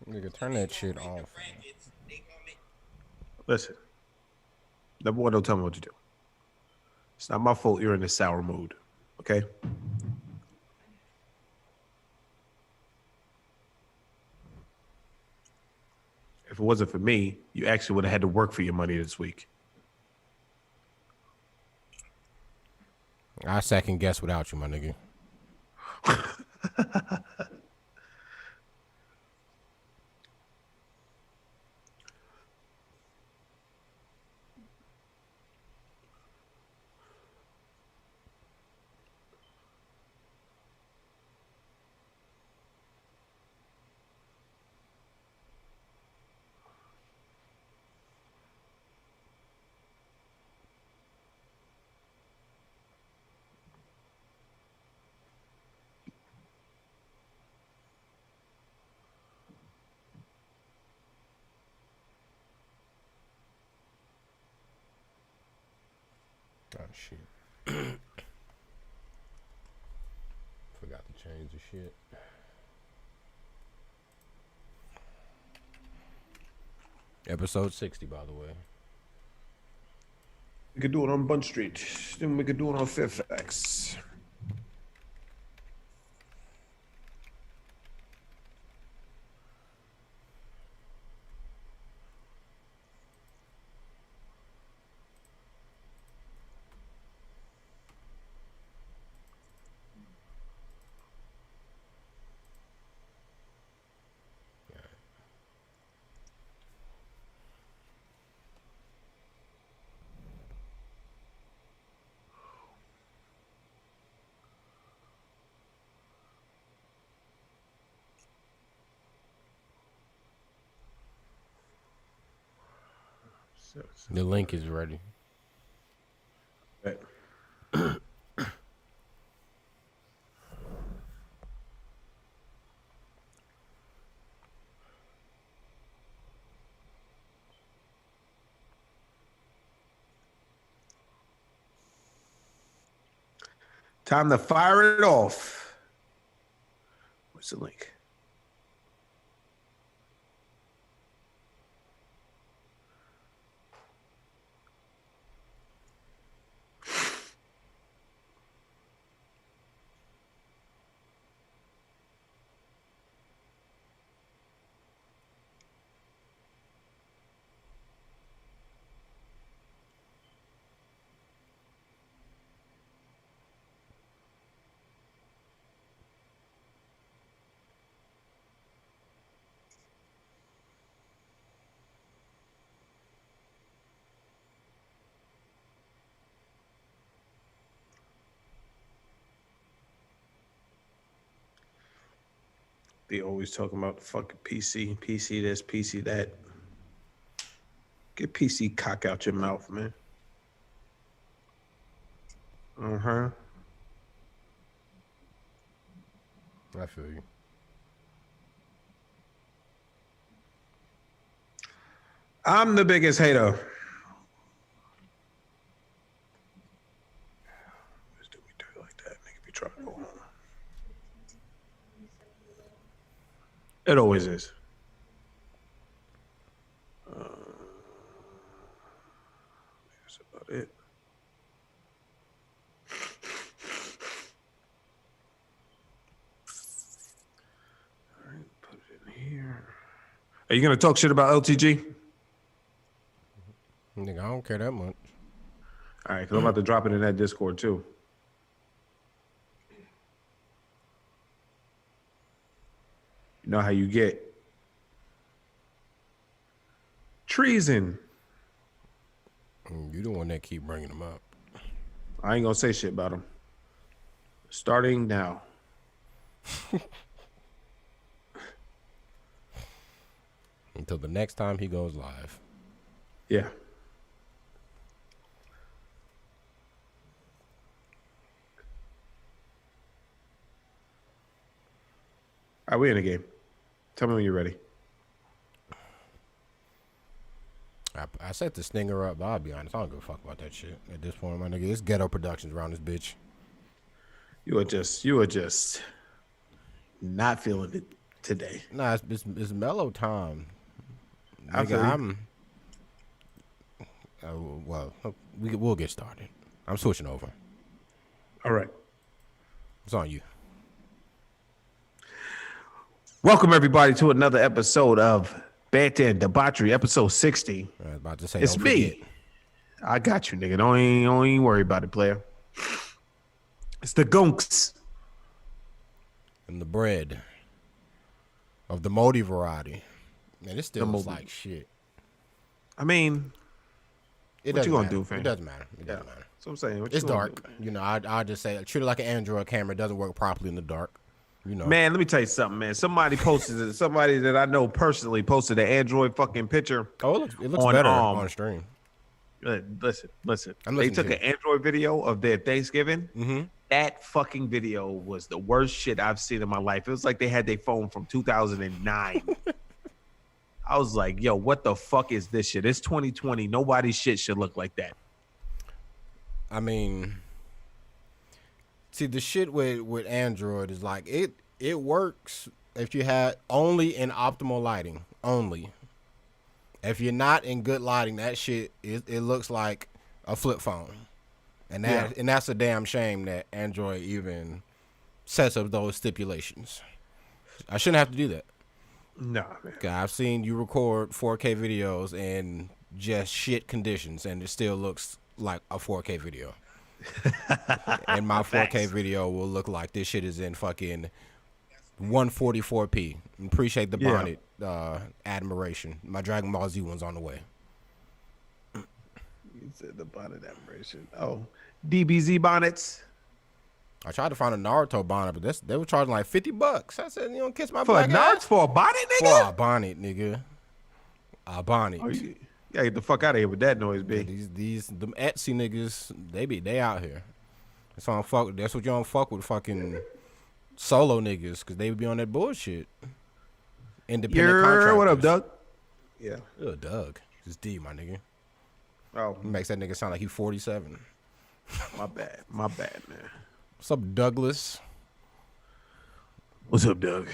Nigga, turn that shit off. Listen, number one, don't tell me what to do. It's not my fault you're in this sour mood. Okay? If it wasn't for me, you actually would have had to work for your money this week. I second guess without you, my nigga. Oh, shit. Forgot to change the shit. Episode 60, by the way. We could do it on Bunch Street. Then we could do it on Fairfax. The link is ready. Right. Time to fire it off. Where's the link? They always talking about the fucking PC, PC this, PC that. Get PC cock out your mouth, man. Uh-huh. I feel you. I'm the biggest hater. Just do me dirty like that. Nigga be trying to go home. It always is. That's about it. All right, put it in here. Are you gonna talk shit about LTG? Nigga, I don't care that much. All right, because I'm about to drop it in that Discord too. You know how you get treason. You the one that keep bringing them up. I ain't gonna say shit about him. Starting now. Until the next time he goes live. Yeah. All right, we in the game. Tell me when you're ready. I set the stinger up, but I'll be honest, I don't give a fuck about that shit at this point, my nigga. It's ghetto productions around this bitch. You are just Not feeling it today. Nah, it's mellow time. I Nigga, feel you. I'm. Well, we'll get started. I'm switching over. All right. It's on you. Welcome everybody to another episode of Banter Debauchery, episode 60. I was about to say, It's don't me. forget. I got you, nigga. Don't even worry about it, player. It's the gunks. And the bread of the moldy variety. Man, it still looks moldy. like shit. I mean, what you gonna do, fam? It doesn't matter. It doesn't matter. That's what I'm saying. What It's you gonna dark. do? You know, I just say treat it like an Android camera. It doesn't work properly in the dark. You know. Man, let me tell you something, man. Somebody posted it. Somebody that I know personally posted an Android fucking picture. Oh, it looks on, better on stream. Listen. I'm They listening took to an Android video of their Thanksgiving. Mm-hmm. That fucking video was the worst shit I've seen in my life. It was like they had their phone from 2009. I was like, yo, what the fuck is this shit? It's 2020. Nobody's shit should look like that. I mean, see, the shit with Android is like it works if you had only in optimal lighting. Only. If you're not in good lighting, that shit it looks like a flip phone. And that's a damn shame that Android even sets up those stipulations. I shouldn't have to do that. Nah, man. I've seen you record 4K videos in just shit conditions, and it still looks like a 4K video. And my 4K video will look like this shit is in fucking 144p. Appreciate the bonnet admiration. My Dragon Ball Z one's on the way. You said the bonnet admiration. Oh, DBZ bonnets. I tried to find a Naruto bonnet, but they were charging like $50. I said, you don't kiss my For black a Naruto, ass. for a bonnet, nigga? For a bonnet, nigga. A bonnet. Oh, you gotta get the fuck out of here with that noise, Yeah, B. them Etsy niggas, they out here. That's what you don't fuck with fucking solo niggas, cause they be on that bullshit. Independent contractors. What up, Doug? Yeah. Ugh, Doug. It's D, my nigga. Oh, Makes that nigga sound like he's 47. my bad, man. What's up, Douglas? What's up, Doug?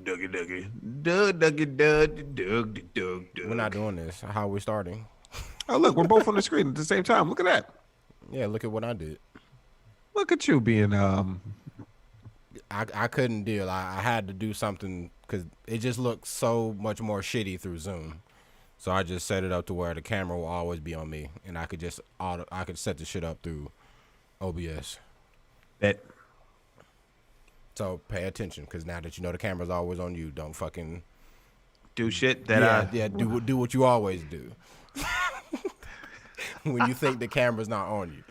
Dougie. Doug. We're not doing this. How are we starting? Oh, look, we're both on the screen at the same time. Look at that. Yeah, look at what I did. Look at you being I couldn't deal. I had to do something because it just looked so much more shitty through Zoom. So I just set it up to where the camera will always be on me, and I could set the shit up through OBS. that. So pay attention, because now that you know the camera's always on you, don't fucking Do shit that do what you always do when you think the camera's not on you.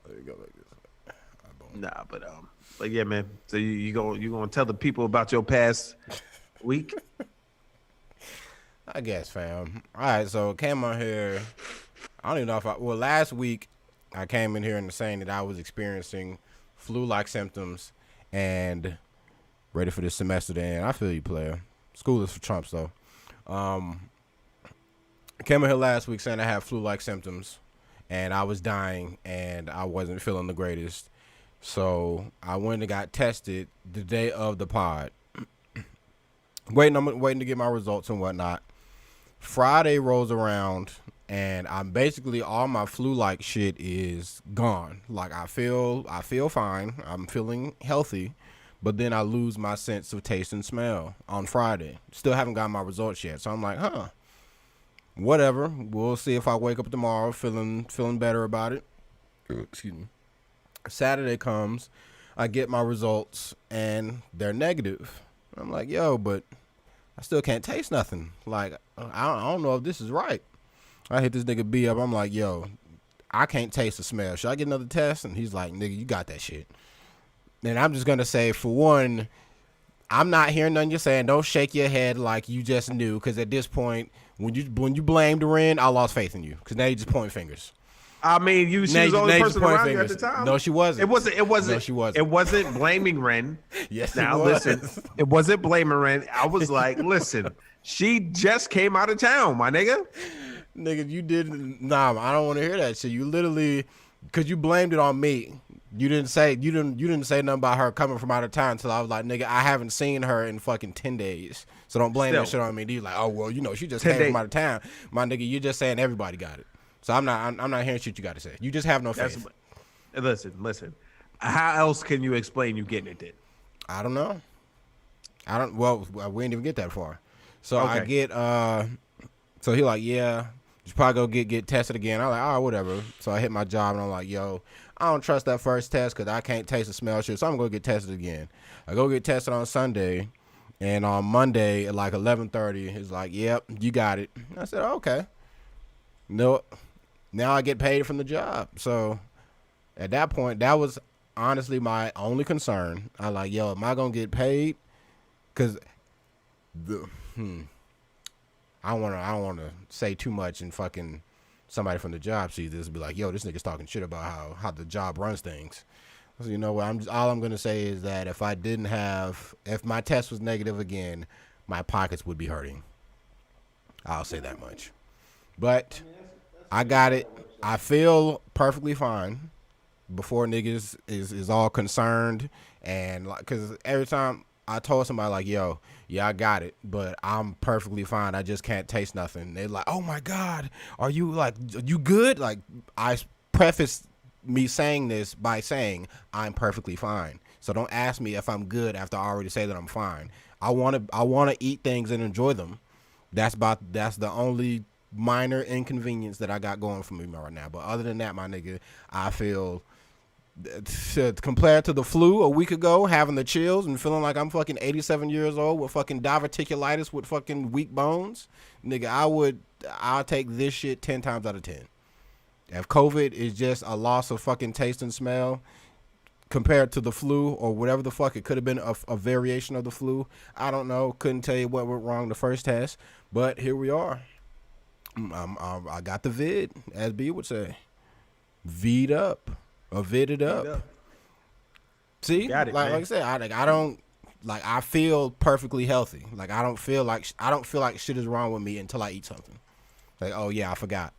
There you go, like this. Nah, but yeah, man. So you gonna tell the people about your past week? I guess, fam. All right, so came on here. I don't even know if last week I came in here and saying that I was experiencing flu-like symptoms and ready for this semester to end. I feel you, player. School is for Trumps, though. I came in here last week saying I had flu-like symptoms and I was dying and I wasn't feeling the greatest. So I went and got tested the day of the pod. I'm waiting to get my results and whatnot. Friday rolls around and I'm basically, all my flu-like shit is gone. Like I feel fine. I'm feeling healthy, but then I lose my sense of taste and smell on Friday. Still haven't gotten my results yet. So I'm like, whatever. We'll see if I wake up tomorrow feeling better about it. Excuse me. Saturday comes, I get my results and they're negative. I'm like, yo, but I still can't taste nothing. Like, I don't know if this is right. I hit this nigga B up. I'm like, yo, I can't taste the smell. Should I get another test? And he's like, nigga, you got that shit. And I'm just going to say, for one, I'm not hearing nothing you're saying. Don't shake your head like you just knew. Because at this point, when you blamed Ren, I lost faith in you. Because now you just point fingers. I mean, she was the only person around you at the time. No, she wasn't. It wasn't. No, she wasn't. It wasn't blaming Ren. Yes, now it was. listen, it wasn't blaming Ren. I was like, listen, she just came out of town, my nigga. Nigga, you didn't. Nah, I don't want to hear that shit. You literally, because you blamed it on me. You didn't say nothing about her coming from out of town until I was like, nigga, I haven't seen her in fucking 10 days. So don't blame that shit on me. You like, oh well, she just came from out of town. My nigga, you're just saying everybody got it. So I'm not hearing shit you got to say. You just have no faith. Listen. How else can you explain you getting it then? I don't know. Well, we didn't even get that far. So okay. I get so he like, yeah, you should probably go get tested again. I'm like, all right, whatever. So I hit my job and I'm like, yo, I don't trust that first test because I can't taste the smell shit. So I'm gonna get tested again. I go get tested on Sunday, and on Monday at like 11:30, it's like, yep, you got it. I said, okay. No, now I get paid from the job. So at that point, that was honestly my only concern. I like, yo, am I gonna get paid? Cause I don't wanna say too much and fucking somebody from the job sees this and be like, yo, this nigga's talking shit about how the job runs things. So you know what? All I'm gonna say is that if my test was negative again, my pockets would be hurting. I'll say that much. But I got it. I feel perfectly fine. Before niggas is all concerned, and like, cause every time I told somebody like, yo, yeah, I got it, but I'm perfectly fine. I just can't taste nothing. They're like, oh my God, are you good? Like, I preface me saying this by saying I'm perfectly fine. So don't ask me if I'm good after I already say that I'm fine. I want to eat things and enjoy them. That's the only minor inconvenience that I got going for me right now. But other than that, my nigga, I feel, compared to the flu a week ago, having the chills and feeling like I'm fucking 87 years old with fucking diverticulitis with fucking weak bones, nigga, I'll take this shit 10 times out of 10. If COVID is just a loss of fucking taste and smell compared to the flu or whatever the fuck, it could have been a variation of the flu. I don't know. Couldn't tell you what went wrong the first test, but here we are. I got the vid, as B would say. V'd up. Or vided up. See, like I said, I don't like. I feel perfectly healthy. Like I don't feel like shit is wrong with me until I eat something. Like, oh yeah, I forgot.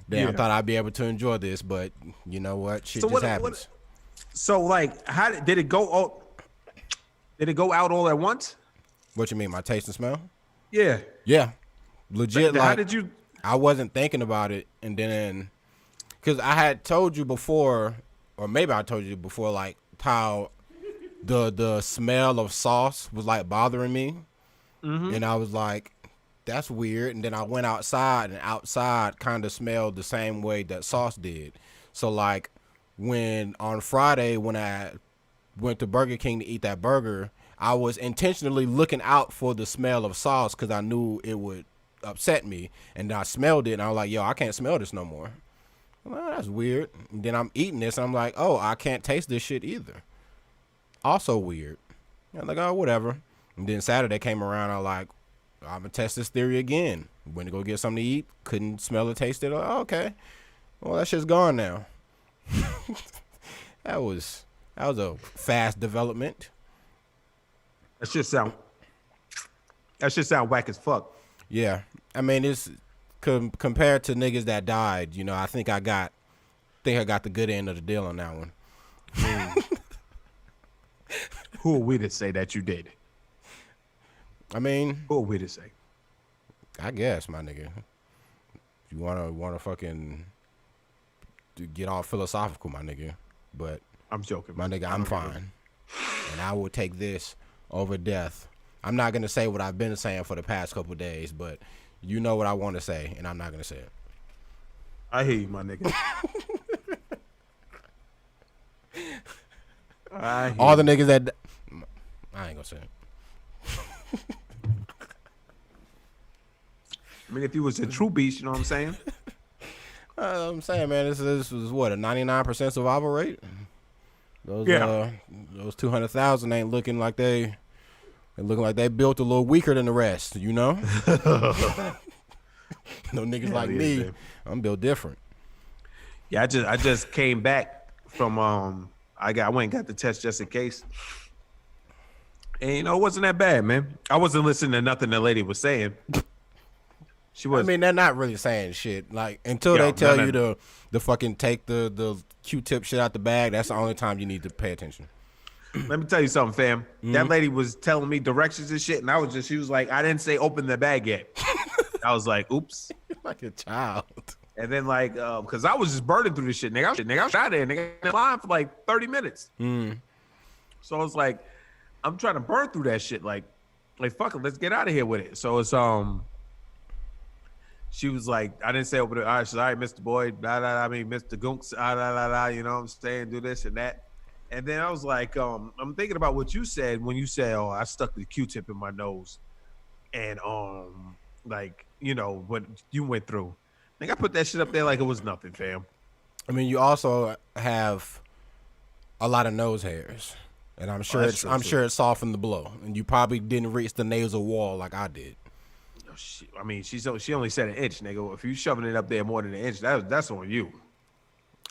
Damn, I thought I'd be able to enjoy this, but you know what? Shit just happens. So like, how did it go? Did it go out all at once? What you mean, my taste and smell? Yeah. Yeah. Legit. Like, how did you? I wasn't thinking about it, and then. Because I had told you before, or maybe I told you before, like how the smell of sauce was like bothering me. Mm-hmm. And I was like, that's weird. And then I went outside, and outside kind of smelled the same way that sauce did. So like on Friday when I went to Burger King to eat that burger, I was intentionally looking out for the smell of sauce because I knew it would upset me. And I smelled it, and I was like, yo, I can't smell this no more. Well, that's weird. And then I'm eating this, and I'm like, oh, I can't taste this shit either. Also weird. I'm like, oh, whatever. And then Saturday came around, I'm like, I'm going to test this theory again. Went to go get something to eat, couldn't smell or taste it. Oh, okay. Well, that shit's gone now. That was a fast development. That shit sound whack as fuck. Yeah. I mean, it's... compared to niggas that died, you know, I think I got the good end of the deal on that one. Who are we to say that you did? I mean, who are we to say? I guess, my nigga. You wanna fucking get all philosophical, my nigga. But I'm joking, my nigga. I'm fine, and I will take this over death. I'm not gonna say what I've been saying for the past couple of days, but. You know what I want to say, and I'm not going to say it. I hear you, my nigga. All the niggas that... I ain't going to say it. I mean, if you was a true beast, you know what I'm saying? I'm saying, man, this is what, a 99% survival rate? Those 200,000 ain't looking like they... They're looking like they built a little weaker than the rest, you know? No niggas like me. Man. I'm built different. Yeah, I just came back from I went and got the test just in case. And you know, it wasn't that bad, man. I wasn't listening to nothing the lady was saying. She I was. mean, they're not really saying shit. Like until Yo, they tell no, you no. to fucking take the Q-tip shit out the bag. That's the only time you need to pay attention. Let me tell you something, fam. That lady was telling me directions and shit, and she was like, I didn't say open the bag yet. I was like, oops. Like a child. And then like, cause I was just burning through this shit, nigga. I was out there, nigga, in line for like 30 minutes. So I was like, I'm trying to burn through that shit. Like fuck it, let's get out of here with it. So it's she was like, I didn't say open it. All right, she's all right, Mr. Boyd, blah, blah, blah, I mean, Mr. Gunks, blah, blah, blah, you know what I'm saying? Do this and that. And then I was like, I'm thinking about what you said when you said, oh, I stuck the Q-tip in my nose. And like, you know, what you went through. I think I put that shit up there like it was nothing, fam. I mean, you also have a lot of nose hairs, and I'm sure sure it softened the blow, and you probably didn't reach the nasal wall like I did. I mean, she only said an inch, nigga. If you shoving it up there more than an inch, that's on you.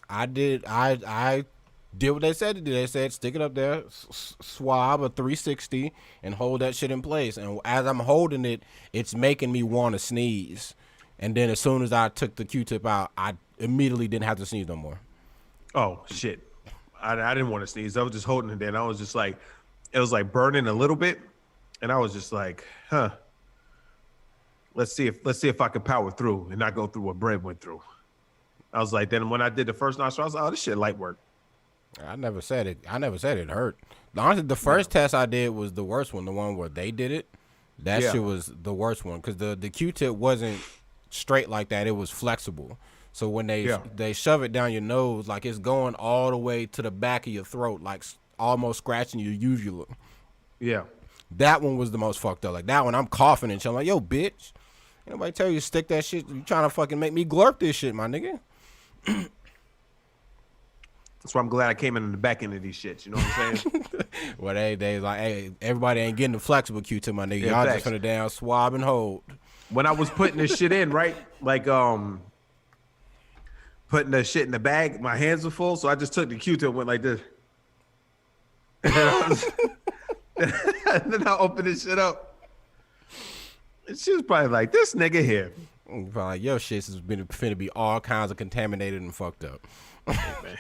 I did what they said to do. They said stick it up there, swab a 360, and hold that shit in place. And as I'm holding it, it's making me want to sneeze. And then as soon as I took the Q-tip out, I immediately didn't have to sneeze no more. Oh, shit. I didn't want to sneeze. I was just holding it there. And I was just like, it was like burning a little bit. And I was just like, huh. Let's see if I can power through and not go through what Bread went through. I was like, then when I did the first nostril, I was like, oh, this shit light work. I never said it hurt. Honestly, the first test I did was the worst one, the one where they did it. That shit was the worst one because the Q-tip wasn't straight like that. It was flexible. So when they shove it down your nose, like it's going all the way to the back of your throat, like almost scratching your uvula. Yeah. That one was the most fucked up. Like that one, I'm coughing and shit. I'm like, yo, bitch. Anybody tell you to stick that shit? You trying to fucking make me glurp this shit, my nigga? That's why I'm glad I came in the back end of these shits. You know what I'm saying? Well, they like, hey, everybody ain't getting the flexible Q-tip, my nigga. Yeah, Y'all just finna down swab and hold. When I was putting this shit in, right? Like, putting the shit in the bag, my hands were full, so I just took the Q-tip and went like this. And then I opened this shit up. And she was probably like, this nigga here. Probably like, yo, shit is finna be all kinds of contaminated and fucked up. Man.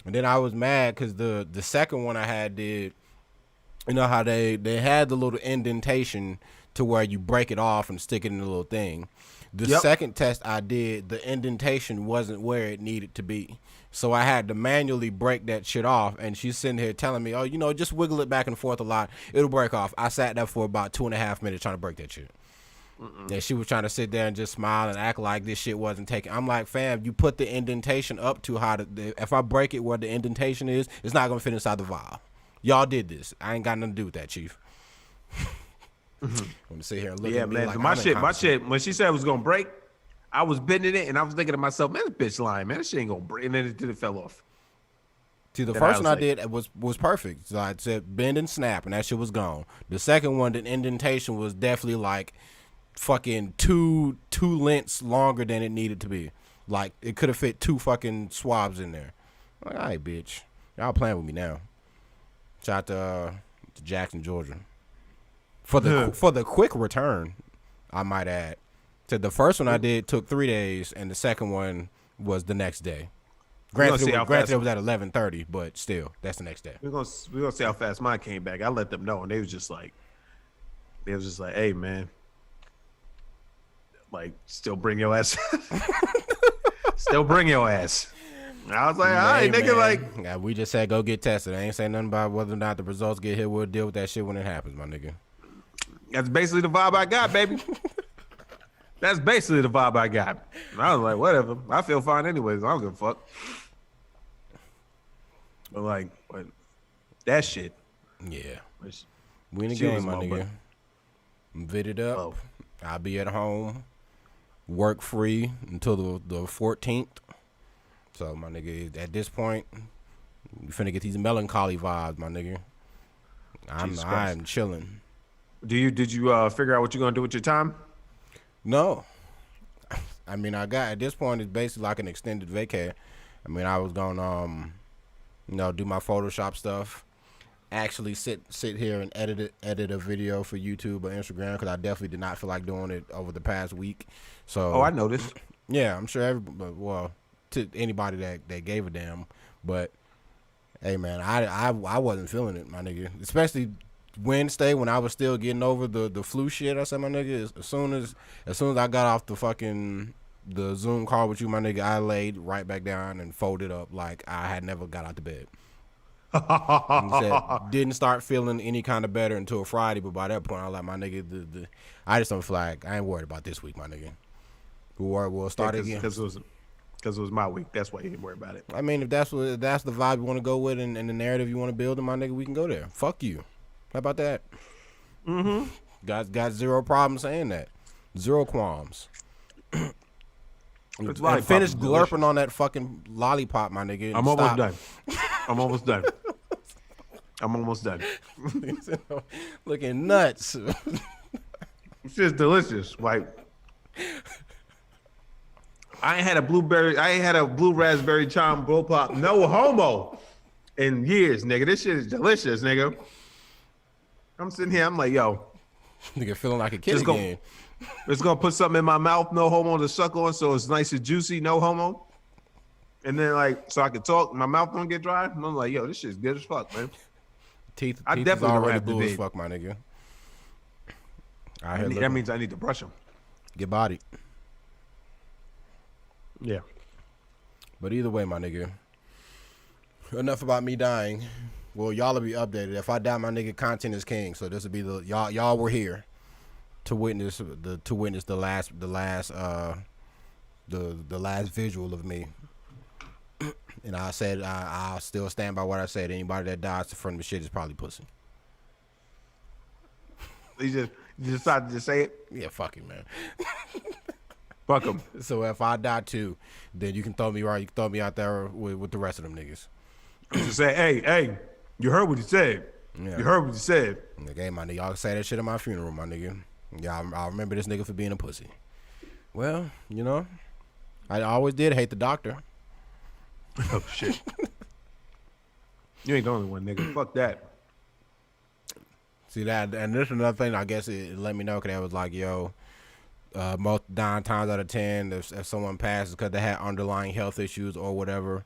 And then I was mad because the second one I had did, you know how they had the little indentation to where you break it off and stick it in the little thing. The second test I did, the indentation wasn't where it needed to be. So I had to manually break that shit off. And she's sitting here telling me, oh, you know, just wiggle it back and forth a lot. It'll break off. I sat there for about 2.5 minutes trying to break that shit. And she was trying to sit there and just smile and act like this shit wasn't taken. I'm like, fam, you put the indentation up too high. If I break it where the indentation is, it's not going to fit inside the vial. Y'all did this. I ain't got nothing to do with that, Chief. I'm going to sit here and look at me like my shit, when she said it was going to break, I was bending it and I was thinking to myself, man, this bitch lying, man. This shit ain't going to break. And then it fell off. See, the first one I did was perfect. So I said bend and snap, and that shit was gone. The second one, the indentation was definitely like fucking two lengths longer than it needed to be. Like it could have fit 2 fucking swabs in there. I'm like, all right, bitch, y'all playing with me now. Shout out to Jackson, Georgia, for the quick return. I might add. So the first one I did took 3 days, and the second one was the next day. Granted, it was at 11:30, but still, that's the next day. We're gonna see how fast mine came back. I let them know, and they was just like, hey, man. Like, still bring your ass. Still bring your ass. And I was like, all right, nigga, like. Yeah, we just said go get tested. I ain't saying nothing about whether or not the results get here. We'll deal with that shit when it happens, my nigga. That's basically the vibe I got, baby. That's basically the vibe I got. And I was like, whatever. I feel fine anyways. I don't give a fuck. But that shit. Yeah. We in the game, my nigga. I'm vitted up. Oh. I'll be at home. Work free until the 14th. So, my nigga, at this point, you finna get these melancholy vibes, my nigga. I'm chilling. Did you figure out what you're gonna do with your time? No. I mean, at this point, it's basically like an extended vacay. I mean, I was gonna, do my Photoshop stuff. actually sit here and edit a video for YouTube or Instagram, because I definitely did not feel like doing it over the past week. So I noticed. yeah, I'm sure everybody, well, to anybody that gave a damn, but hey man, I wasn't feeling it, my nigga. Especially Wednesday when I was still getting over the flu shit. I said, my nigga, as soon as I got off the Zoom call with you, my nigga, I laid right back down and folded up like I had never got out the bed. And said, didn't start feeling any kind of better until Friday, but by that point I was like, my nigga, I just don't feel like, I ain't worried about this week, my nigga. We'll start again. Because it was my week. That's why you didn't worry about it. I mean, if that's the vibe you want to go with and the narrative you want to build, then my nigga, we can go there. Fuck you. How about that? Mm-hmm. Got zero problem saying that. Zero qualms. And finish glurping on that fucking lollipop, my nigga. I'm almost done. I'm almost done. I'm almost done. Looking nuts. It's just delicious. Like, I ain't had a blue raspberry chime blow pop, no homo, in years, nigga. This shit is delicious, nigga. I'm sitting here, I'm like, yo. Nigga feeling like a kid again. It's gonna put something in my mouth, no homo, to suck on, so it's nice and juicy, no homo. And then, like, so I can talk, my mouth don't get dry. And I'm like, yo, this shit's good as fuck, man. Teeth definitely is already don't have blue to as be. fuck, my nigga. That means I need to brush them. Get bodied. Yeah. But either way, my nigga. Enough about me dying. Well, y'all will be updated. If I die, my nigga, content is king. So this will be y'all were here to witness the last visual of me. And I said I'll still stand by what I said. Anybody that dies in front of the shit is probably pussy. You decided to say it? Yeah, fuck it, man. Fuck them. So if I die too, then you can throw me out there with the rest of them niggas. Just say, hey, you heard what he said. Yeah. You heard what he said. Nigga, my nigga, y'all say that shit at my funeral, my nigga. Yeah, I'll remember this nigga for being a pussy. Well, you know, I always did hate the doctor. Oh, shit. You ain't the only one, nigga. Fuck that. See that, and this is another thing. I guess it let me know, because I was like, yo, most 9 times out of 10, if someone passes because they had underlying health issues or whatever,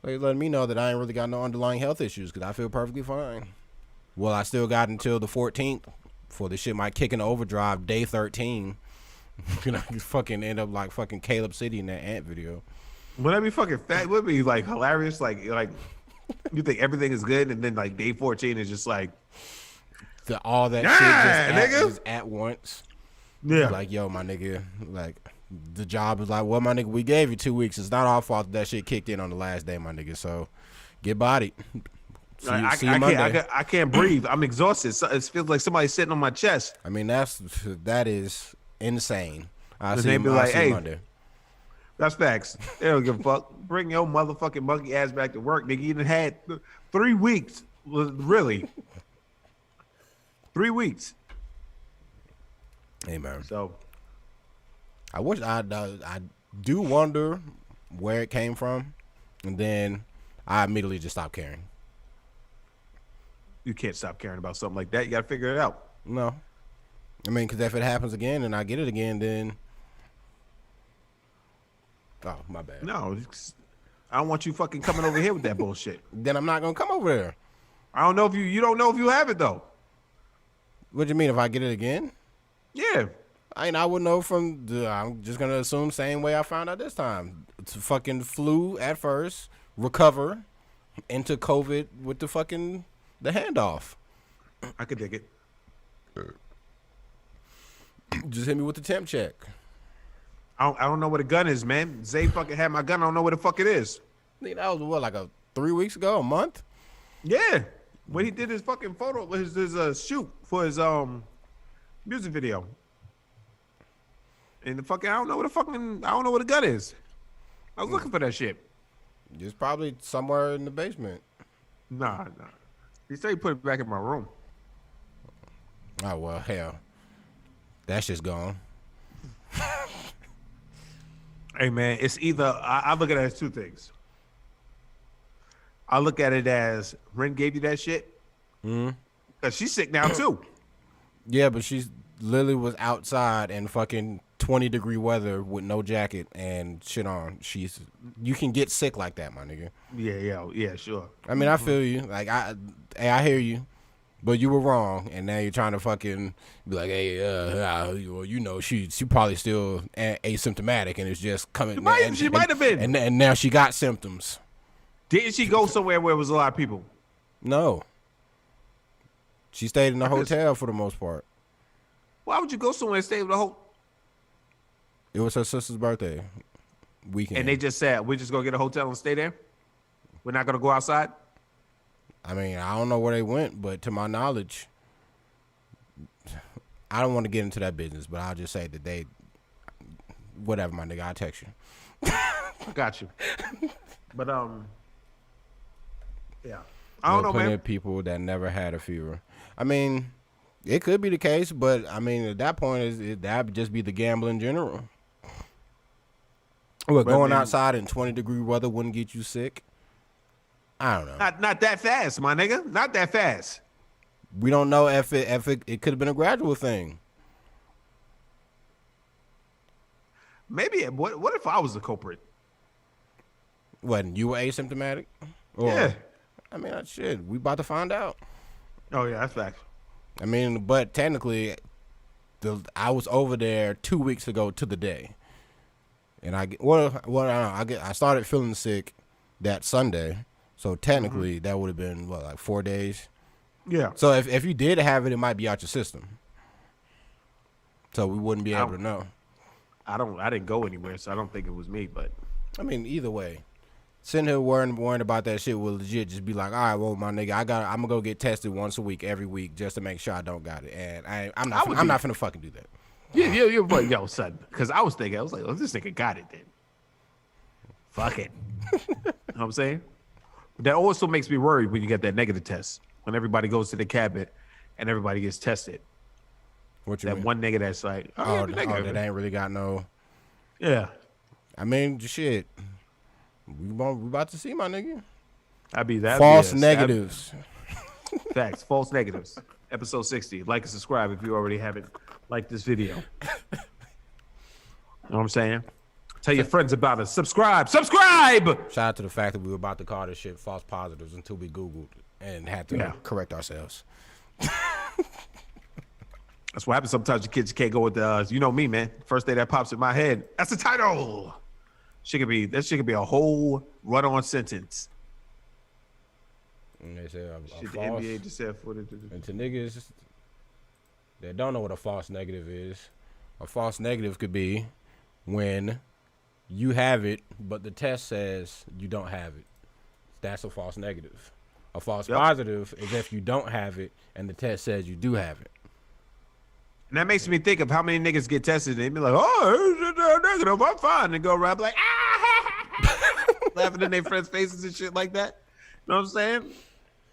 they let me know that I ain't really got no underlying health issues, because I feel perfectly fine. Well, I still got until the 14th before this shit might kick into overdrive. Day 13, you know, you fucking end up like fucking Caleb City in that Ant video. Would that be fucking fat? Would it be like hilarious? Like you think everything is good, and then like day 14 is just like all that shit just at once. Yeah. Like, yo, my nigga, like the job is like, well, my nigga, we gave you 2 weeks. It's not our fault that shit kicked in on the last day, my nigga. So get bodied. See you Monday. I can't breathe. I'm exhausted. It feels like somebody's sitting on my chest. I mean, that is insane. I'll see you hey, Monday. That's facts. They don't give a fuck. Bring your motherfucking monkey ass back to work, nigga. You done had 3 weeks. Really. 3 weeks. Hey, man. So, I wish I do wonder where it came from, and then I immediately just stopped caring. You can't stop caring about something like that. You got to figure it out. No. I mean, because if it happens again and I get it again, then... Oh, my bad. No, I don't want you fucking coming over here with that bullshit. Then I'm not going to come over there. I don't know if you don't know if you have it, though. What do you mean, if I get it again? Yeah. I wouldn't know I'm just going to assume same way I found out this time. It's a fucking flu at first, recover, into COVID with the handoff. I could dig it. Just hit me with the temp check. I don't know what a gun is, man. Zay fucking had my gun. I don't know what the fuck it is. I think that was like 3 weeks ago, a month? Yeah. When he did his fucking photo, his shoot for his music video. And I don't know what a gun is. I was looking for that shit. It's probably somewhere in the basement. Nah. He said he put it back in my room. Oh, well, hell. That shit's gone. Hey, man, it's either, I look at it as two things. I look at it as Ren gave you that shit, Because she's sick now too. Yeah, but she's literally was outside in fucking 20-degree weather with no jacket and shit on. You can get sick like that, my nigga. Yeah, sure. I mean, I feel you. Like I hear you, but you were wrong, and now you're trying to fucking be like, hey, well, you know, she probably still asymptomatic, and it's just coming. She might have been, and now she got symptoms. Didn't she go somewhere where it was a lot of people? No, she stayed in the hotel for the most part. Why would you go somewhere and stay with the whole? It was her sister's birthday weekend, And they just said, we're just gonna get a hotel and stay there. We're not gonna go outside. I mean, I don't know where they went, but to my knowledge, I don't want to get into that business, but I'll just say that whatever, my nigga, I'll text you. Got you. But yeah, I don't know, plenty man. of people that never had a fever. I mean, it could be the case, but I mean, at that point, that would just be the gamble in general. Well, going outside in 20-degree weather wouldn't get you sick. I don't know. Not that fast, my nigga. Not that fast. We don't know if it could have been a gradual thing. Maybe. What if I was the culprit? What, you were asymptomatic? Yeah. I mean, shit, we about to find out. Oh yeah, that's fact. I mean, but technically, I was over there 2 weeks ago to the day, and I started feeling sick that Sunday, so technically that would have been like 4 days. Yeah. So if you did have it, it might be out your system, so we wouldn't be able to know. I didn't go anywhere, so I don't think it was me. But I mean, either way, sitting here worrying about that shit will legit just be like, all right, well, my nigga, I'm gonna go get tested once a week, every week, just to make sure I don't got it, and I'm not finna fucking do that. Yeah, you're right, yo, son. Because I was like, oh, this nigga got it then. Fuck it. You know what I'm saying? But that also makes me worried when you get that negative test. When everybody goes to the cabinet and everybody gets tested. What you that mean? one nigga that's like, that ain't really got no. Yeah. I mean, shit. We about to see, my nigga. False negatives. Facts. False negatives. Episode 60. Like and subscribe if you already haven't liked this video. You know what I'm saying? Tell your friends about us. Subscribe. Shout out to the fact that we were about to call this shit false positives until we Googled and had to correct ourselves. That's what happens sometimes. Your kids can't go with the, you know me, man. First thing that pops in my head. That's the title. That shit could be a whole run-on sentence. And they said a the false. NBA just said for the. And to niggas that don't know what a false negative is, a false negative could be when you have it, but the test says you don't have it. That's a false negative. A false positive is if you don't have it and the test says you do have it. And that makes me think of how many niggas get tested and they be like, oh, it's negative, I'm fine. And go around like, laughing in their friends' faces and shit like that. You know what I'm saying?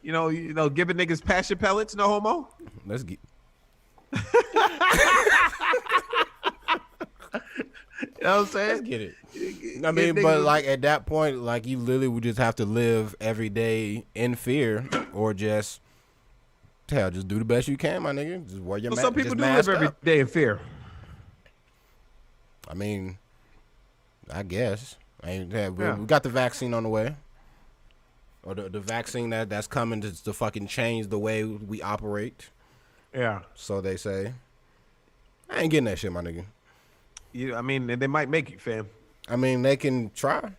You know, giving niggas passion pellets, no homo. Let's get. You know what I'm saying? Let's get it. I mean, but like at that point, like you literally would just have to live every day in fear, or just just do the best you can, my nigga. Just wear your mask. Some people do live every day in fear. I mean, I guess. We got the vaccine on the way, or the vaccine that's coming to fucking change the way we operate. Yeah. So they say. I ain't getting that shit, my nigga. I mean, they might make you, fam. I mean, they can try.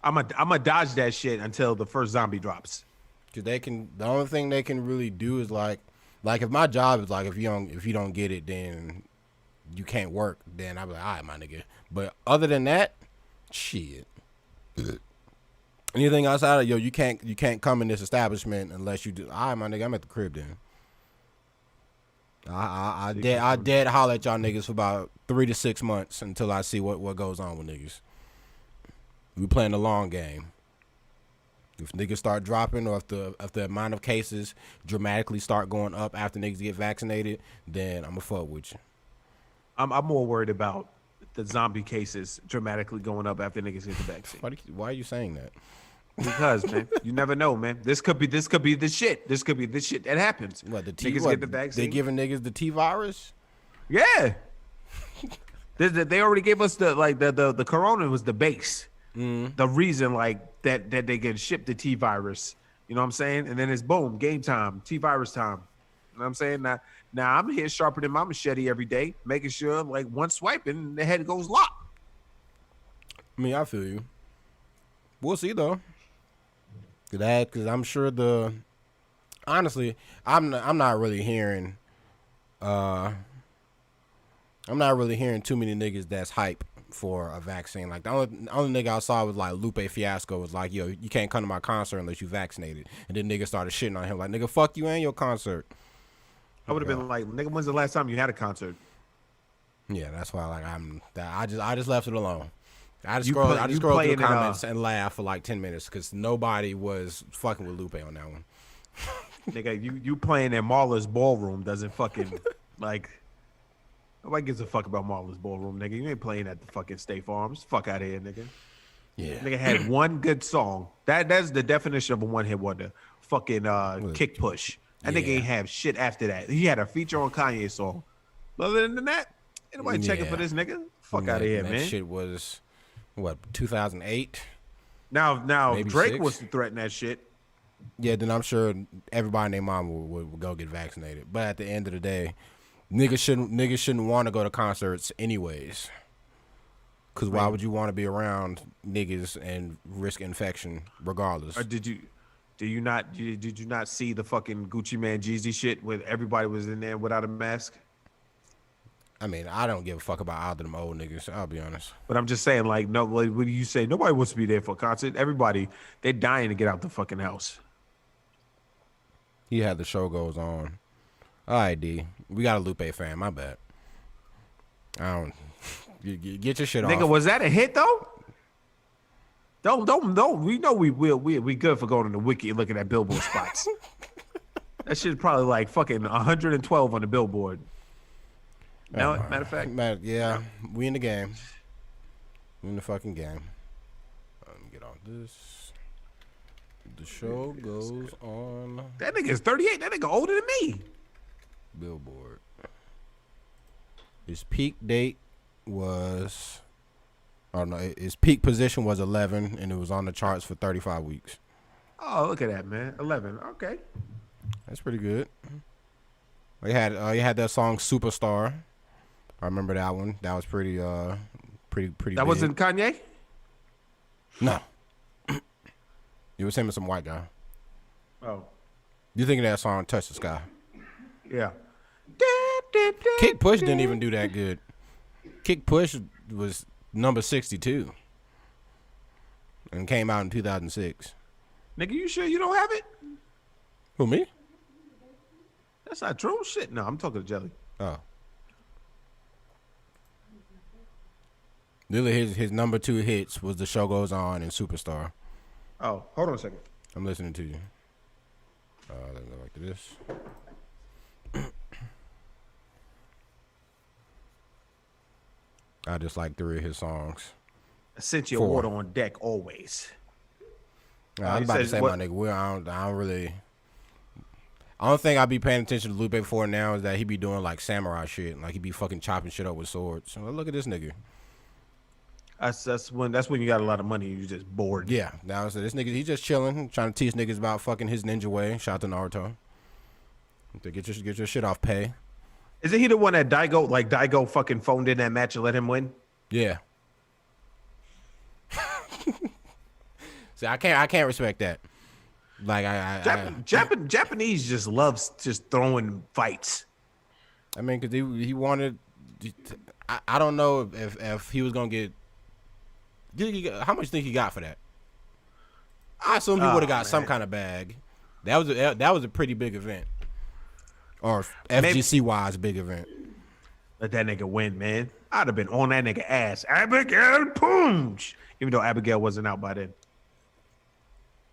I'm a dodge that shit until the first zombie drops. Cause the only thing they can really do is like if my job is like if you don't get it, then you can't work. Then I'll be like, all right, my nigga. But other than that, shit. Anything outside of you can't come in this establishment unless you do. All right, my nigga, I'm at the crib then. I dead holler at y'all niggas for about 3 to 6 months until I see what goes on with niggas. We playing the long game. If niggas start dropping, or if the amount of cases dramatically start going up after niggas get vaccinated, then I'ma fuck with you. I'm more worried about the zombie cases dramatically going up after niggas get the vaccine. Why are you saying that? Because, man, you never know, man. This could be the shit. This could be the shit that happens. What the Niggas what, get the vaccine. They giving niggas the T virus? Yeah. They already gave us the corona was the base. The reason that they get shipped the T virus. You know what I'm saying? And then it's boom, game time, T virus time. You know what I'm saying? Now I'm here sharpening my machete every day, making sure one swipe and the head goes locked. I mean, I feel you. We'll see though. Because I'm sure honestly, I'm not really hearing I'm not really hearing too many niggas that's hype for a vaccine. Like the only nigga I saw was like Lupe Fiasco was like, yo, you can't come to my concert unless you vaccinated. And then niggas started shitting on him like, nigga, fuck you and your concert. I would have been like, nigga, when's the last time you had a concert? Yeah, that's why I just left it alone. I just scrolled through the comments and laughed for like 10 minutes because nobody was fucking with Lupe on that one. Nigga, you playing in Marla's ballroom doesn't fucking nobody gives a fuck about Marla's ballroom, nigga. You ain't playing at the fucking State Farms. Fuck out of here, nigga. Yeah. Nigga had one good song. That's the definition of a one-hit wonder. Fucking Kick Push. That nigga ain't have shit after that. He had a feature on Kanye's song. Other than that, ain't nobody checking for this nigga. Fuck out of here, man. That shit was, what, 2008? Now Maybe Drake 6? was to threaten that shit. Yeah, then I'm sure everybody and their mom would go get vaccinated. But at the end of the day, niggas shouldn't want to go to concerts anyways. Because why would you want to be around niggas and risk infection regardless? Or did you not see the fucking Gucci Man Jeezy shit where everybody was in there without a mask? I mean, I don't give a fuck about either of them old niggas, I'll be honest. But I'm just saying, when you say nobody wants to be there for a concert, everybody, they're dying to get out the fucking house. He had the show goes on. All right, D. We got a Lupe fan. My bad. I don't. Get your shit off. Nigga, was that a hit though? Don't. We know we good for going on the wiki and looking at Billboard spots. That shit's probably like fucking 112 on the Billboard. No, matter of fact. Yeah, we in the game. We in the fucking game. Let me get on this. The show goes on. That nigga is 38. That nigga older than me. Billboard. His peak date was, his peak position was 11, and it was on the charts for 35 weeks. Oh, look at that, man. 11. Okay. That's pretty good. You had that song Superstar. I remember that one. That was pretty That big. wasn't Kanye? No. It was him and some white guy. Oh. You thinking that song Touch the Sky? Yeah. Kick Push didn't even do that good. Kick Push was number 62 and came out in 2006. Nigga, you sure you don't have it? Who, me? That's not true. Shit. No, I'm talking to Jelly. Oh. Literally, his number 2 hits was The Show Goes On and Superstar. Oh, hold on a second. I'm listening to you. Let me go back to this. I just like 3 of his songs. Essential 4. water on deck always. I was about to say, my nigga, I don't really. I don't think I'd be paying attention to Lupe before now is that he be doing like samurai shit, like he be fucking chopping shit up with swords. So look at this nigga. That's when you got a lot of money. You just bored. Yeah, now so this nigga he just chilling, trying to teach niggas about fucking his ninja way. Shout out to Naruto. To get your shit off pay. Isn't he the one that Daigo fucking phoned in that match and let him win? Yeah. See, I can't respect that. Like Japanese just loves just throwing fights. I mean, cause he wanted. I don't know if he was gonna get. How much do you think he got for that? I assume he would have got some kind of bag. That was a pretty big event, or FGC wise big event. Let that nigga win, man. I'd have been on that nigga ass. Abigail Punch. Even though Abigail wasn't out by then.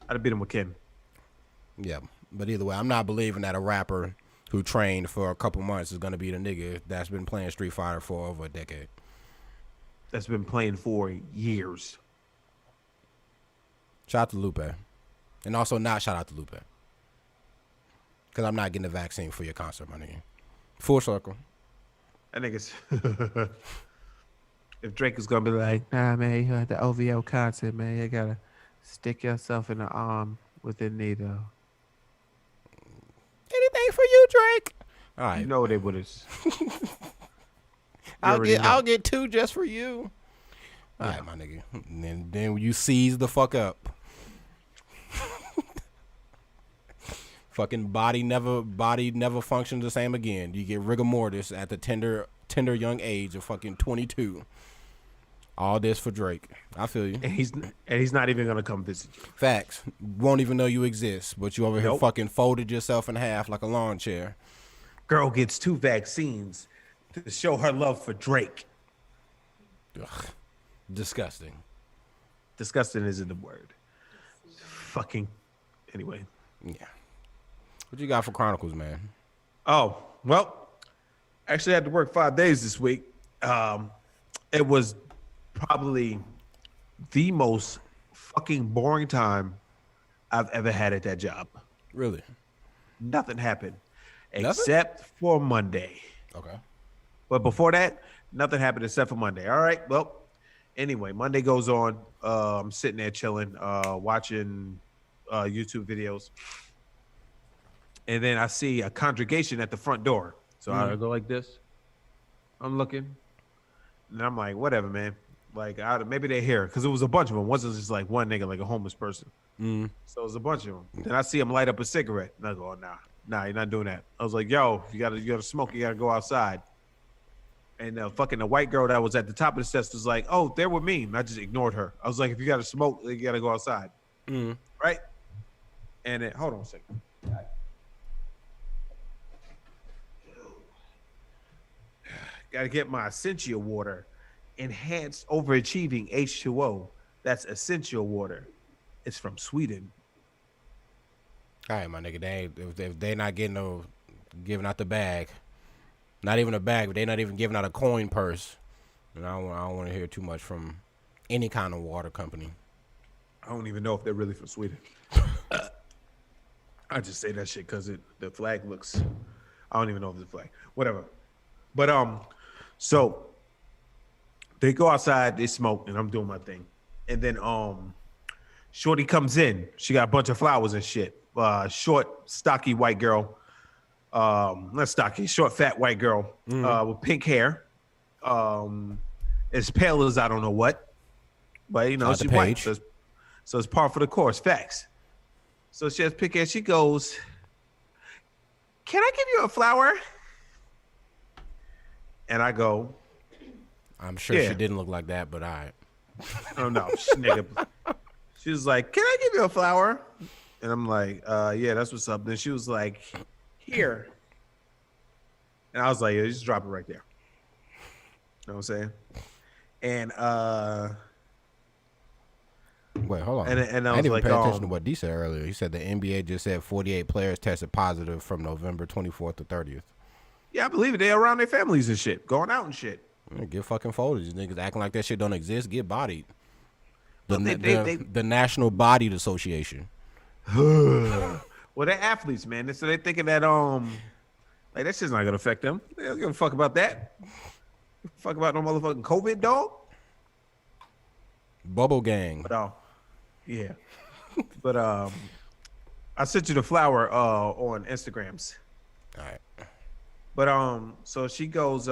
I'd have beat him with Kim. Yeah, but either way, I'm not believing that a rapper who trained for a couple months is gonna be the nigga that's been playing Street Fighter for over a decade. That's been playing for years. Shout out to Lupe. And also not shout out to Lupe. Because I'm not getting the vaccine for your concert, my nigga. Full circle. I think it's if Drake is gonna be like, nah, man, you at the OVO concert, man, you gotta stick yourself in the arm with a needle. Anything for you, Drake. All right. You know they would have. I'll get 2 just for you. All right, my nigga. And then you seize the fuck up. Fucking body never functions the same again. You get rigor mortis at the tender young age of fucking 22. All this for Drake. I feel you. And he's not even gonna come visit you. Facts. Won't even know you exist, but you over here fucking folded yourself in half like a lawn chair. Girl gets 2 vaccines to show her love for Drake. Ugh. Disgusting. Disgusting isn't the word. Fucking. Anyway. Yeah. What you got for Chronicles, man? Oh, well, actually I had to work 5 days this week. It was probably the most fucking boring time I've ever had at that job. Really? Nothing happened except for Monday. Okay. But before that, nothing happened except for Monday. All right. Well, anyway, Monday goes on. I'm sitting there chilling, watching YouTube videos. And then I see a congregation at the front door. So I go like this. I'm looking. And I'm like, whatever, man. Like, maybe they're here. Because it was a bunch of them. It wasn't just like one nigga, like a homeless person. So it was a bunch of them. Then I see him light up a cigarette. And I go, oh, nah, you're not doing that. I was like, yo, you gotta smoke. You gotta go outside. And fucking the white girl that was at the top of the steps was like, oh, they're with me. And I just ignored her. I was like, if you gotta smoke, you gotta go outside. Right? And then, hold on a second. Gotta get my Essentia water. Enhanced overachieving H2O. That's essential water. It's from Sweden. All right, my nigga. If they not giving out the bag, not even a bag, but they not even giving out a coin purse, and I don't want to hear too much from any kind of water company. I don't even know if they're really from Sweden. I just say that shit because the flag looks. I don't even know if it's a flag. Whatever. But so they go outside, they smoke, and I'm doing my thing. And then Shorty comes in. She got a bunch of flowers and shit. Short, stocky white girl. Not stocky, short, fat white girl with pink hair. As pale as I don't know what. But, you know, she's white. So it's par for the course. Facts. So she has pink hair. She goes, can I give you a flower? And I go, I'm sure she didn't look like that, but all right. Oh, no. She was like, can I give you a flower? And I'm like, yeah, that's what's up. Then she was like, here. And I was like, yeah, just drop it right there. You know what I'm saying? And wait, hold on. And I didn't was even like, pay attention to what D said earlier. He said the NBA just said 48 players tested positive from November 24th to 30th. Yeah, I believe it. They're around their families and shit, going out and shit. Get fucking folded. These niggas acting like that shit don't exist. Get bodied. The National Bodied Association. Well, they're athletes, man. So they're thinking that like that shit's not gonna affect them. They don't give a fuck about that. Fuck about no motherfucking COVID, dog. Bubble gang. But yeah. But I sent you the flower on Instagrams. All right. But so she goes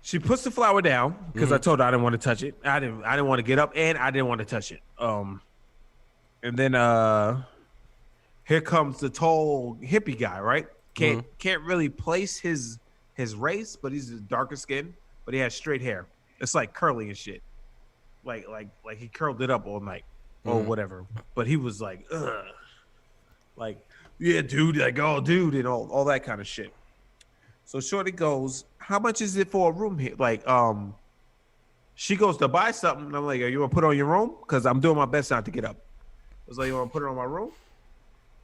she puts the flower down because I told her I didn't want to touch it. I didn't want to get up and I didn't want to touch it. And then here comes the tall hippie guy, right? Can't really place his race, but he's darker skin, but he has straight hair. It's like curly and shit. Like he curled it up all night or whatever. But he was like, ugh. Like, yeah, dude, like, oh, dude, and all that kind of shit. So Shorty goes, how much is it for a room here? Like, she goes to buy something, and I'm like, you want to put it on your room? Because I'm doing my best not to get up. I was like, you want to put it on my room?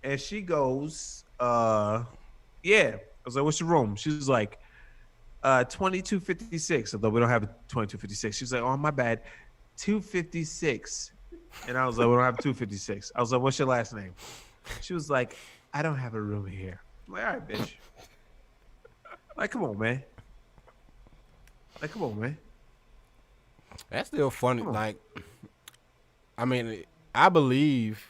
And she goes, yeah. I was like, what's your room? She was like, 2256. Although we don't have a 2256. She was like, oh, my bad. 256. And I was like, we don't have 256. I was like, what's your last name? She was like, I don't have a room here. I'm like, all right, bitch. Like, come on, man. Like, come on, man. That's still funny. Like, I mean, I believe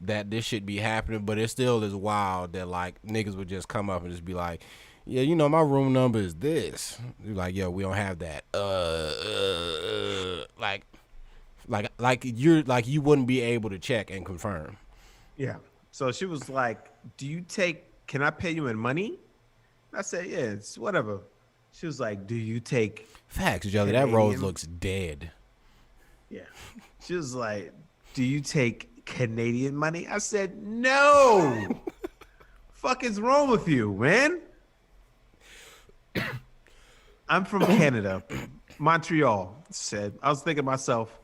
that this should be happening, but it still is wild that like niggas would just come up and just be like, yeah, you know, my room number is this. You're like, yo, we don't have that. Like you're like you wouldn't be able to check and confirm. Yeah. So she was like, can I pay you in money? I said, yeah, it's whatever. She was like, do you take Facts, Jelly. That rose looks dead. Yeah. She was like, do you take Canadian money? I said, no. Fuck is wrong with you, man? I'm from Canada, Montreal. Said, I was thinking to myself,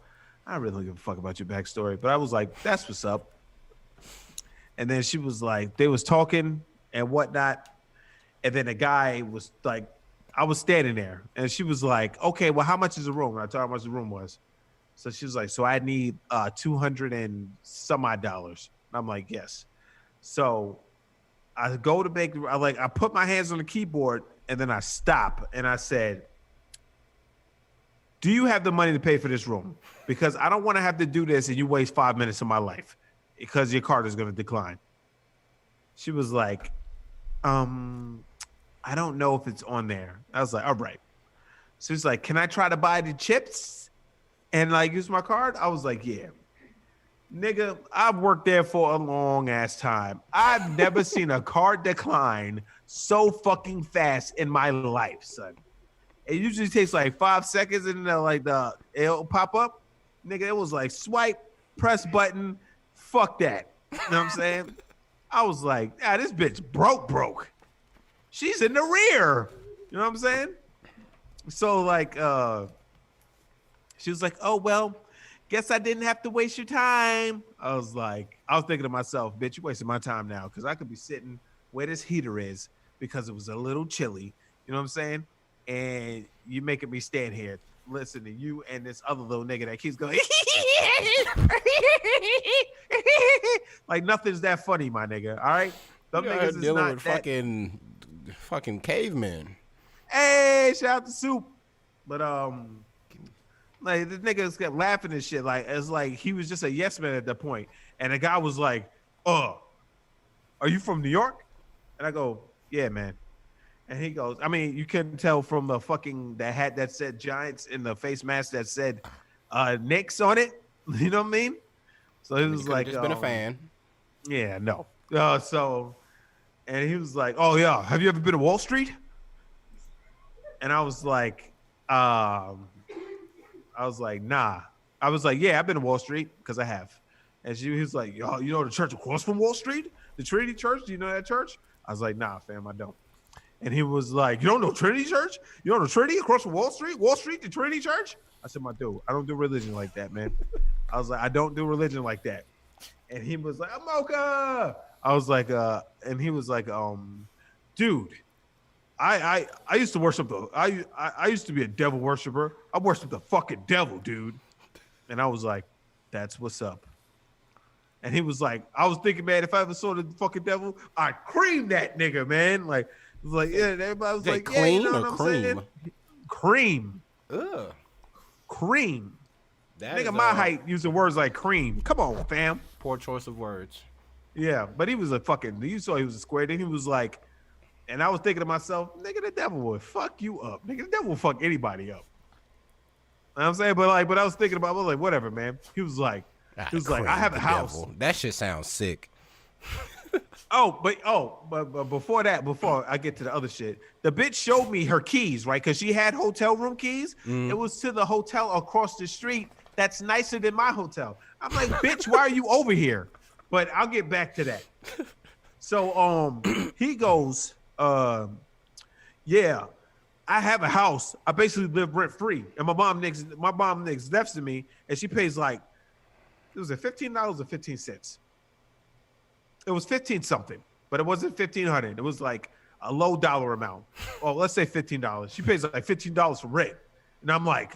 I really don't give a fuck about your backstory, but I was like, that's what's up. And then she was like, they was talking and whatnot. And then the guy was like, I was standing there and she was like, okay, well, how much is the room? And I told her how much the room was. So she was like, so I need $200 and some odd dollars. And I'm like, yes. So I go to make, I put my hands on the keyboard and then I stop and I said, do you have the money to pay for this room? Because I don't want to have to do this and you waste 5 minutes of my life because your card is going to decline. She was like, I don't know if it's on there. I was like, all right. So she's like, can I try to buy the chips and like use my card? I was like, yeah. Nigga, I've worked there for a long ass time. I've never seen a card decline so fucking fast in my life, son. It usually takes like 5 seconds and then like it'll pop up. Nigga, it was like swipe, press button, fuck that. You know what I'm saying? I was like, this bitch broke. She's in the rear. You know what I'm saying? So like she was like, oh well, guess I didn't have to waste your time. I was thinking to myself, bitch, you wasting my time now because I could be sitting where this heater is because it was a little chilly. You know what I'm saying? And you making me stand here listen to you and this other little nigga that keeps going like nothing's that funny, my nigga. All right, them niggas is dealing not with that... fucking cavemen. Hey, shout out to Soup. But like the niggas kept laughing and shit. Like it's like he was just a yes man at that point. And the guy was like, are you from New York? And I go, yeah, man. And he goes, I mean, you couldn't tell from the hat that said Giants and the face mask that said Knicks on it. You know what I mean? So he was like, just been a fan. Yeah, no. And he was like, oh yeah, have you ever been to Wall Street? And I was like, nah. I was like, yeah, I've been to Wall Street because I have. And he was like, yo, you know the church across from Wall Street? The Trinity Church? Do you know that church? I was like, nah, fam, I don't. And he was like, you don't know Trinity Church? You don't know Trinity across from Wall Street? Wall Street, the Trinity Church? I said, my dude, I don't do religion like that, man. I was like, I don't do religion like that. And he was like, Amoka. I was like, and he was like, dude, I used to worship I used to be a devil worshiper. I worship the fucking devil, dude. And I was like, that's what's up. And he was like, I was thinking, man, if I ever saw the fucking devil, I'd cream that nigga, man. Like, it was like, yeah, everybody was like, yeah, you know what I'm saying? Cream. Ugh. Cream. That nigga, my height using words like cream. Come on, fam. Poor choice of words. Yeah, but he was you saw he was a square. Then he was like, and I was thinking to myself, nigga, the devil would fuck you up. Nigga, the devil will fuck anybody up. You know what I'm saying? But I was thinking about, I was like, whatever, man. He was like, I have a house. Devil. That shit sounds sick. But before I get to the other shit, the bitch showed me her keys, right? Because she had hotel room keys. It was to the hotel across the street that's nicer than my hotel. I'm like, bitch, why are you over here? But I'll get back to that. So he goes, yeah, I have a house. I basically live rent free, and my mom next next to me, and she pays like, it was $15 or 15 cents. It was 15 something, but it wasn't 1,500. It was like a low dollar amount. Well, let's say $15. She pays like $15 for rent, and I'm like,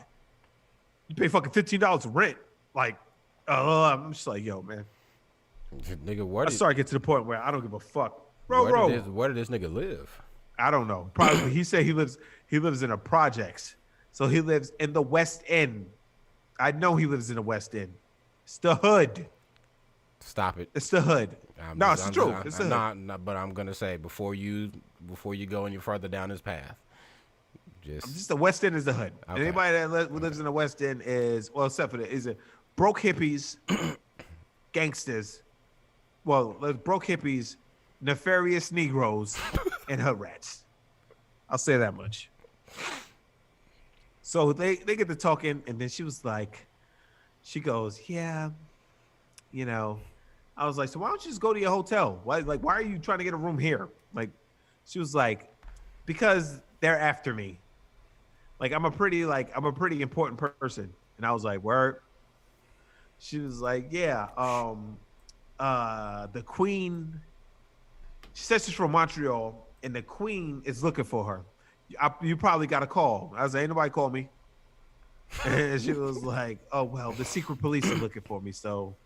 You pay fucking $15 rent. Like, I'm just like, yo, man. Nigga, I started to get to the point where I don't give a fuck. where did this nigga live? I don't know. Probably he said he lives in a projects. So he lives in the West End. I know he lives in the West End. It's the hood. Stop it. It's the hood. It's true. It's the hood. Nah, but I'm gonna say before you go any further down this path, just the West End is the hood. Okay. And anybody that lives in the West End is, well, except for is it broke hippies, gangsters. Well, broke hippies, nefarious Negroes, and hood rats. I'll say that much. So they get to talking, and then she goes, yeah, I was like, so why don't you just go to your hotel? Why are you trying to get a room here? Like, she was like, because they're after me. Like, I'm a pretty important person. And I was like, word. She was like, yeah, the queen, she said she's from Montreal, and the queen is looking for her. You probably got a call. I was like, ain't nobody call me. And she was like, oh, well, the secret police are looking for me. So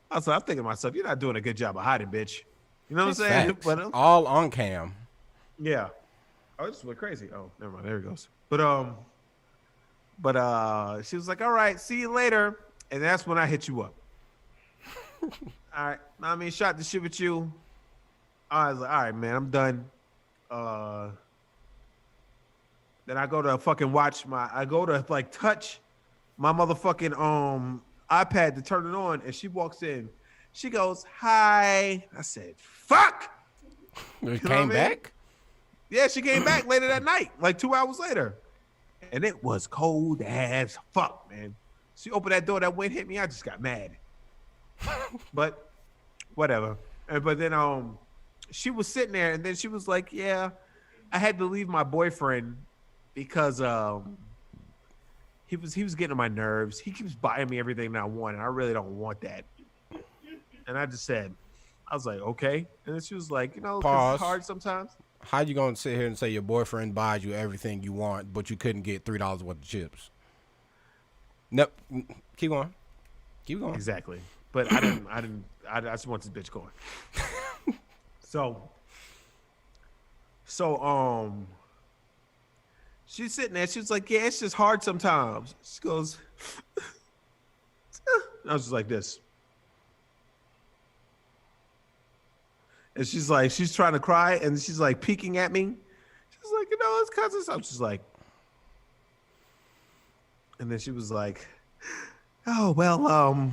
I was like, I'm thinking to myself, you're not doing a good job of hiding, bitch. You know what I'm saying? But, all on cam. Yeah. Oh, this went crazy. Oh, never mind. There it goes. But she was like, all right, see you later. And that's when I hit you up. All right. I mean, shot the shit with you. I was like, all right, man, I'm done. Then I go to fucking touch my motherfucking iPad to turn it on, and she walks in. She goes, hi. I said, fuck. Came back? Yeah, she came back later that night, like 2 hours later. And it was cold as fuck, man. She opened that door, that wind hit me. I just got mad. But whatever. But then she was sitting there, and then she was like, yeah, I had to leave my boyfriend because he was getting on my nerves. He keeps buying me everything that I want, and I really don't want that. And I just said, I was like, okay. And then she was like, it's hard sometimes. How you gonna sit here and say your boyfriend buys you everything you want, but you couldn't get $3 worth of chips? Nope. Keep going. Exactly. But I just want this bitch going. So she's sitting there. She was like, yeah, it's just hard sometimes. She goes, I was just like this. And she's like, she's trying to cry, and she's like peeking at me. She's like, it's cousins. I'm just like, and then she was like, oh, well,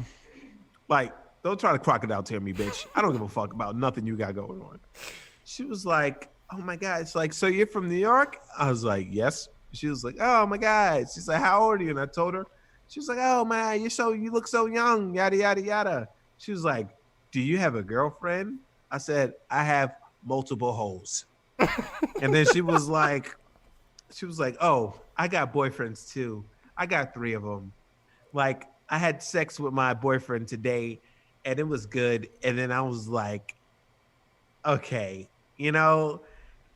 like, don't try to crocodile tear me, bitch. I don't give a fuck about nothing you got going on. She was like, oh my God. It's like, so you're from New York? I was like, yes. She was like, oh my God. She's like, how old are you? And I told her. She was like, oh man, you look so young, yada, yada, yada. She was like, do you have a girlfriend? I said, I have multiple hoes. And then she was like, oh, I got boyfriends too. I got 3 of them. Like, I had sex with my boyfriend today, and it was good. And then I was like, okay,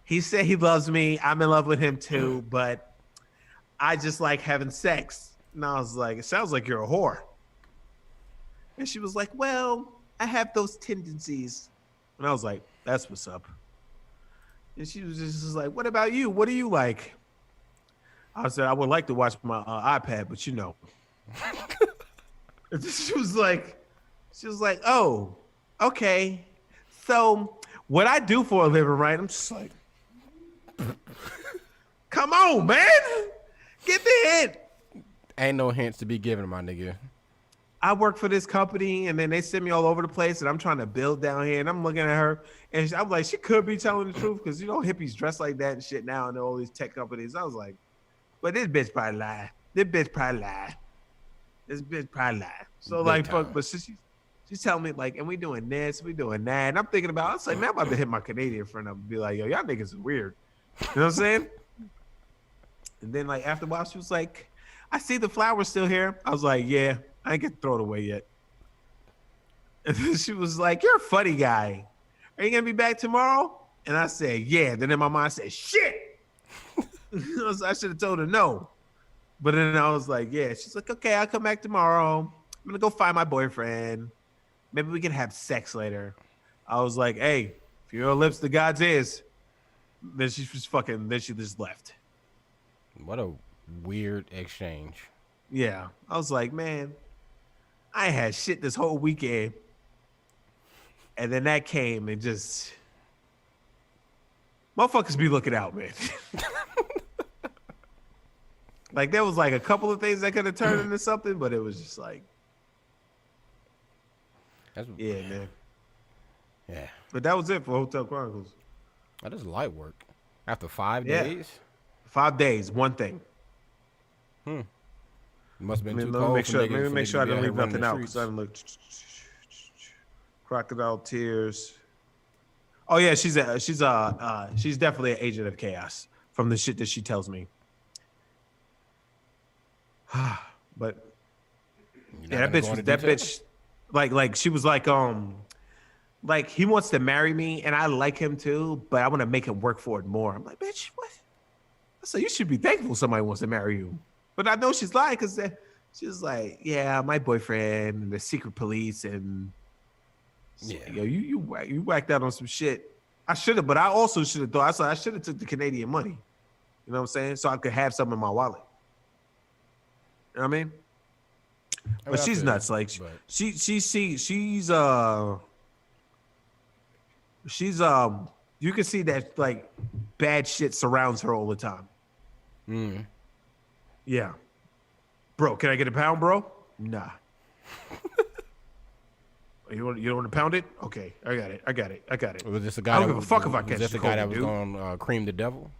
he said he loves me. I'm in love with him too, but I just like having sex. And I was like, it sounds like you're a whore. And she was like, well, I have those tendencies. And I was like, that's what's up. And she was just like, what about you? What do you like? I said, I would like to watch my iPad, but And she was like, oh, okay. So what I do for a living, right? I'm just like, come on, man. Get the hint. Ain't no hints to be given, my nigga. I work for this company, and then they send me all over the place, and I'm trying to build down here, and I'm looking at her, and I'm like, she could be telling the truth, because, hippies dress like that and shit now, and all these tech companies. I was like, but this bitch probably lie. This bitch probably lie. So, like, fuck, but she's telling me, like, and we doing this, we doing that, and I'm thinking about, I was like, man, I'm about to hit my Canadian friend up and be like, yo, y'all niggas is weird. You know what I'm saying? And then, like, after a while, she was like, I see the flowers still here. I was like, yeah. I ain't get to throw it away yet. And then she was like, you're a funny guy. Are you going to be back tomorrow? And I said, yeah. Then in my mind, I said, shit. I should have told her no. But then I was like, yeah. She's like, okay, I'll come back tomorrow. I'm gonna go find my boyfriend. Maybe we can have sex later. I was like, hey, if your lips to God's ears, then she just fucking, then she just left. What a weird exchange. Yeah. I was like, man, I ain't had shit this whole weekend. And then that came and just, motherfuckers be looking out, man. Like there was like a couple of things that could have turned into something, but it was just like, yeah, man. Yeah. But that was it for Hotel Chronicles. That is light work. After 5 days? 5 days, one thing. It must have been too Let me cold. make sure. Let me for make niggas sure I to be didn't here leave running nothing the out because streets. I didn't look. Crocodile Tears. Oh yeah, she's definitely an agent of chaos from the shit that she tells me. But yeah, that bitch, like she was like he wants to marry me and I like him too, but I want to make him work for it more. I'm like, bitch, what? So you should be thankful somebody wants to marry you. But I know she's lying because she's like, yeah, my boyfriend and the secret police and yeah, yo, you whacked out on some shit. I should have, but I also should have thought. I should have took the Canadian money. You know what I'm saying? So I could have some in my wallet. You know what I mean? But she's nuts. Like she's you can see that like bad shit surrounds her all the time. Yeah. Bro, can I get a pound, bro? Nah. You don't want to pound it? Okay, I got it. Was this a guy? I don't give a fuck if I catch Was this the guy that was going to cream the devil?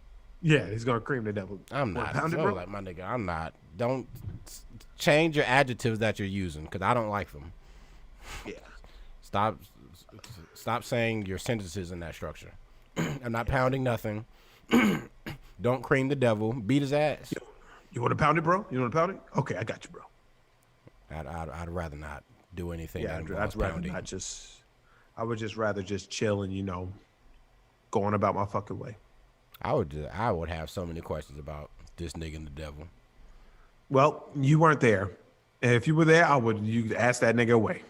Yeah, he's going to cream the devil. I'm not. Pound it, bro? Like my nigga, I'm not. Don't change your adjectives that you're using because I don't like them. Yeah. Stop saying your sentences in that structure. I'm not pounding nothing. Don't cream the devil. Beat his ass. You want to pound it, bro? You want to pound it? Okay, I got you, bro. I'd rather not do anything. Yeah, I'd rather not just. I would just rather just chill and going about my fucking way. I would have so many questions about this nigga and the devil. Well, you weren't there, and if you were there, you ask that nigga away,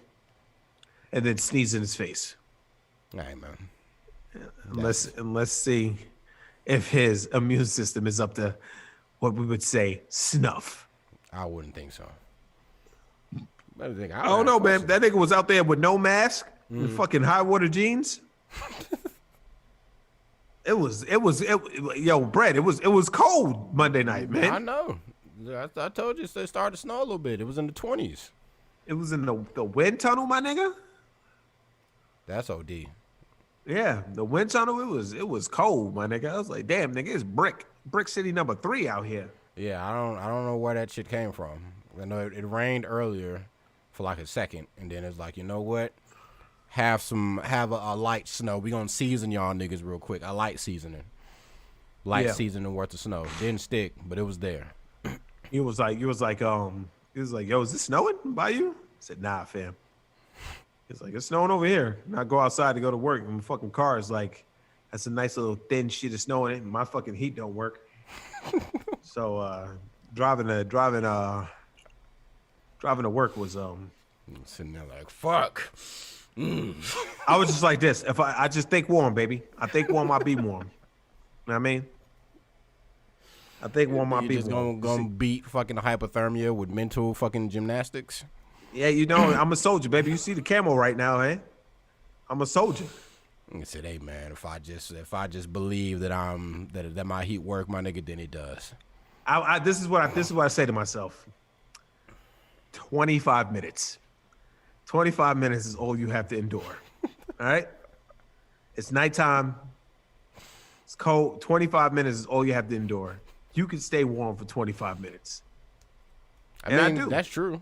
and then sneeze in his face. All right, man. Let's see if his immune system is up to what we would say snuff. I wouldn't think so. I don't know, man. That nigga was out there with no mask, and fucking high water jeans. It was Brett. It was cold Monday night, man. I know. I told you it started to snow a little bit. It was in the 20s. It was in the wind tunnel, my nigga. That's OD. Yeah, the wind tunnel. It was cold, my nigga. I was like, damn, nigga, it's brick city number 3 out here. Yeah, I don't know where that shit came from. I know it rained earlier for like a second, and then it's like, you know what? Have a light snow. We gonna season y'all niggas real quick. A light seasoning. Seasoning worth of snow. Didn't stick, but it was there. He was like, yo, is this snowing by you? I said, nah, fam. It's like, it's snowing over here. And I go outside to go to work, and my fucking car is like, that's a nice little thin sheet of snow in it, and my fucking heat don't work. So driving to work was sitting there like, fuck. I was just like this. If I just think warm, baby. I think warm, I'll be warm. You know what I mean? I think warm, I'll be warm. Gonna beat fucking hypothermia with mental fucking gymnastics? Yeah, I'm a soldier, baby. You see the camo right now, eh? I'm a soldier. I said, hey man, if I just believe that my heat work, my nigga, then it does. This is what I say to myself. 25 minutes. 25 minutes is all you have to endure. All right? It's nighttime. It's cold. 25 minutes is all you have to endure. You can stay warm for 25 minutes. I do. That's true.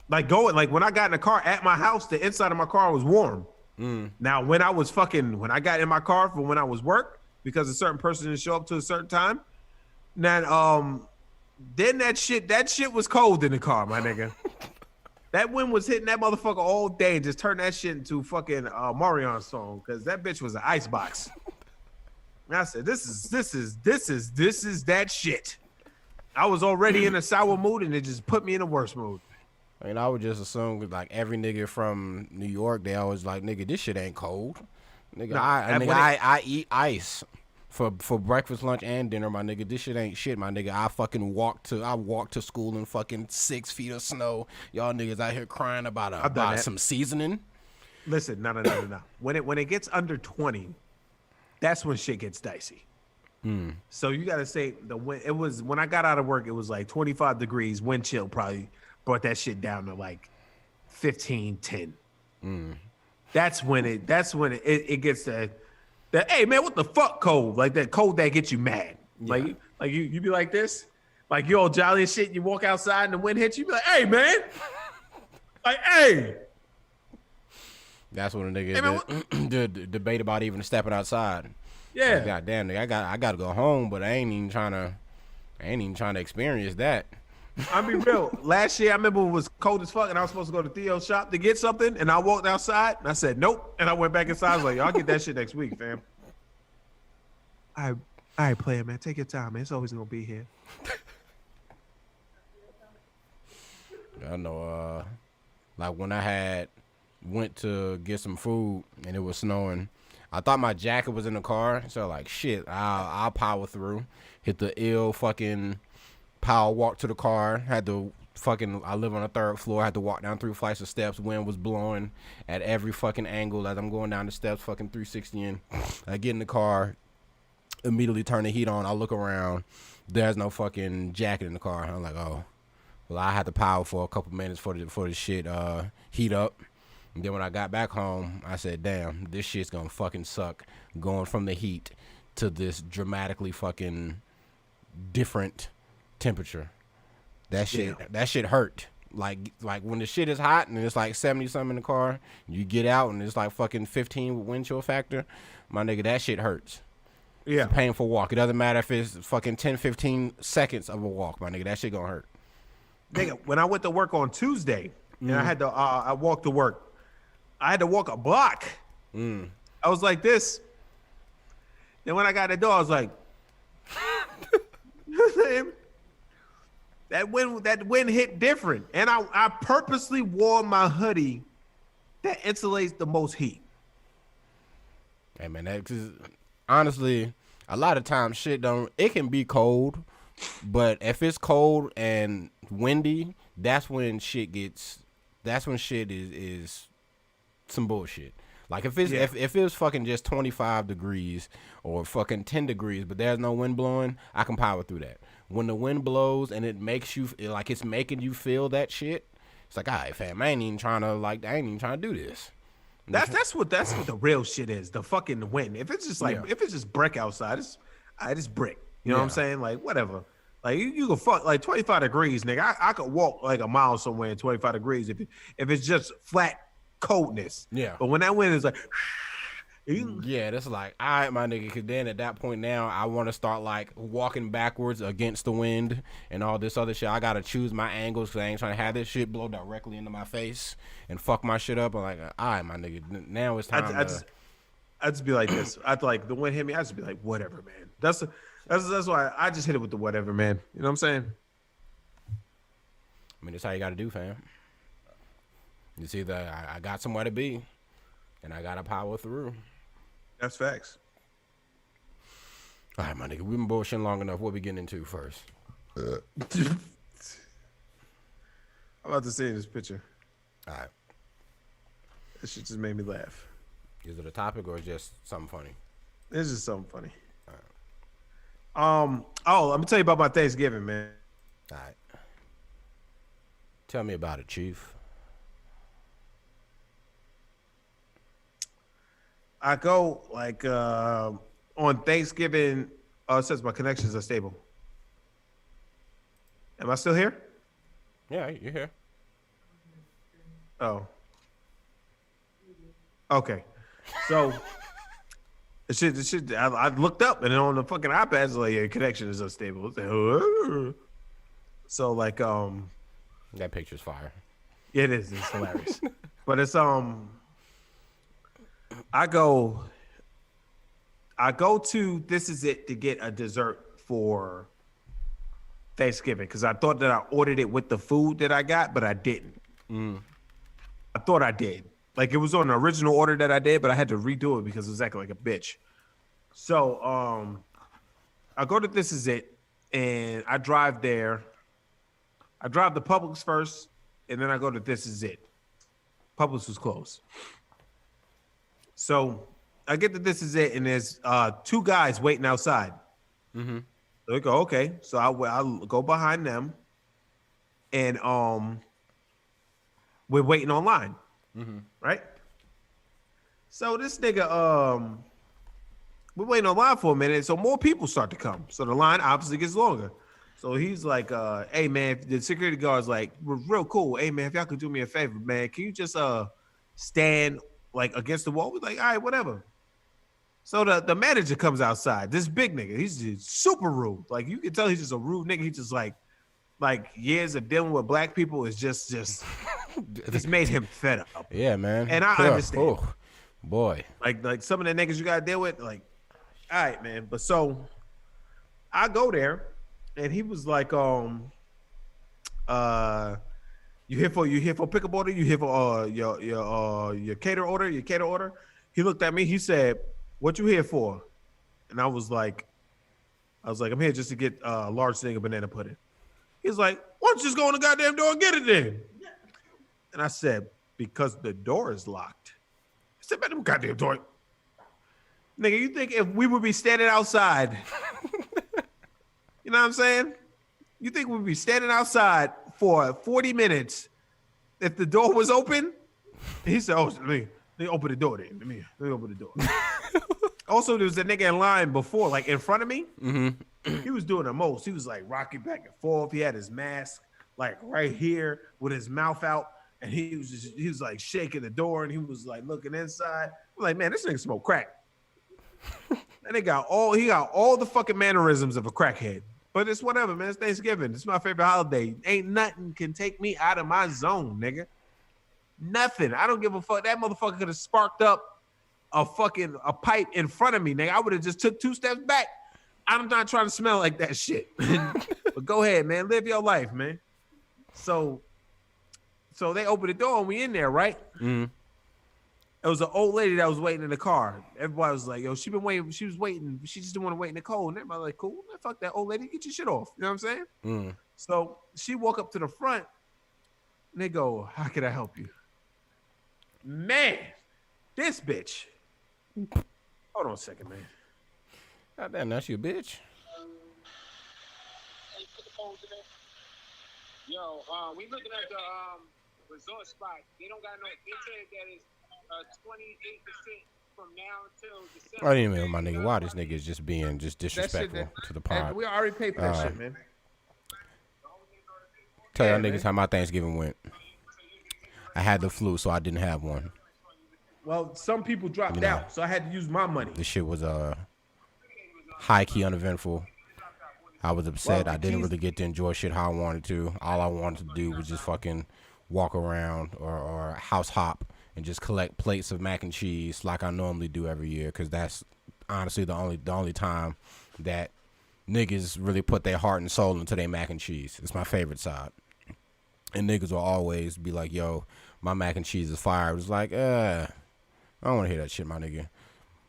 Like when I got in the car at my house, the inside of my car was warm. Now, when I got in my car for when I was work, because a certain person didn't show up to a certain time, then that shit was cold in the car, my nigga. That wind was hitting that motherfucker all day and just turned that shit into fucking Marion song, because that bitch was an icebox. And I said, this is that shit. I was already in a sour mood, and it just put me in a worse mood. I mean, I would just assume like every nigga from New York, they always like, nigga, this shit ain't cold. Nigga, Nah, I eat ice for breakfast, lunch, and dinner, my nigga. This shit ain't shit, my nigga. I walk to school in fucking 6 feet of snow. Y'all niggas out here crying about some seasoning. Listen, no. When it gets under 20, that's when shit gets dicey. So you got to say when I got out of work, it was like 25 degrees. Wind chill probably brought that shit down to like 15, 10. That's when it gets that hey man, what the fuck cold? Like that cold that gets you mad. Yeah. Like you be like this, like you all jolly as shit. You walk outside and the wind hits you. Be like, hey man, like hey. That's when a nigga the debate about even stepping outside. Yeah. Like, God damn, nigga, I gotta go home, but I ain't even trying to experience that. I'll be real. Last year, I remember it was cold as fuck, and I was supposed to go to Theo's shop to get something, and I walked outside, and I said, nope. And I went back inside. I was like, I'll get that shit next week, fam. All right, player, man. Take your time, man. It's always going to be here. I know, like when I went to get some food, and it was snowing, I thought my jacket was in the car, so like, shit, I'll power through. Hit the ill fucking power walk to the car. I live on the 3rd floor. I had to walk down 3 flights of steps. Wind was blowing at every fucking angle as I'm going down the steps, fucking 360 in. I get in the car, immediately turn the heat on. I look around. There's no fucking jacket in the car. I'm like, oh, well, I had to power for a couple minutes for the shit heat up. And then when I got back home, I said, damn, this shit's gonna fucking suck going from the heat to this dramatically fucking different temperature. That shit hurt. Like when the shit is hot and it's like 70 something in the car, you get out and it's like fucking 15 with wind chill factor, my nigga, that shit hurts. Yeah. It's a painful walk. It doesn't matter if it's fucking 10, 15 seconds of a walk, my nigga, that shit gonna hurt. Nigga, when I went to work on Tuesday and I had to I walked to work, I had to walk a block. I was like this. Then when I got the door, I was like, that wind hit different. And I purposely wore my hoodie that insulates the most heat. Hey man, cause honestly, a lot of times it can be cold, but if it's cold and windy, that's when shit is some bullshit. Like if it was fucking just 25 degrees or fucking 10 degrees, but there's no wind blowing, I can power through that. When the wind blows and it makes you like it's making you feel that shit, it's like, all right, fam, I ain't even trying to do this. That's what the real shit is. The fucking wind. If it's just if it's just brick outside, it's brick. You know what I'm saying? Like whatever. Like you can fuck like 25 degrees, nigga. I could walk like a mile somewhere in 25 degrees if it's just flat coldness. Yeah. But when that wind is like, yeah, that's like, all right, my nigga. Cause then at that point now, I want to start like walking backwards against the wind and all this other shit. I gotta choose my angles because I ain't trying to have this shit blow directly into my face and fuck my shit up. I'm like, all right, my nigga. Now it's time. I'd just be like this. I'd like the wind hit me. I'd just be like, whatever, man. That's why I just hit it with the whatever, man. You know what I'm saying? I mean, that's how you gotta do, fam. It's either I got somewhere to be, and I gotta power through. That's facts. All right, my nigga, we've been bullshitting long enough. What we getting into first? I'm about to see this picture. All right. That shit just made me laugh. Is it a topic or just something funny? It's just something funny. All right. Oh, let me tell you about my Thanksgiving, man. All right. Tell me about it, Chief. I go like on Thanksgiving. It says my connections are stable. Am I still here? Yeah, you're here. Oh. Okay. So the shit. I looked up and on the fucking iPad, it's like your connection is unstable. It's like, so like that picture's fire. It is. It's hilarious. But it's I go to This Is It to get a dessert for Thanksgiving because I thought that I ordered it with the food that I got, but I didn't. I thought I did. Like it was on the original order that I did, but I had to redo it because it was acting like a bitch. So I go to This Is It, and I drive there. I drive the Publix first, and then I go to This Is It. Publix was closed. So I get to This Is It, and there's two guys waiting outside. So they go, okay. So I'll go behind them, and we're waiting online, right? So this nigga, we're waiting online for a minute, so more people start to come. So the line obviously gets longer. So he's like, hey man, the security guard's like, we're real cool. Hey man, if y'all could do me a favor, man, can you just stand like against the wall? We're like, all right, whatever. So the manager comes outside. This big nigga, he's just super rude. Like you can tell he's just a rude nigga. He just like years of dealing with black people is just it's made him fed up. Yeah, man. And I understand. Oh, boy. Like some of the niggas you gotta deal with, like, all right, man. But so I go there, and he was like, you here for pickup order? You here for your cater order? He looked at me. He said, "What you here for?" And I was like, I'm here just to get a large thing of banana pudding. He's like, why don't you just go in the goddamn door and get it then? And I said, because the door is locked. I said, man, the goddamn door. Nigga, you think if we would be standing outside, you know what I'm saying? You think we'd be standing outside for 40 minutes if the door was open? And he said, oh, let me open the door then. Let me open the door. Also, there was a nigga in line before, like in front of me. He was doing the most. He was like rocking back and forth. He had his mask like right here with his mouth out. And he was like shaking the door and he was like looking inside. I'm like, man, this nigga smoke crack. And he got all the fucking mannerisms of a crackhead. But it's whatever, man. It's Thanksgiving. It's my favorite holiday. Ain't nothing can take me out of my zone, nigga. Nothing. I don't give a fuck. That motherfucker could have sparked up a pipe in front of me, nigga. I would have just took 2 steps back. I'm not trying to smell like that shit. But go ahead, man. Live your life, man. So they opened the door and we in there, right? It was an old lady that was waiting in the car. Everybody was like, yo, she been waiting. She was waiting. She just didn't want to wait in the cold. And everybody was like, cool, man, fuck that old lady. Get your shit off. You know what I'm saying? So she walk up to the front and they go, how can I help you? Man, this bitch. Hold on a second, man. God damn, that's your bitch. Yo, we looking at the resort spot. They don't got no. They said that it's 28% from now until December. I didn't even know, my nigga. Why this nigga is just being disrespectful to the pod. We already paid for that shit, man. Tell y'all niggas how my Thanksgiving went. I had the flu, so I didn't have one. Well, some people dropped out, so I had to use my money. This shit was high-key uneventful. I was upset. I didn't really get to enjoy shit how I wanted to. All I wanted to do was just fucking walk around or house hop and just collect plates of mac and cheese like I normally do every year, because that's honestly the only time that niggas really put their heart and soul into their mac and cheese. It's my favorite side. And niggas will always be like, yo, my mac and cheese is fire. It was like, I don't want to hear that shit, my nigga.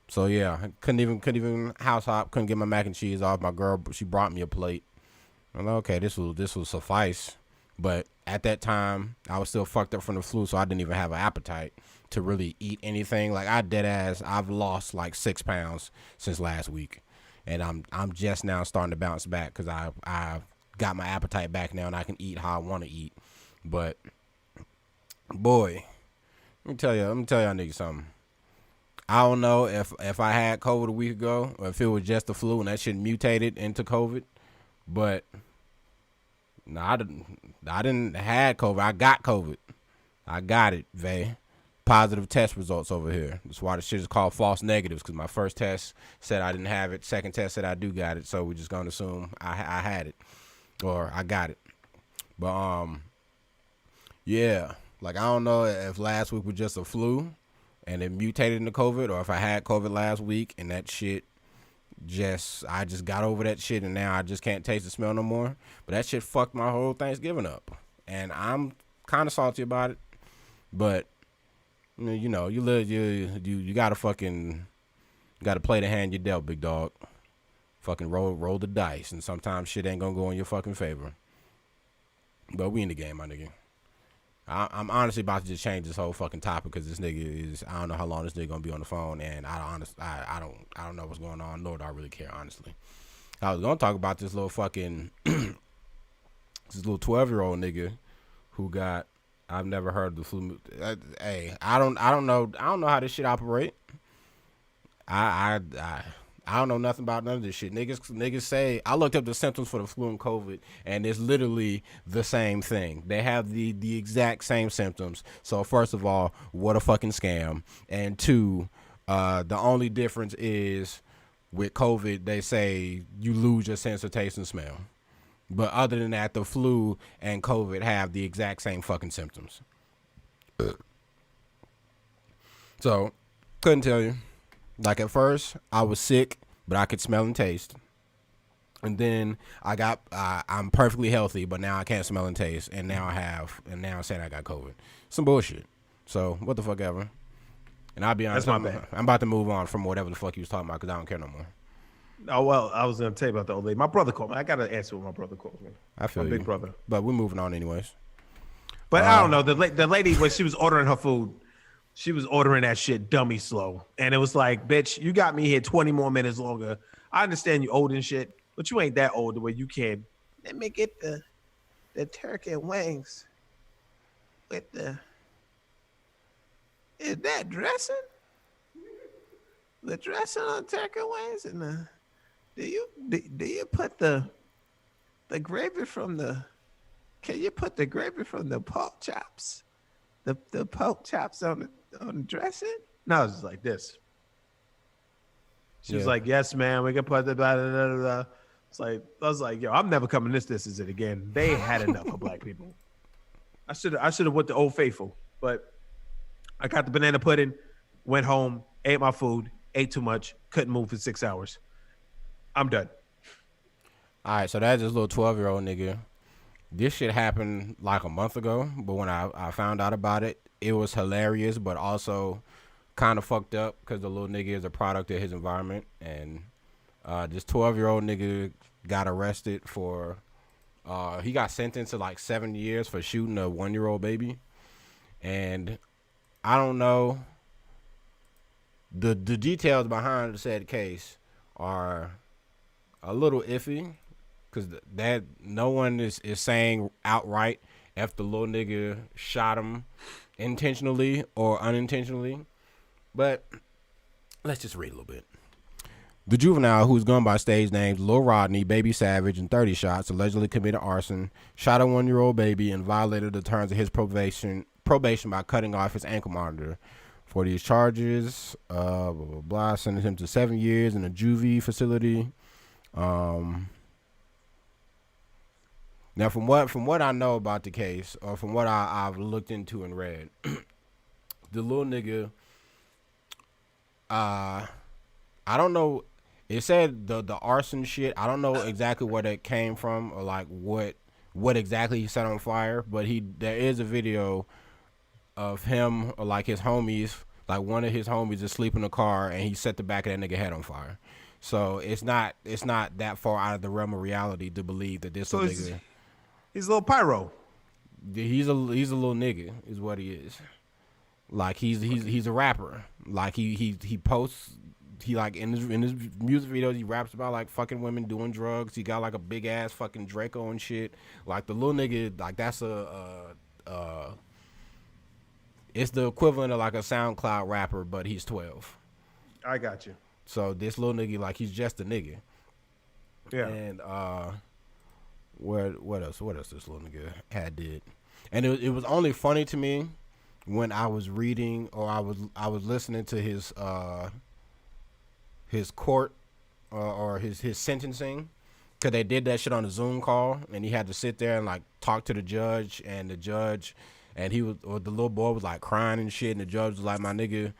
So yeah, I couldn't even house hop, couldn't get my mac and cheese off. My girl, she brought me a plate. I'm like, okay, this will suffice. But at that time, I was still fucked up from the flu, so I didn't even have an appetite to really eat anything. Like I've lost like 6 pounds since last week, and I'm just now starting to bounce back because I've got my appetite back now and I can eat how I want to eat. But boy, let me tell y'all niggas something. I don't know if I had COVID a week ago or if it was just the flu and that shit mutated into COVID, but no, I didn't had COVID. I got COVID. I got it, Vay. Positive test results over here. That's why the shit is called false negatives, because my first test said I didn't have it. Second test said I do got it. So we're just gonna assume I had it or I got it. But yeah, like I don't know if last week was just a flu and it mutated into COVID, or if I had COVID last week and that shit I just got over that shit, and now I just can't taste the smell no more. But that shit fucked my whole Thanksgiving up, and I'm kind of salty about it. But you know, you gotta play the hand you dealt, big dog. Fucking roll the dice, and sometimes shit ain't gonna go in your fucking favor. But we in the game, my nigga. I'm honestly about to just change this whole fucking topic because this nigga is, I don't know how long this nigga gonna be on the phone, and I don't know what's going on, nor do I really care, honestly. I was gonna talk about this little fucking this little 12-year-old nigga who got, I've never heard of the flu. Hey, I don't know how this shit operate. I don't know nothing about none of this shit. Niggas say, I looked up the symptoms for the flu and COVID, and it's literally the same thing. They have the exact same symptoms. So first of all, what a fucking scam. And two, the only difference is with COVID, they say you lose your sense of taste and smell. But other than that, the flu and COVID have the exact same fucking symptoms. So, couldn't tell you. Like at first, I was sick, but I could smell and taste. And then I'm perfectly healthy, but now I can't smell and taste. And now I'm saying I got COVID. Some bullshit. So, what the fuck ever. And I'll be honest, I'm about to move on from whatever the fuck he was talking about because I don't care no more. Oh, well, I was going to tell you about the old lady. My brother called me. I got to answer what my brother called me. I feel my you. Big brother. But we're moving on anyways. But I don't know. The lady, when she was ordering her food, she was ordering that shit dummy slow. And it was like, bitch, you got me here 20 more minutes longer. I understand you old and shit, but you ain't that old the way you can. Let me get the turkey wings with the... Is that dressing? The dressing on turkey wings? And do you put the gravy from the... Can you put the gravy from the pork chops? The pork chops on the dressing? No, it's like this. She was like, "Yes, man, we can put the blah, blah, blah, blah." It's like, I was like, "Yo, I'm never coming this distance again." They had enough of black people. I should have went to Old Faithful, but I got the banana pudding, went home, ate my food, ate too much, couldn't move for 6 hours. I'm done. All right, so that's this little 12-year-old nigga. This shit happened like a month ago, but when I found out about it, it was hilarious, but also kind of fucked up because the little nigga is a product of his environment. And this 12-year-old nigga got arrested for, he got sentenced to like 7 years for shooting a 1-year-old baby. And I don't know, the details behind said case are a little iffy. Because that no one is saying outright if the little nigga shot him intentionally or unintentionally. But let's just read a little bit. The juvenile, who's gone by stage names Lil Rodney, Baby Savage, and 30 Shots, allegedly committed arson, shot a 1-year-old baby, and violated the terms of his probation by cutting off his ankle monitor. For these charges, blah, blah, blah, sentenced him to 7 years in a juvie facility. Now, from what I know about the case, or from what I've looked into and read, the little nigga, I don't know. It said the arson shit. I don't know exactly where that came from, or like what exactly he set on fire. But there is a video of him or like his homies, like one of his homies is asleep in the car, and he set the back of that nigga head on fire. So it's not that far out of the realm of reality to believe that this little nigga. He's a little pyro. He's a little nigga is what he is. Like he's a rapper. Like he posts, he like in his music videos he raps about like fucking women doing drugs. He got like a big ass fucking Draco and shit. Like the little nigga, like that's it's the equivalent of like a SoundCloud rapper, but he's 12. I got you. So this little nigga, like he's just a nigga. Yeah. And what else this little nigga had did, and it was only funny to me when I was reading or I was listening to his court or his sentencing, because they did that shit on a Zoom call, and he had to sit there and like talk to the judge, and the judge, and the little boy was like crying and shit, and the judge was like, my nigga,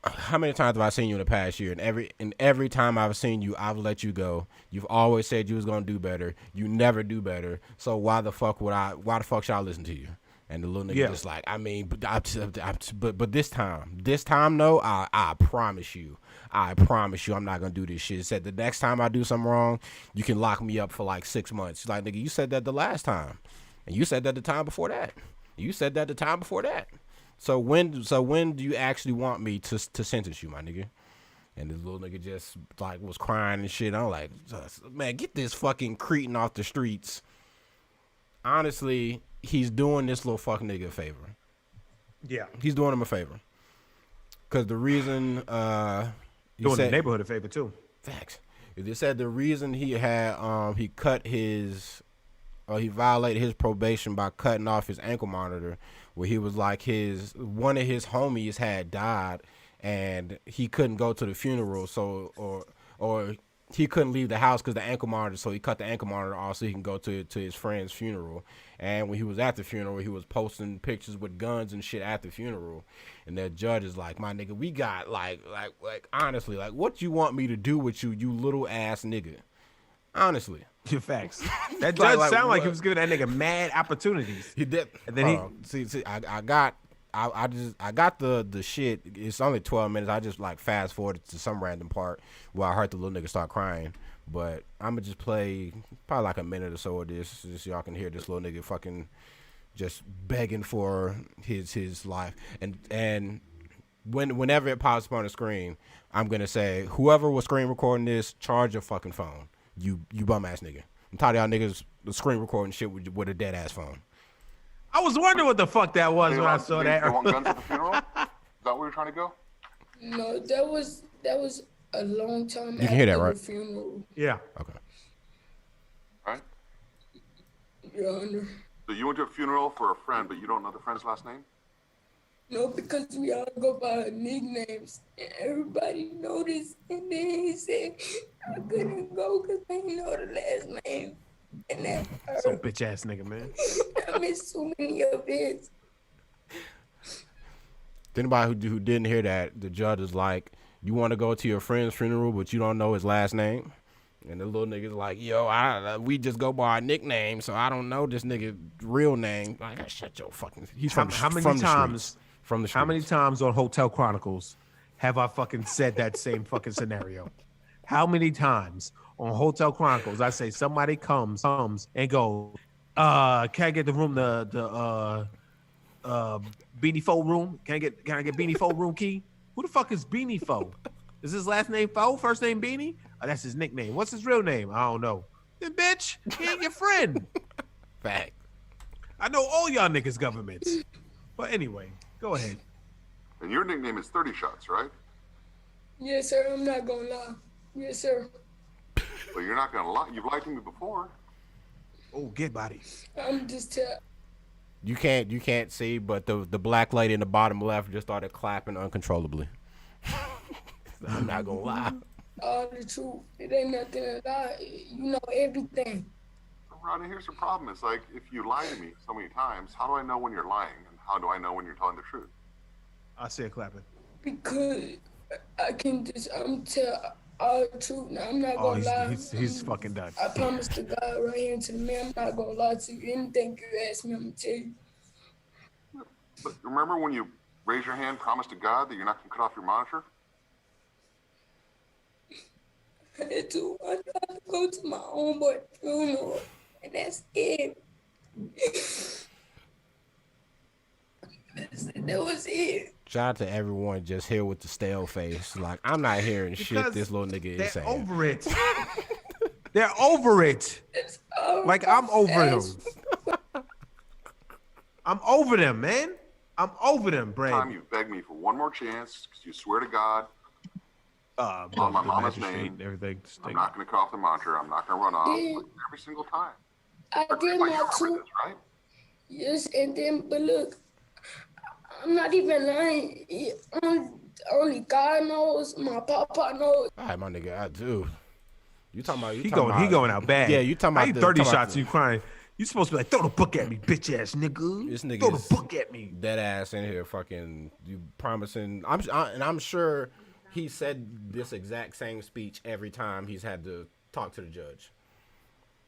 How many times have I seen you in the past year? And every time I've seen you, I've let you go. You've always said you was gonna do better. You never do better. So why the fuck should I listen to you? And the little nigga just like, I mean, but this time, no, I promise you, I'm not gonna do this shit. It said the next time I do something wrong, you can lock me up for like 6 months. Like, nigga, you said that the last time, and you said that the time before that. You said that the time before that. So when do you actually want me to sentence you, my nigga? And this little nigga just like was crying and shit. I'm like, man, get this fucking cretin off the streets. Honestly, he's doing this little fucking nigga a favor. Yeah, he's doing him a favor. Cause the reason doing the neighborhood a favor too. Facts. They said the reason he had he cut his he violated his probation by cutting off his ankle monitor, where he was like one of his homies had died and he couldn't go to the funeral, so or he couldn't leave the house because the ankle monitor, so he cut the ankle monitor off so he can go to his friend's funeral. And when he was at the funeral, he was posting pictures with guns and shit at the funeral. And that judge is like, my nigga, we got like honestly, like, what you want me to do with you, you little ass nigga? Honestly. Your facts. That judge sounded like he was giving that nigga mad opportunities. He did. And then I got the shit. It's only 12 minutes. I just like fast forwarded to some random part where I heard the little nigga start crying. But I'm gonna just play probably like a minute or so of this, just so y'all can hear this little nigga fucking just begging for his life. And whenever it pops up on the screen, I'm gonna say, whoever was screen recording this, charge your fucking phone. You bum ass nigga. I'm tired of y'all niggas screen recording shit with a dead ass phone. I was wondering what the fuck that was when I saw that. You want guns at the funeral? Is that where you're trying to go? No, that was a long time. You can hear that, right? The funeral. Yeah. Okay. All right. Your Honor. So you went to a funeral for a friend, but you don't know the friend's last name? No, because we all go by our nicknames, and everybody noticed. And then he said I couldn't go because I didn't know the last name. And that hurt. Some bitch ass nigga, man. I missed so many events. Anybody who didn't hear that, the judge is like, you want to go to your friend's funeral, but you don't know his last name? And the little nigga's like, yo, we just go by our nickname, so I don't know this nigga's real name. Like, shut your fucking. He's from How many from the times? streets. From the streets. How many times on Hotel Chronicles have I fucking said that same fucking scenario? How many times on Hotel Chronicles I say somebody comes and goes, can I get the room, the Beanie Fo room? Can I get Beanie Fo room key? Who the fuck is Beanie Fo? Is his last name Fo? First name Beanie? Oh, that's his nickname. What's his real name? I don't know. Then bitch, he ain't your friend. Fact. I know all y'all niggas governments. But anyway, go ahead. And your nickname is 30 Shots, right? Yes, sir. I'm not gonna lie. Yes, sir. Well, you're not gonna lie. You've lied to me before. Oh, get body. I'm just You can't see, but the black lady in the bottom left just started clapping uncontrollably. I'm not gonna lie. all the truth. It ain't nothing to lie. You know everything. Ronnie, here's the problem. It's like, if you lie to me so many times, how do I know when you're lying? And how do I know when you're telling the truth? I see it clapping. Because I can just, tell all the truth. Now, I'm not gonna lie. He's fucking done. I promise to God right here to the man, I'm not gonna lie to you. Anything you ask me, I'm gonna tell you. But remember when you raise your hand, promise to God that you're not going to cut off your monitor? I had to go to my homeboy funeral, and that's it. That was it. Shout out to everyone just here with the stale face. Like, I'm not hearing shit this little nigga is saying. They're over it. They're over it. Like, I'm over them. I'm over them, man. I'm over them, Brad. Time you beg me for one more chance because you swear to God on my mama's name, everything. I'm not going to cut off the monitor. I'm not going to run off like, every single time. I did my truth. Right? Yes, and then, but look, I'm not even lying. Only God knows. My papa knows. All right, my nigga, I do. You talking about? He going out bad. Yeah, you talking about? I 30 shots. You crying? You supposed to be like, throw the book at me, bitch ass nigga. This nigga Throw the is book at me. dead ass in here fucking you promising. I'm sure he said this exact same speech every time he's had to talk to the judge.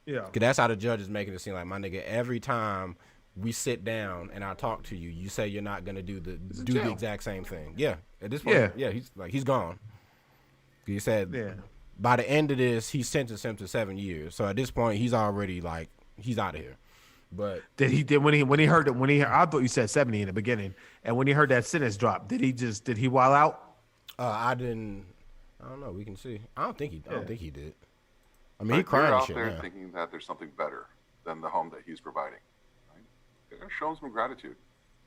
Yeah. Cause that's how the judge is making it seem like, my nigga, every time we sit down and I talk to you, you say you're not gonna do the exact same thing. Yeah. At this point, he's gone. He said by the end of this, he sentenced him to 7 years. So at this point, he's already like, he's out of here. But when he heard I thought you said 70 in the beginning, and when he heard that sentence drop, did he wild out? I don't know. We can see. I don't think he did. I mean, But he crying you're and out shit there now. thinking that there's something better than the home that he's providing. Right? Show him some gratitude.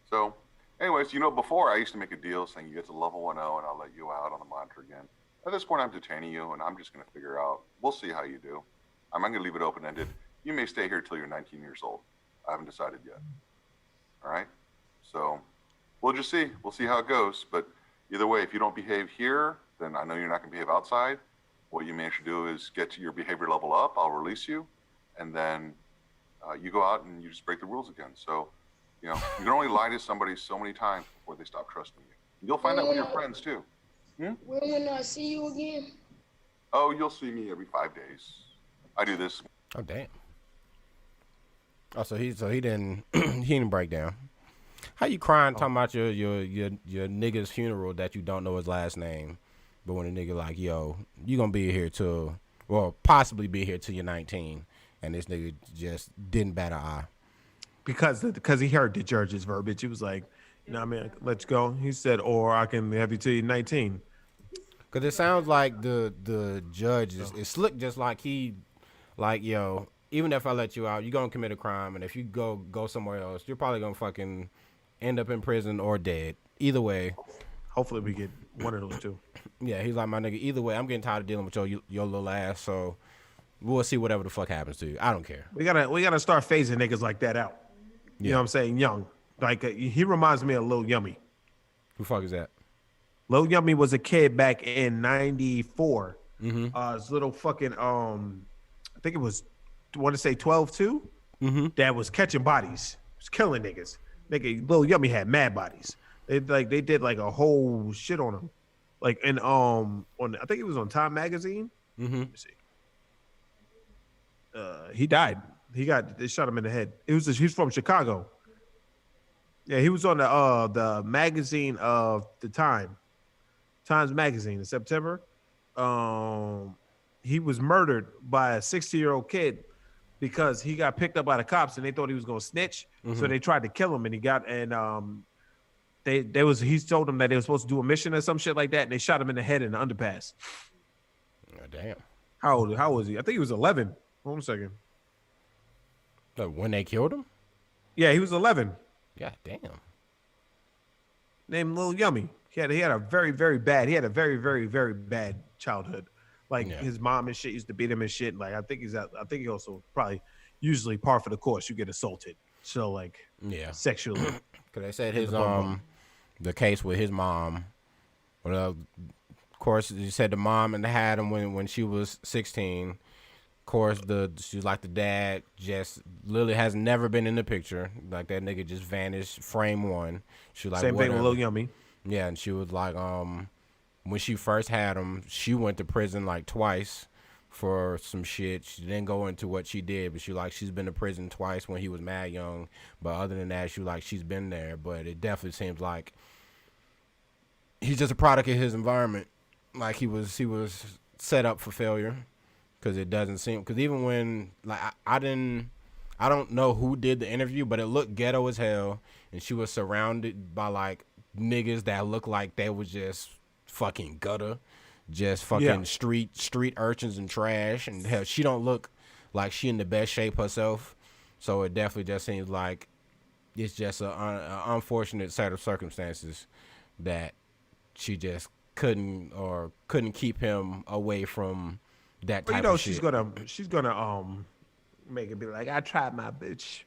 So, anyways, before I used to make a deal saying you get to level 1-0 and I'll let you out on the monitor again. At this point, I'm detaining you, and I'm just going to figure out. We'll see how you do. I'm not going to leave it open-ended. You may stay here till you're 19 years old. I haven't decided yet. All right? So we'll just see. We'll see how it goes. But either way, if you don't behave here, then I know you're not going to behave outside. What you manage to do is get to your behavior level up. I'll release you. And then you go out and you just break the rules again. So, you can only lie to somebody so many times before they stop trusting you. You'll find out with your friends, too. When I see you again? Oh, you'll see me every 5 days. I do this. Oh damn. Oh, so he didn't he didn't break down. How you crying talking about your nigga's funeral that you don't know his last name, but when a nigga like, yo, you gonna be here till, well, possibly be here till you're 19, and this nigga just didn't bat an eye. Because he heard the judge's verbiage. He was like, let's go. He said, or I can have you till you're 19. Cause it sounds like the judge is slick, just like yo, even if I let you out, you're gonna commit a crime, and if you go somewhere else, you're probably gonna fucking end up in prison or dead. Either way. Hopefully we get one of those two. Yeah, he's like, my nigga, either way, I'm getting tired of dealing with your little ass, so we'll see whatever the fuck happens to you. I don't care. We gotta start phasing niggas like that out. You know what I'm saying? Young. Like he reminds me of Lil Yummy. Who the fuck is that? Lil Yummy was a kid back in '94. Mm-hmm. His little fucking I think it was, I want to say 12-2. Mm-hmm. That was catching bodies, was killing niggas. Nigga, Lil Yummy had mad bodies. They did like a whole shit on him, like in on I think it was on Time Magazine. Mm-hmm. Let me see. He died. They shot him in the head. He's from Chicago. Yeah, he was on the magazine of the Times Magazine in September. He was murdered by a 60-year-old kid because he got picked up by the cops and they thought he was gonna snitch. Mm-hmm. So they tried to kill him, and he he told them that they were supposed to do a mission or some shit like that, and they shot him in the head in the underpass. Oh, damn. How was he? I think he was 11. Hold on a second. When they killed him? Yeah, he was 11. Yeah, damn. Named Lil Yummy. He had a very, very bad childhood. Like his mom and shit used to beat him and shit. Like I think he also probably usually par for the course. You get assaulted. So like sexually. Cause they said his the case with his mom. Well, of course, you said the mom and had him when she was 16. Of course, she's like the dad just literally has never been in the picture. Like that nigga just vanished. Frame one. She like same thing with Lil Yummy. Yeah, and she was like, when she first had him, she went to prison like twice for some shit. She didn't go into what she did, but she's been to prison twice when he was mad young. But other than that, she's been there. But it definitely seems like he's just a product of his environment. Like he was set up for failure. Because it doesn't seem, because even when, like, I don't know who did the interview, but it looked ghetto as hell, and she was surrounded by, like, niggas that looked like they was just fucking gutter, just fucking street urchins and trash, and hell, she don't look like she in the best shape herself, so it definitely just seems like it's just an unfortunate set of circumstances that she just couldn't keep him away from that type of shit. She's gonna make it be like, I tried my bitch.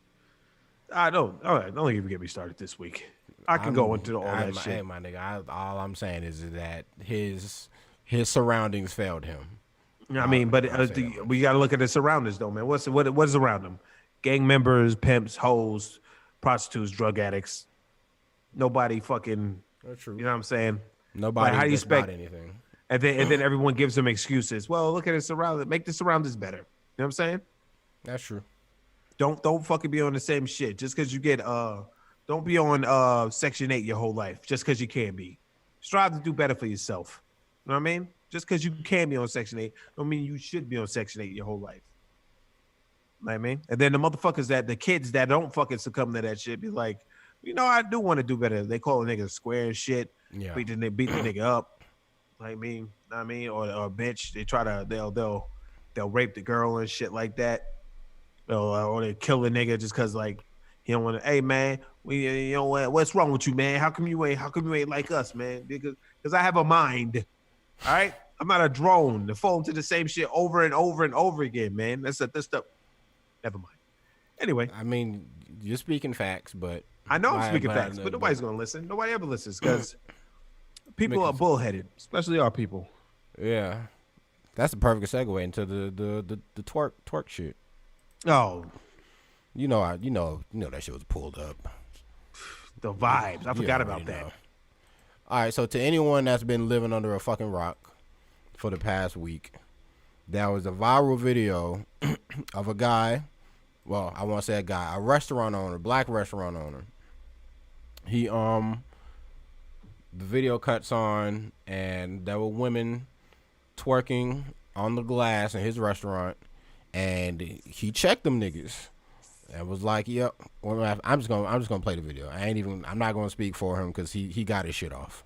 I don't. All right, don't even get me started this week. I can go into all that shit. Hey, my nigga, all I'm saying is that his surroundings failed him. I mean, but we got to look at the surroundings though, man. What is around him? gang members, pimps, hoes, prostitutes, drug addicts. Nobody fucking. That's true. You know what I'm saying? Nobody how do you that's expect not anything. And then everyone gives them excuses. Well, look at the surroundings. Make the surroundings better. You know what I'm saying? That's true. Don't fucking be on the same shit just because you get don't be on Section 8 your whole life just because you can be. Strive to do better for yourself. You know what I mean? Just because you can be on Section 8 don't mean you should be on Section 8 your whole life. You know what I mean? And then the kids that don't fucking succumb to that shit be like, you know, I do want to do better. They call a nigga square and shit. Yeah. Beat the nigga up. Like me, know what I mean, or a bitch. They try to they'll rape the girl and shit like that. Or they kill a nigga just cause like he don't want to. Hey man, you know what's wrong with you, man? How come you ain't like us, man? Because I have a mind. All right, I'm not a drone to fall into the same shit over and over and over again, man. That's stuff. Never mind. Anyway, I mean, you're speaking facts, but I know I'm speaking facts, but nobody's gonna listen. Nobody ever listens because people are bullheaded, especially our people. Yeah, that's the perfect segue into the twerk shit. Oh, you know that shit was pulled up. The vibes. I forgot about that. Know. All right, so to anyone that's been living under a fucking rock for the past week, there was a viral video of a guy. Well, I won't say a guy, a restaurant owner, black restaurant owner. He the video cuts on, and there were women twerking on the glass in his restaurant, and he checked them niggas and was like, "Yep." I'm just gonna play the video. I'm not gonna speak for him because he got his shit off.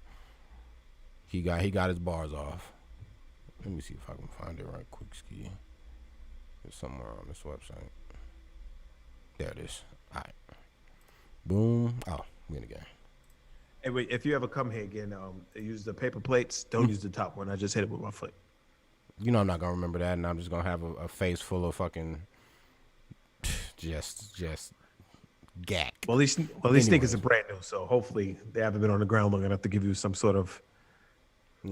He got his bars off. Let me see if I can find it right quick. Ski. It's somewhere on this website. There it is. All right. Boom. Oh, we in the game. Hey, wait, if you ever come here again, use the paper plates. Don't use the top one. I just hit it with my foot. You know I'm not gonna remember that, and I'm just gonna have a face full of fucking just gack. Well, these sneakers are brand new, so hopefully they haven't been on the ground long enough to give you some sort of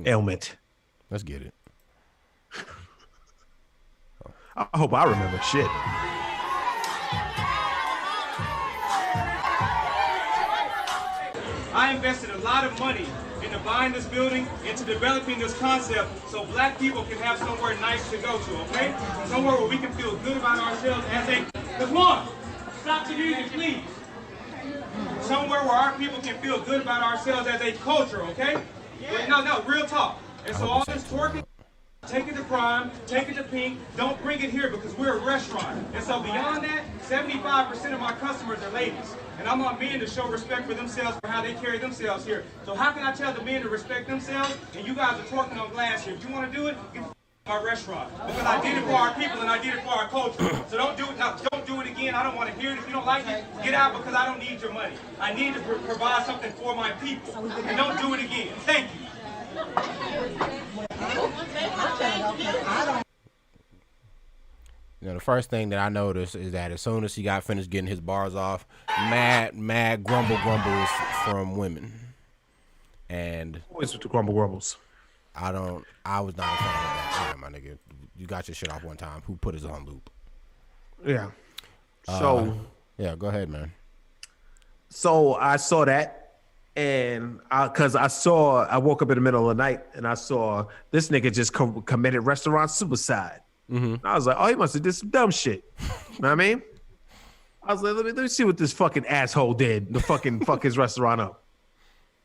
ailment. Let's get it. I hope I remember shit. I invested a lot of money into buying this building, into developing this concept so black people can have somewhere nice to go to, okay? Somewhere where we can feel good about ourselves as a... Come on! Stop the music, please! Somewhere where our people can feel good about ourselves as a culture, okay? Yeah. No, real talk. And so all this twerking, take it to crime, take it to pink, don't bring it here because we're a restaurant. And so beyond that, 75% of my customers are ladies. And I want men to show respect for themselves for how they carry themselves here. So how can I tell the men to respect themselves and you guys are twerking on glass here? If you want to do it, get the my restaurant. Because I did it for our people and I did it for our culture. So don't do it now. Don't do it again. I don't want to hear it. If you don't like it, get out because I don't need your money. I need to provide something for my people. And don't do it again. Thank you. You know, the first thing that I noticed is that as soon as he got finished getting his bars off, mad grumbles from women. And always with the grumbles. I was not a fan of that. Yeah, my nigga. You got your shit off one time. Who put his on loop? Yeah. So yeah, go ahead, man. So I saw that, and I woke up in the middle of the night and I saw this nigga just committed restaurant suicide. Mm-hmm. I was like, oh, he must have did some dumb shit. You know what I mean? I was like, let me see what this fucking asshole did to fucking fuck his restaurant up.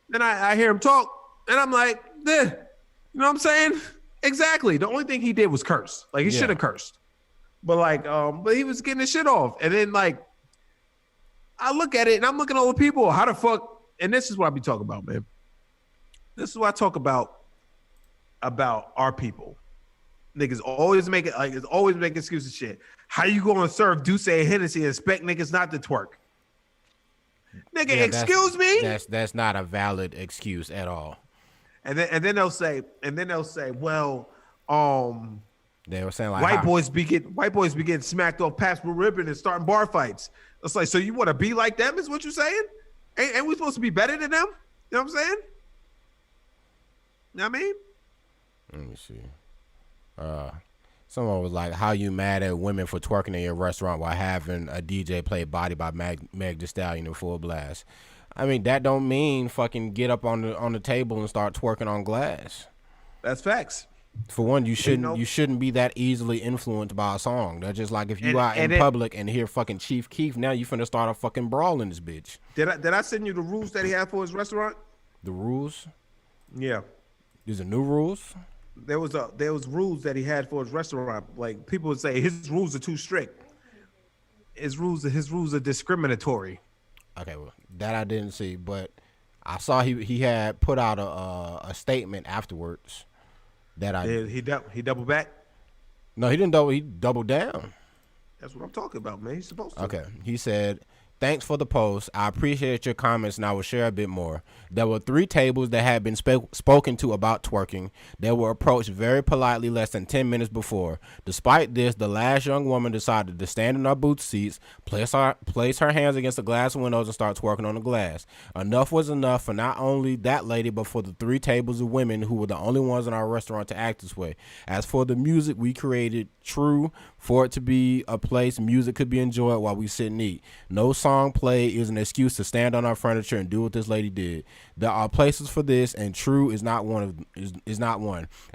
Then I hear him talk, and I'm like, you know what I'm saying? Exactly. The only thing he did was curse. Like, he should have cursed. But but he was getting his shit off. And then I look at it and I'm looking at all the people. How the fuck? And this is what I be talking about, man. This is what I talk about our people. Niggas always make excuses shit. How you gonna serve Douce and Hennessy and expect niggas not to twerk? Nigga, excuse me? That's not a valid excuse at all. And then they'll say, well, they were saying like white boys be getting smacked off past blue ribbon and starting bar fights. It's like, so you want to be like them? Is what you're saying? Ain't we supposed to be better than them? You know what I'm saying? You know what I mean? Let me see. Someone was like, "How you mad at women for twerking in your restaurant while having a DJ play Body by Meg Thee Stallion in full blast?" I mean, that don't mean fucking get up on the table and start twerking on glass. That's facts. For one, you know- shouldn't be that easily influenced by a song. That's just like if you out in and public and hear fucking Chief Keef, now you finna start a fucking brawl in this bitch. Did I send you the rules that he had for his restaurant? The rules? Yeah. These are new rules? There was rules that he had for his restaurant. Like people would say his rules are too strict. His rules are discriminatory. Okay, well, that I didn't see, but I saw he had put out a statement afterwards that He doubled back. No, he didn't double. He doubled down. That's what I'm talking about, man. He's supposed to. Okay, he said, "Thanks for the post. I appreciate your comments, and I will share a bit more. There were 3 tables that had been spoken to about twerking. They were approached very politely less than 10 minutes before. Despite this, the last young woman decided to stand in our booth seats, place her hands against the glass windows, and start twerking on the glass. Enough was enough for not only that lady, but for the 3 tables of women who were the only ones in our restaurant to act this way. As for the music, we created True for it to be a place music could be enjoyed while we sit and eat. No song played is an excuse to stand on our furniture and do what this lady did. There are places for this, and True is not one.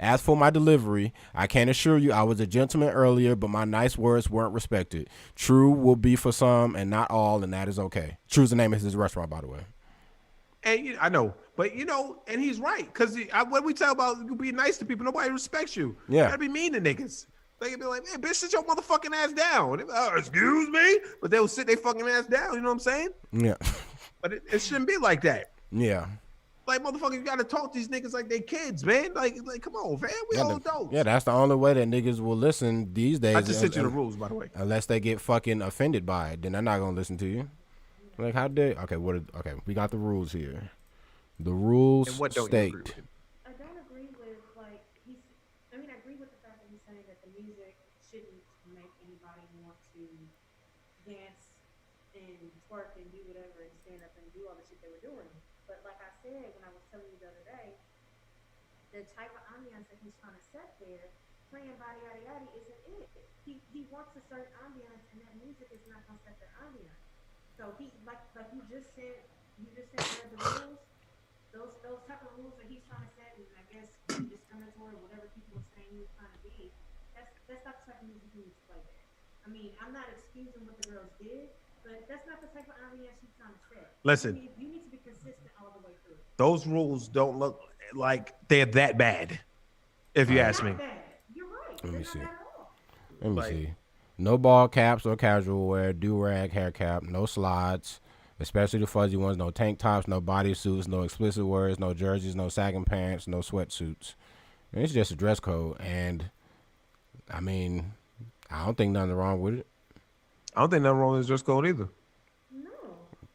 As for my delivery, I can assure you I was a gentleman earlier, but my nice words weren't respected. True will be for some and not all, and that is okay." True's the name of his restaurant, by the way. And I know, but and he's right, because what we tell about you being nice to people, nobody respects you. Yeah. You gotta be mean to niggas. They can be like, "Man, bitch, sit your motherfucking ass down." They be like, "Excuse me," but they will sit their fucking ass down. You know what I'm saying? Yeah. But it shouldn't be like that. Yeah. Like, motherfucker, you gotta talk to these niggas like they kids, man. Like, come on, man. We all adults. Yeah, that's the only way that niggas will listen these days. I just sent you the rules, by the way. Unless they get fucking offended by it, then they're not gonna listen to you. Like, how dare? Okay, we got the rules here. The rules And what don't you state. agree with? I don't agree with I agree with the fact that he's saying that the music shouldn't make anybody want to dance and twerk and do whatever and stand up and do all the shit they were doing. But like I said when I was telling you the other day, the type of ambiance that he's trying to set there, playing body yada yada isn't it. He wants a certain ambiance, and that music is not gonna set the ambiance. So he like you just said read the rules. Those type of rules that he's trying to set, and I guess discriminatory, whatever people are saying he's trying to be, that's not the type of music he needs to play there. I mean, I'm not excusing what the girls did, but that's not the type of ambiance he's trying to set. Listen, you need to be consistent all the way through. those rules don't look like they're that bad, if you ask me. You're right. Let me They're see. not bad at all. Let me Like- see. No ball caps or casual wear, do-rag hair cap, no slides, especially the fuzzy ones, no tank tops, no bodysuits, no explicit words, no jerseys, no sagging pants, no sweatsuits. And it's just a dress code, and I mean, I don't think nothing wrong with it. I don't think nothing wrong with his dress code either. No.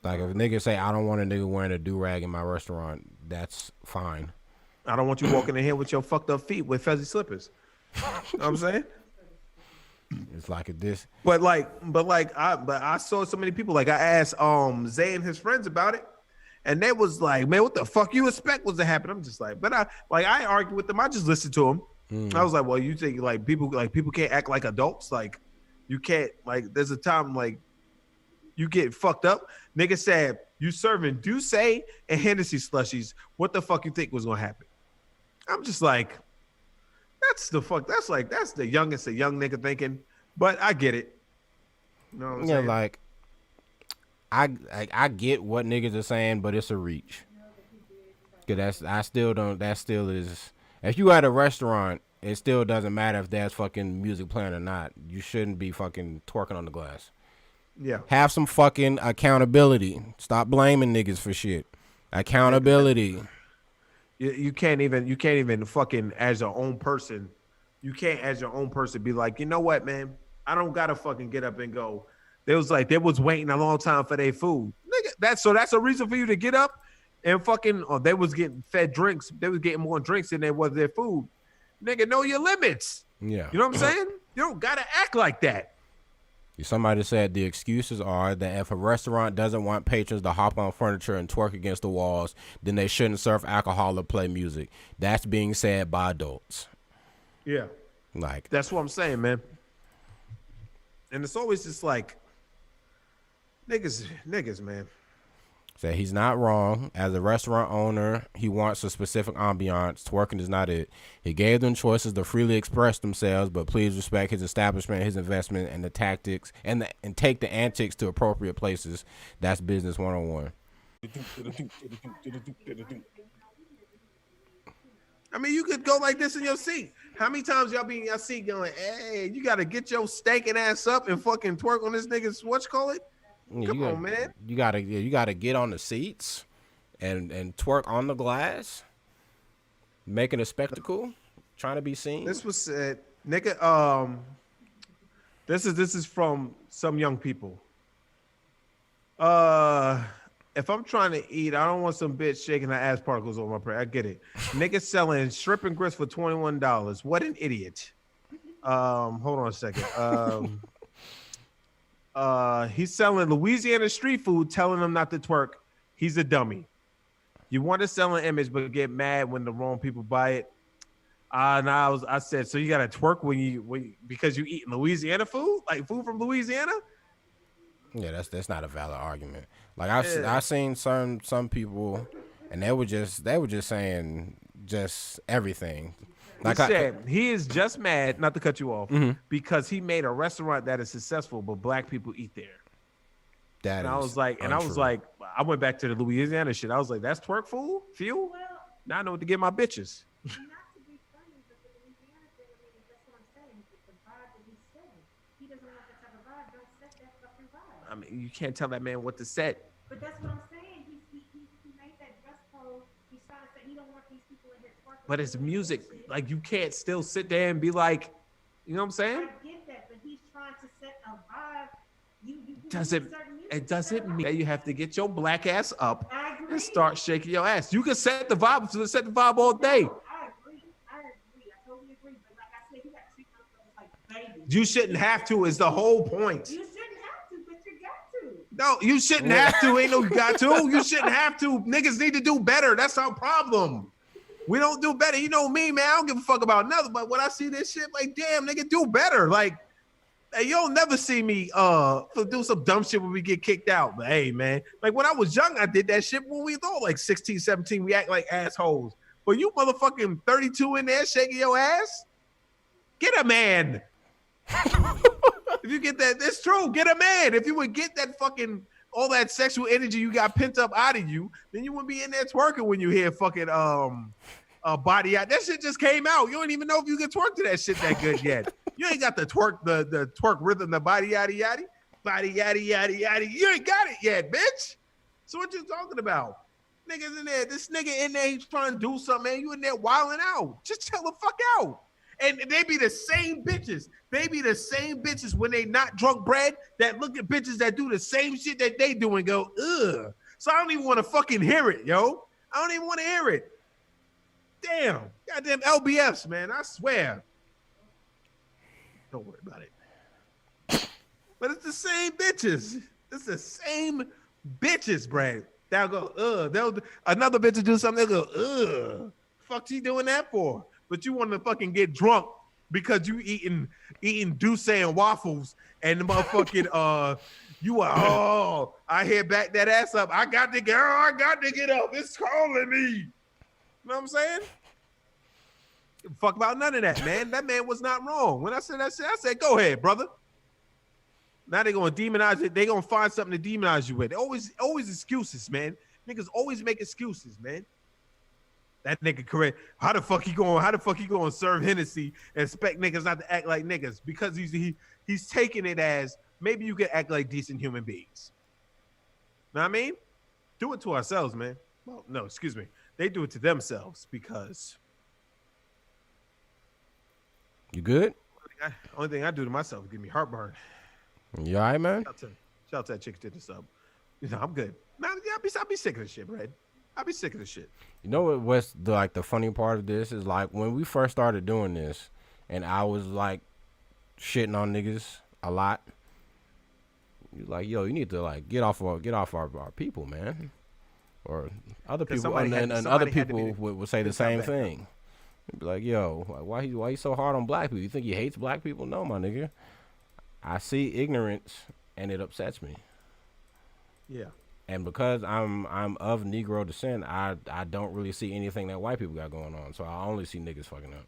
Like if a nigga say I don't want a nigga wearing a do-rag in my restaurant, that's fine. I don't want you walking in here with your fucked up feet with fuzzy slippers. You know what I'm saying? It's like this. But I saw so many people. Like I asked Zay and his friends about it, and they was like, "Man, what the fuck you expect was to happen?" I'm just like, but I ain't argue with them. I just listened to them. I was like, well, you think people can't act like adults? Like you can't there's a time like you get fucked up. Nigga said you serving Douce and Hennessy slushies. What the fuck you think was gonna happen? I'm just like, that's the youngest a young nigga thinking. But I get it. You know what I'm saying? Like I get what niggas are saying, but it's a reach. Cause that still is. If you at a restaurant, it still doesn't matter if there's fucking music playing or not. You shouldn't be fucking twerking on the glass. Yeah. Have some fucking accountability. Stop blaming niggas for shit. Accountability. You can't even fucking as your own person. You can't as your own person be like, you know what, man? I don't gotta fucking get up and go. They was waiting a long time for their food. Nigga, that's a reason for you to get up and fucking they was getting fed drinks. They was getting more drinks than there was their food. Nigga, know your limits. Yeah. You know what I'm saying? You don't gotta act like that. Somebody said the excuses are that if a restaurant doesn't want patrons to hop on furniture and twerk against the walls, then they shouldn't serve alcohol or play music. That's being said by adults. Yeah. Like, That's what I'm saying, man. And it's always just like niggas, man. say he's not wrong. As a restaurant owner, he wants a specific ambiance. Twerking is not it. He gave them choices to freely express themselves, but please respect his establishment, his investment, and the tactics, and take the antics to appropriate places. That's business 101. I mean, you could go like this in your seat. How many times y'all be in your seat going, hey, you got to get your stinking ass up and fucking twerk on this nigga's, what you call it? Yeah, Come on, man. You gotta get on the seats and twerk on the glass, making a spectacle, trying to be seen. This was said, nigga. This is from some young people. If I'm trying to eat, I don't want some bitch shaking her ass particles over my prayer. I get it. Nigga selling shrimp and grits for $21. What an idiot. Hold on a second. He's selling Louisiana street food, telling them not to twerk. He's a dummy. You want to sell an image, but get mad when the wrong people buy it. And I said, so you got to twerk because you eat Louisiana food, like food from Louisiana? Yeah, that's not a valid argument. Like I've seen some people, and they were just saying just everything. Like he is just mad, not to cut you off, because he made a restaurant that is successful, but black people eat there. I was like, I went back to the Louisiana shit. I was like, that's twerk food, fuel. Now I know what to get my bitches. Not to be funny, but the Louisiana thing, I mean, that's what I'm saying. The vibe that he's setting. He doesn't want that type of vibe. Don't set that fucking vibe. I mean, you can't tell that man what to set. But that's what I'm saying. He made that dress code. He's trying to say he don't want these people in here twerking. But it's music. Like, you can't still sit there and be like, you know what I'm saying? I get that, but he's trying to set a vibe. It doesn't mean that you have to get your black ass up I agree. and start shaking your ass. You can set the vibe, all day. No, I agree. I totally agree. But like I said, you got to treat motherfuckers like babies. You shouldn't have to is the whole point. You shouldn't have to, but you got to. No, you shouldn't have to. Ain't no you got to. You shouldn't have to. Niggas need to do better. That's our problem. We don't do better. You know me, man. I don't give a fuck about nothing. But when I see this shit, like, damn, nigga, do better. Like, hey, you'll never see me do some dumb shit when we get kicked out. But hey, man, like when I was young, I did that shit when we was all like 16, 17. We act like assholes. But you motherfucking 32 in there shaking your ass? Get a man. If you get that, it's true. Get a man. If you would get that fucking all that sexual energy you got pent up out of you, then you wouldn't be in there twerking when you hear fucking body out. That shit just came out. You don't even know if you can twerk to that shit that good yet. You ain't got the twerk, the twerk rhythm, the body yaddy yaddy, body yaddy yaddy yaddy. You ain't got it yet, bitch. So what you talking about? Niggas in there, this nigga in there, he's trying to do something, man. You in there wilding out. Just tell the fuck out. And they be the same bitches. They be the same bitches when they not drunk bread that look at bitches that do the same shit that they do and go, ugh. So I don't even want to fucking hear it, yo. I don't even want to hear it. Damn. Goddamn LBFs, man. I swear. Don't worry about it. But it's the same bitches. It's the same bitches, Brad. They'll go, ugh. Another bitch will do something, they'll go, ugh. Fuck you doing that for? But you want to fucking get drunk because you eating Douce and waffles and the motherfucking you are I hear back that ass up. I got to get up. It's calling me. You know what I'm saying? Fuck about none of that, man. That man was not wrong. When I said that shit, I said, go ahead, brother. Now they're gonna demonize it. They're gonna find something to demonize you with. Always excuses, man. Niggas always make excuses, man. That nigga correct. How the fuck he going serve Hennessy and expect niggas not to act like niggas? Because he's taking it as maybe you can act like decent human beings. Know what I mean? Do it to ourselves, man. Well, no, excuse me. They do it to themselves because. You good? Only thing I do to myself is give me heartburn. You all right, man? Shout out to that chick did this up. You know, I'm good. Nah, yeah, I'll be sick of this shit, Brad. I'll be sick of this shit. You know what's the funny part of this is, like, when we first started doing this and I was like shitting on niggas a lot, you like, yo, you need to like get off our people, man. Or other people and other people would say the same thing. Be like, yo, why you so hard on black people? You think he hates black people? No, my nigga. I see ignorance and it upsets me. Yeah. And because I'm of Negro descent, I don't really see anything that white people got going on. So I only see niggas fucking up.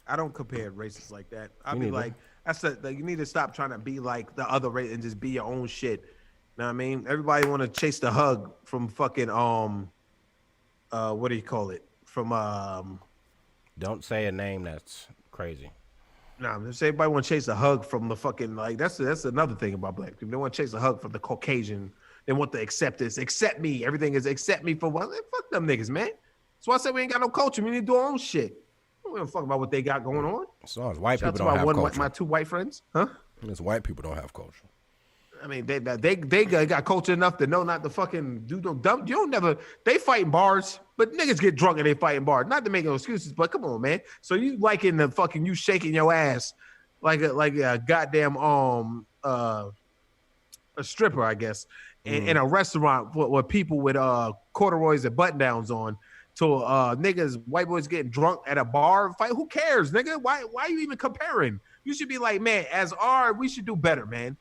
I don't compare races like that. I'll Me be neither. like, like, you need to stop trying to be like the other race and just be your own shit. You know what I mean? Everybody want to chase the hug from fucking what do you call it? From Don't say a name that's crazy. nah, just everybody want to chase a hug from the fucking, like, that's another thing about black people. They want to chase a hug from the Caucasian. They want the acceptance. Accept me. Everything is accept me for what? Fuck them niggas, man. That's why I said we ain't got no culture. We need to do our own shit. We don't fuck about what they got going on. As long as white Shout people out don't to have culture. my two white friends, huh? As white people don't have culture. I mean, they got culture enough to know not to fucking do no dumb. You don't never. They fight in bars, but niggas get drunk and they fight in bars. Not to make no excuses, but come on, man. So you liking the fucking you shaking your ass like a goddamn a stripper, I guess, in a restaurant with people with corduroys and button downs on. To niggas, white boys getting drunk at a bar fight. Who cares, nigga? Why are you even comparing? You should be like, man, as our, we should do better, man.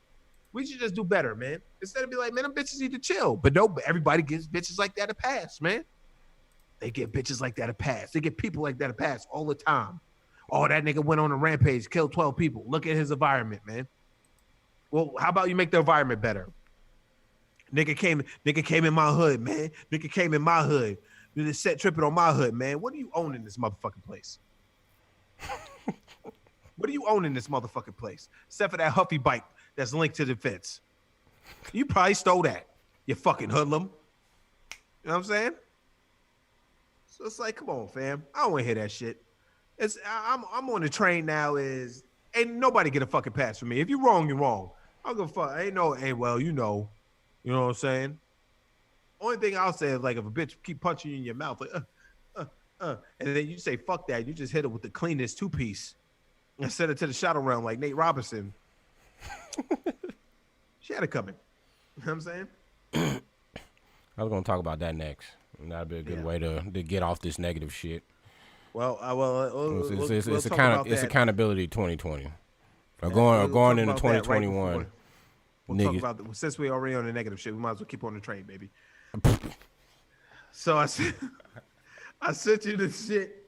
We should just do better, man. Instead of be like, man, them bitches need to chill. But no, everybody gives bitches like that a pass, man. They give bitches like that a pass. They give people like that a pass all the time. Oh, that nigga went on a rampage, killed 12 people. Look at his environment, man. Well, how about you make the environment better? Nigga came in my hood, man. Nigga came in my hood. You just set tripping on my hood, man. What do you own in this motherfucking place? What do you own in this motherfucking place? Except for that Huffy bike that's linked to the fence. You probably stole that, you fucking hoodlum. You know what I'm saying? So it's like, come on, fam. I don't want to hear that shit. I'm on the train now. Ain't nobody get a fucking pass from me. If you're wrong, you're wrong. I don't give a fuck. Ain't no, hey, well, you know what I'm saying? Only thing I'll say is like if a bitch keep punching you in your mouth, like, and then you say fuck that, you just hit it with the cleanest 2-piece and send it to the shadow realm like Nate Robinson. She had it coming. You know what I'm saying? I was gonna talk about that next. And that'd be a good way to get off this negative shit. Well, it's accountability 2020. Going into 2021. We'll talk about since we already on the negative shit, we might as well keep on the train, baby. So I sent you this shit.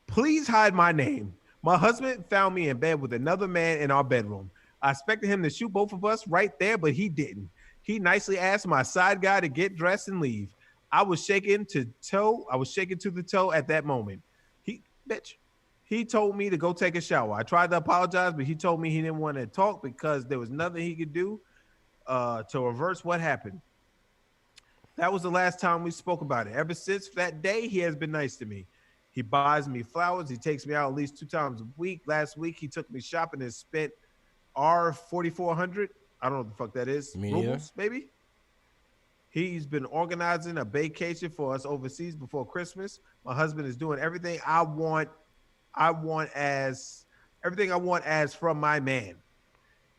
Please hide my name. My husband found me in bed with another man in our bedroom. I expected him to shoot both of us right there, but he didn't. He nicely asked my side guy to get dressed and leave. I was shaken to the toe at that moment. He told me to go take a shower. I tried to apologize, but he told me he didn't want to talk because there was nothing he could do to reverse what happened. That was the last time we spoke about it. Ever since that day, he has been nice to me. He buys me flowers. He takes me out at least 2 times a week. Last week, he took me shopping and spent $4,400. I don't know what the fuck that is. Rubles, maybe? He's been organizing a vacation for us overseas before Christmas. My husband is doing everything I want as from my man.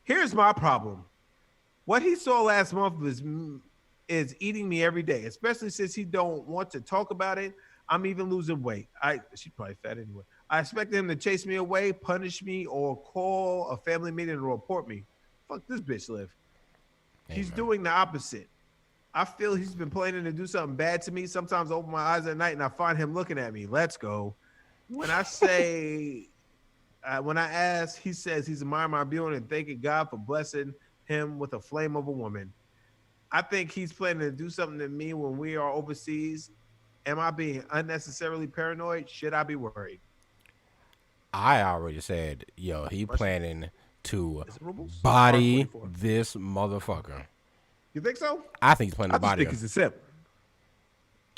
Here's my problem. What he saw last month is eating me every day, especially since he don't want to talk about it. I'm even losing weight. She's probably fat anyway. I expect him to chase me away, punish me, or call a family meeting to report me. Fuck this bitch live. He's doing the opposite. I feel he's been planning to do something bad to me. Sometimes I open my eyes at night and I find him looking at me. Let's go. When I ask, he says he's admiring my beauty and thanking God for blessing him with a flame of a woman. I think he's planning to do something to me when we are overseas. Am I being unnecessarily paranoid? Should I be worried? I already said, yo, he planning to body this motherfucker. You think so? I think he's planning to body him. I think he's a simp.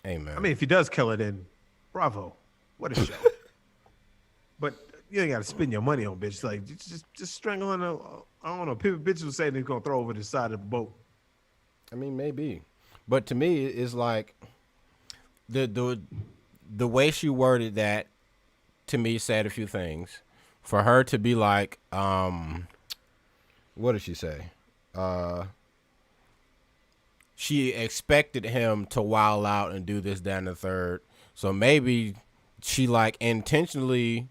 Hey, man. I mean, if he does kill her, then bravo. What a show. But you ain't got to spend your money on bitch. Like, just strangling her. I don't know. People, bitches were saying they're going to throw over the side of the boat. I mean, maybe. But to me, it's like the way she worded that, to me, said a few things. For her to be like, what did she say? She expected him to wild out and do this, that, and the third. So maybe she like intentionally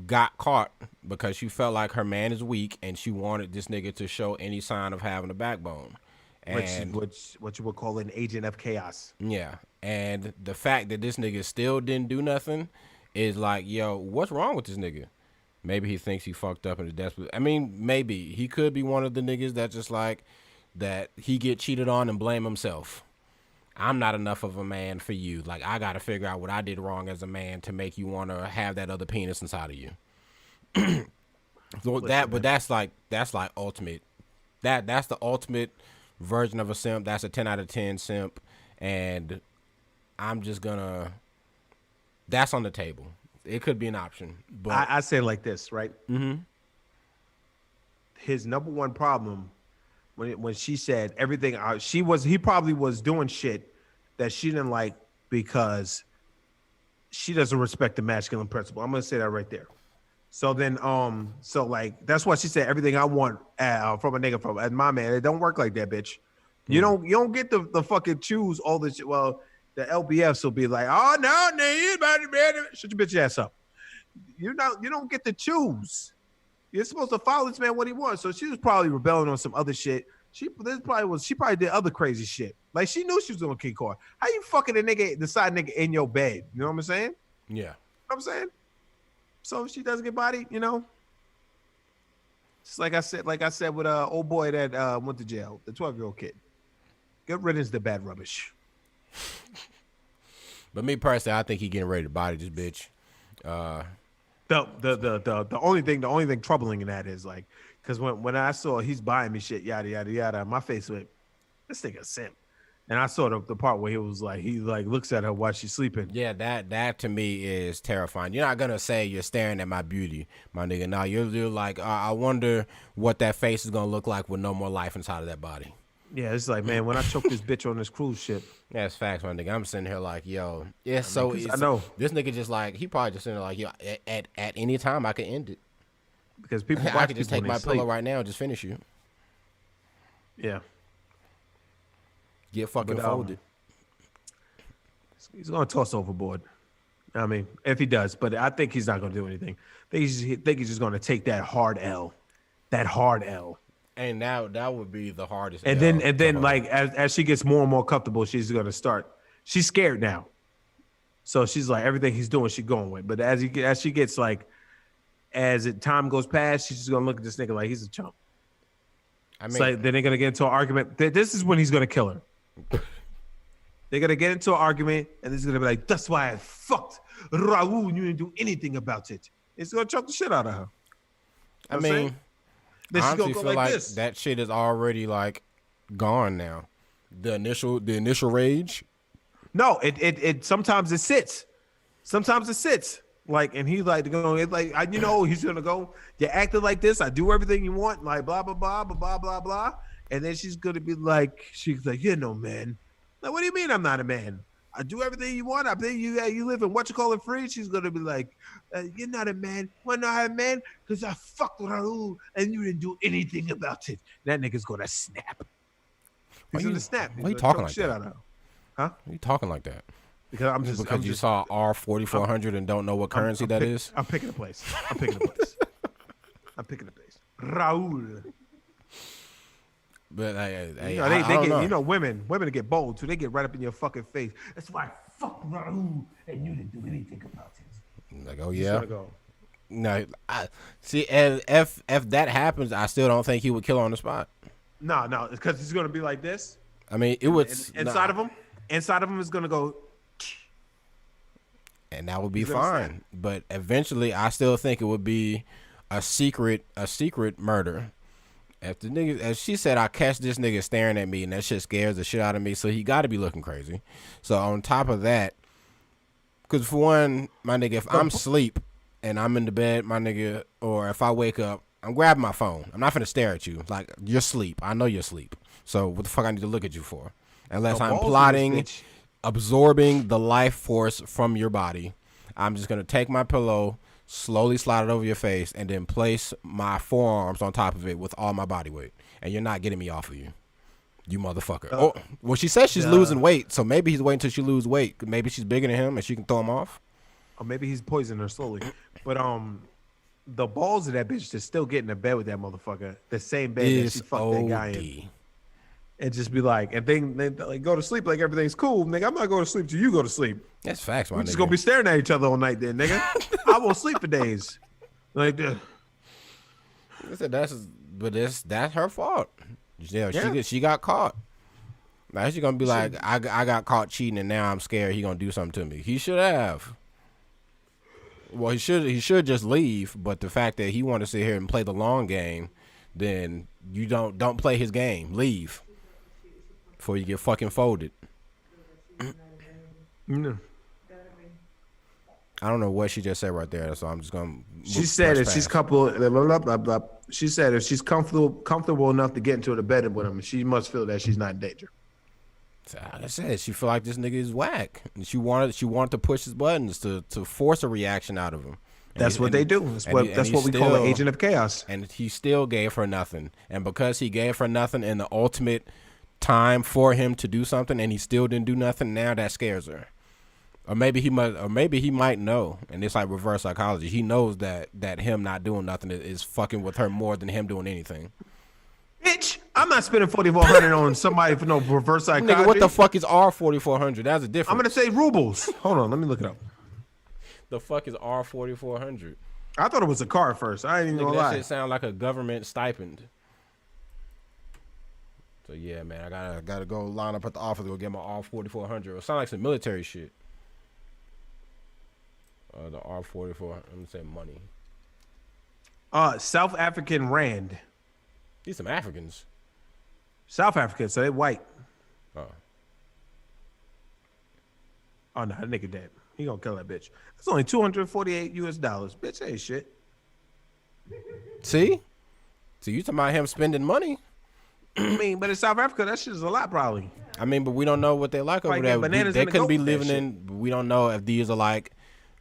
got caught because she felt like her man is weak and she wanted this nigga to show any sign of having a backbone. And What you would call an agent of chaos. yeah, and the fact that this nigga still didn't do nothing is like, yo, what's wrong with this nigga? Maybe he thinks he fucked up in the desperate. I mean, maybe he could be one of the niggas that just like that he get cheated on and blame himself. I'm not enough of a man for you. Like, I got to figure out what I did wrong as a man to make you want to have that other penis inside of you. So but that's like ultimate. That's the ultimate version of a simp. That's a 10 out of 10 simp. And I'm just gonna, that's on the table. It could be an option. But I say it like this, right? Mm-hmm. His number one problem when she said everything, he probably was doing shit that she didn't like because she doesn't respect the masculine principle. I'm gonna say that right there. So then, so like that's why she said everything I want from a nigga as my man. It don't work like that, bitch. You don't get the fucking choose all this shit. Well, the LBFs will be like, oh no, you shut your bitch ass up. You don't get to choose. You're supposed to follow this man what he wants. So she was probably rebelling on some other shit. She probably did other crazy shit. Like she knew she was doing king car. How you fucking a nigga, the side nigga in your bed? You know what I'm saying? Yeah. You know what I'm saying? So if she doesn't get bodied, just like I said with old boy that went to jail, the 12-year-old kid. Get riddance to bad rubbish. But me personally, I think he getting ready to body this bitch. The only thing troubling in that is like, because when I saw he's buying me shit, yada yada yada, my face went, this nigga simp. And I saw the part where he looks at her while she's sleeping. Yeah, that to me is terrifying. You're not gonna say you're staring at my beauty, my nigga. No, you're like, I wonder what that face is gonna look like with no more life inside of that body. Yeah, it's like, man, when I choke this bitch on this cruise ship. Yeah, it's facts, my nigga. I'm sitting here like, yo, yeah. So I know this nigga just like he probably just sitting there like, yo, at any time I could end it because people. I could just take my pillow right now and just finish you. Yeah. Get fucking folded. He's gonna toss overboard. I mean, if he does, but I think he's not gonna do anything. I think he's just gonna take that hard L. That hard L. And now that would be the hardest. And then like as she gets more and more comfortable, she's gonna start. She's scared now, so she's like everything he's doing, she's going with. But as she gets like, time goes past, she's just gonna look at this nigga like he's a chump. I mean, like, then they're gonna get into an argument. This is when he's gonna kill her. They're gonna get into an argument, and he's gonna be like, "That's why I fucked Raul, and you didn't do anything about it." It's gonna choke the shit out of her. I mean, I honestly feel like that shit is already like gone now. The initial rage. No, it sometimes it sits. Sometimes it sits. Like, and he's like going, like, he's gonna go. You acted like this. I do everything you want. Like, blah blah blah blah blah blah blah. And then she's gonna be like, man. Like, what do you mean I'm not a man? I do everything you want. I think you live in free. She's gonna be like, you're not a man. Why not a man? Because I fucked Raul and you didn't do anything about it. That nigga's gonna snap. He's gonna snap. Why are you talking like shit that? Out of her. Huh? Why are you talking like that? Because you saw R4400 and don't know what currency that is. I'm picking a place. I'm picking a place. Raul. But women get bold too. They get right up in your fucking face. That's why I fucked Raul and you didn't do anything about it. Like, oh yeah. No, see, if that happens, I still don't think he would kill her on the spot. No, because he's gonna be like this. I mean, it would inside of him is gonna go, and that would be fine. But eventually, I still think it would be a secret murder. If the nigga, as she said, I catch this nigga staring at me, and that shit scares the shit out of me. So he got to be looking crazy. So on top of that, because for one, my nigga, if I'm asleep and I'm in the bed, my nigga, or if I wake up, I'm grabbing my phone. I'm not finna stare at you. Like, you're asleep. I know you're asleep. So what the fuck I need to look at you for? Unless I'm plotting, absorbing the life force from your body, I'm just gonna take my pillow, slowly slide it over your face, and then place my forearms on top of it with all my body weight. And you're not getting me off of you, you motherfucker. Well, she says she's losing weight, so maybe he's waiting till she lose weight. Maybe she's bigger than him and she can throw him off. or maybe he's poisoning her slowly. But the balls of that bitch to still get in the bed with that motherfucker, the same bed that she It's fucked that guy in, OD. and just be like, and then like go to sleep like everything's cool, nigga. I'm not going to sleep till you go to sleep. That's facts, my We're nigga. just gonna be staring at each other all night, then, nigga. I won't sleep for days. Like that. I said that's her fault. Yeah, Yeah. she got caught. Now she's gonna be like, I got caught cheating and now I'm scared he gonna do something to me. He should have. Well, he should just leave. But the fact that he want to sit here and play the long game, then you don't play his game. Leave before you get fucking folded. No. I don't know what she just said right there, so I'm just gonna. She said if she's comfortable, blah, blah, blah. She said if she's comfortable enough to get into the bed with him, she must feel that she's not in danger. Like I said, she feel like this nigga is whack. And she wanted to push his buttons to force a reaction out of him. That's what they do. That's what we call an agent of chaos. And he still gave her nothing. And because he gave her nothing in the ultimate time for him to do something, and he still didn't do nothing, now that scares her. Or maybe he might know, and it's like reverse psychology. He knows that him not doing nothing is fucking with her more than him doing anything. Bitch, I'm not spending $4,400 on somebody for no reverse psychology. Nigga, what the fuck is R4400? That's a difference. I'm gonna say rubles. Hold on, let me look it up. The fuck is R4400? I thought it was a car at first. I ain't even Nigga, gonna that lie. shit sound like a government stipend. So yeah, man, I gotta go line up at the office to go get my R4400. It sound like some military shit. The R44. I'm gonna say money. South African Rand. These some Africans. South African, so they white. Oh. Oh no, that nigga dead. He gonna kill that bitch. That's only $248 US. Bitch ain't shit. See? So you talking about him spending money? I mean, but in South Africa, that shit is a lot probably. I mean, but we don't know what they like over Like there. bananas They in the couldn't be goat with that living in. We don't know if these are like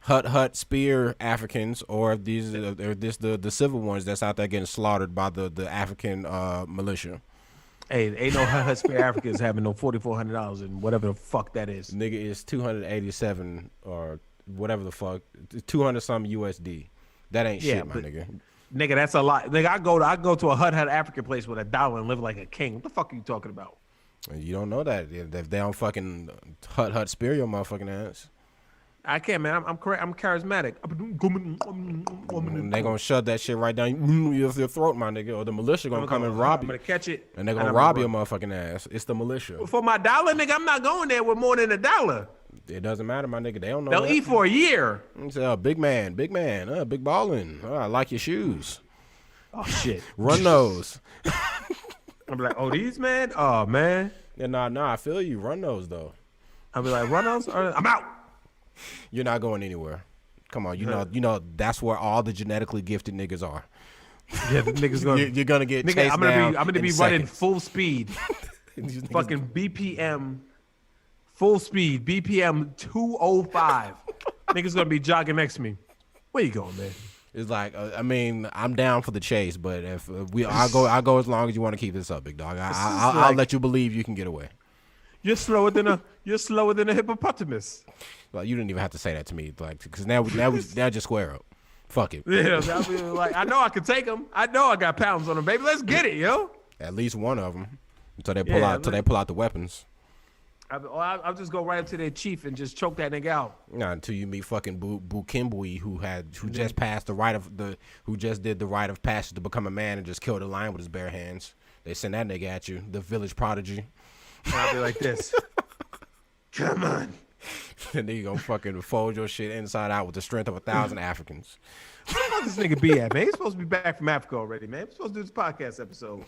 hut spear Africans or if these are the civil ones that's out there getting slaughtered by the African militia. Hey, ain't no hut spear Africans having no $4,400 and whatever the fuck that is. Nigga is 287 or whatever the fuck, 200 some USD. That ain't Yeah, shit, my but- nigga. Nigga, that's a lot. Nigga, I go to a hut African place with $1 and live like a king. What the fuck are you talking about? You don't know that if they don't fucking hut spear your motherfucking ass. I can't, man. I'm correct. I'm charismatic. And they gonna shove that shit right down your throat, my nigga, or the militia gonna come and rob I'm you. gonna catch it, And they're gonna I'm rob gonna your motherfucking ass. It's the militia. for my $1, nigga. I'm not going there with more than $1. It doesn't matter, my nigga. They don't know. They'll that. eat for a year. You say, big man, big ballin'. I like your shoes. Oh shit. Run those. I'm like, oh, these man. Oh man. Yeah, nah, I feel you. Run those though. I'll be like, run those. I'm out. You're not going anywhere. Come on, you know that's where all the genetically gifted niggas are. Yeah, the niggas gonna. You're gonna get Nigga, chased I'm down gonna be in running seconds. full speed. These niggas- Fucking BPM. Full speed. BPM 205. Niggas gonna be jogging next to me. Where you going, man? It's like, I mean, I'm down for the chase, but if I'll go as long as you want to keep this up, big dog. I'll let you believe you can get away. You're slower than a hippopotamus. Like you didn't even have to say that to me, like, because now just square up. Fuck it. Yeah, I'll be like, I know I can take them. I know I got pounds on them, baby. Let's get it, yo. At least one of them, until they pull out the weapons. I'll just go right up to their chief and just choke that nigga out. Nah, until you meet fucking Bukembwe, who just passed who just did the rite of passage to become a man and just killed a lion with his bare hands. They send that nigga at you, the village prodigy. And I'll be like this. Come on. And then you gonna fucking fold your shit inside out with the strength of 1,000 Africans. Where this nigga be at, man? He's supposed to be back from Africa already, man. We're supposed to do this podcast episode.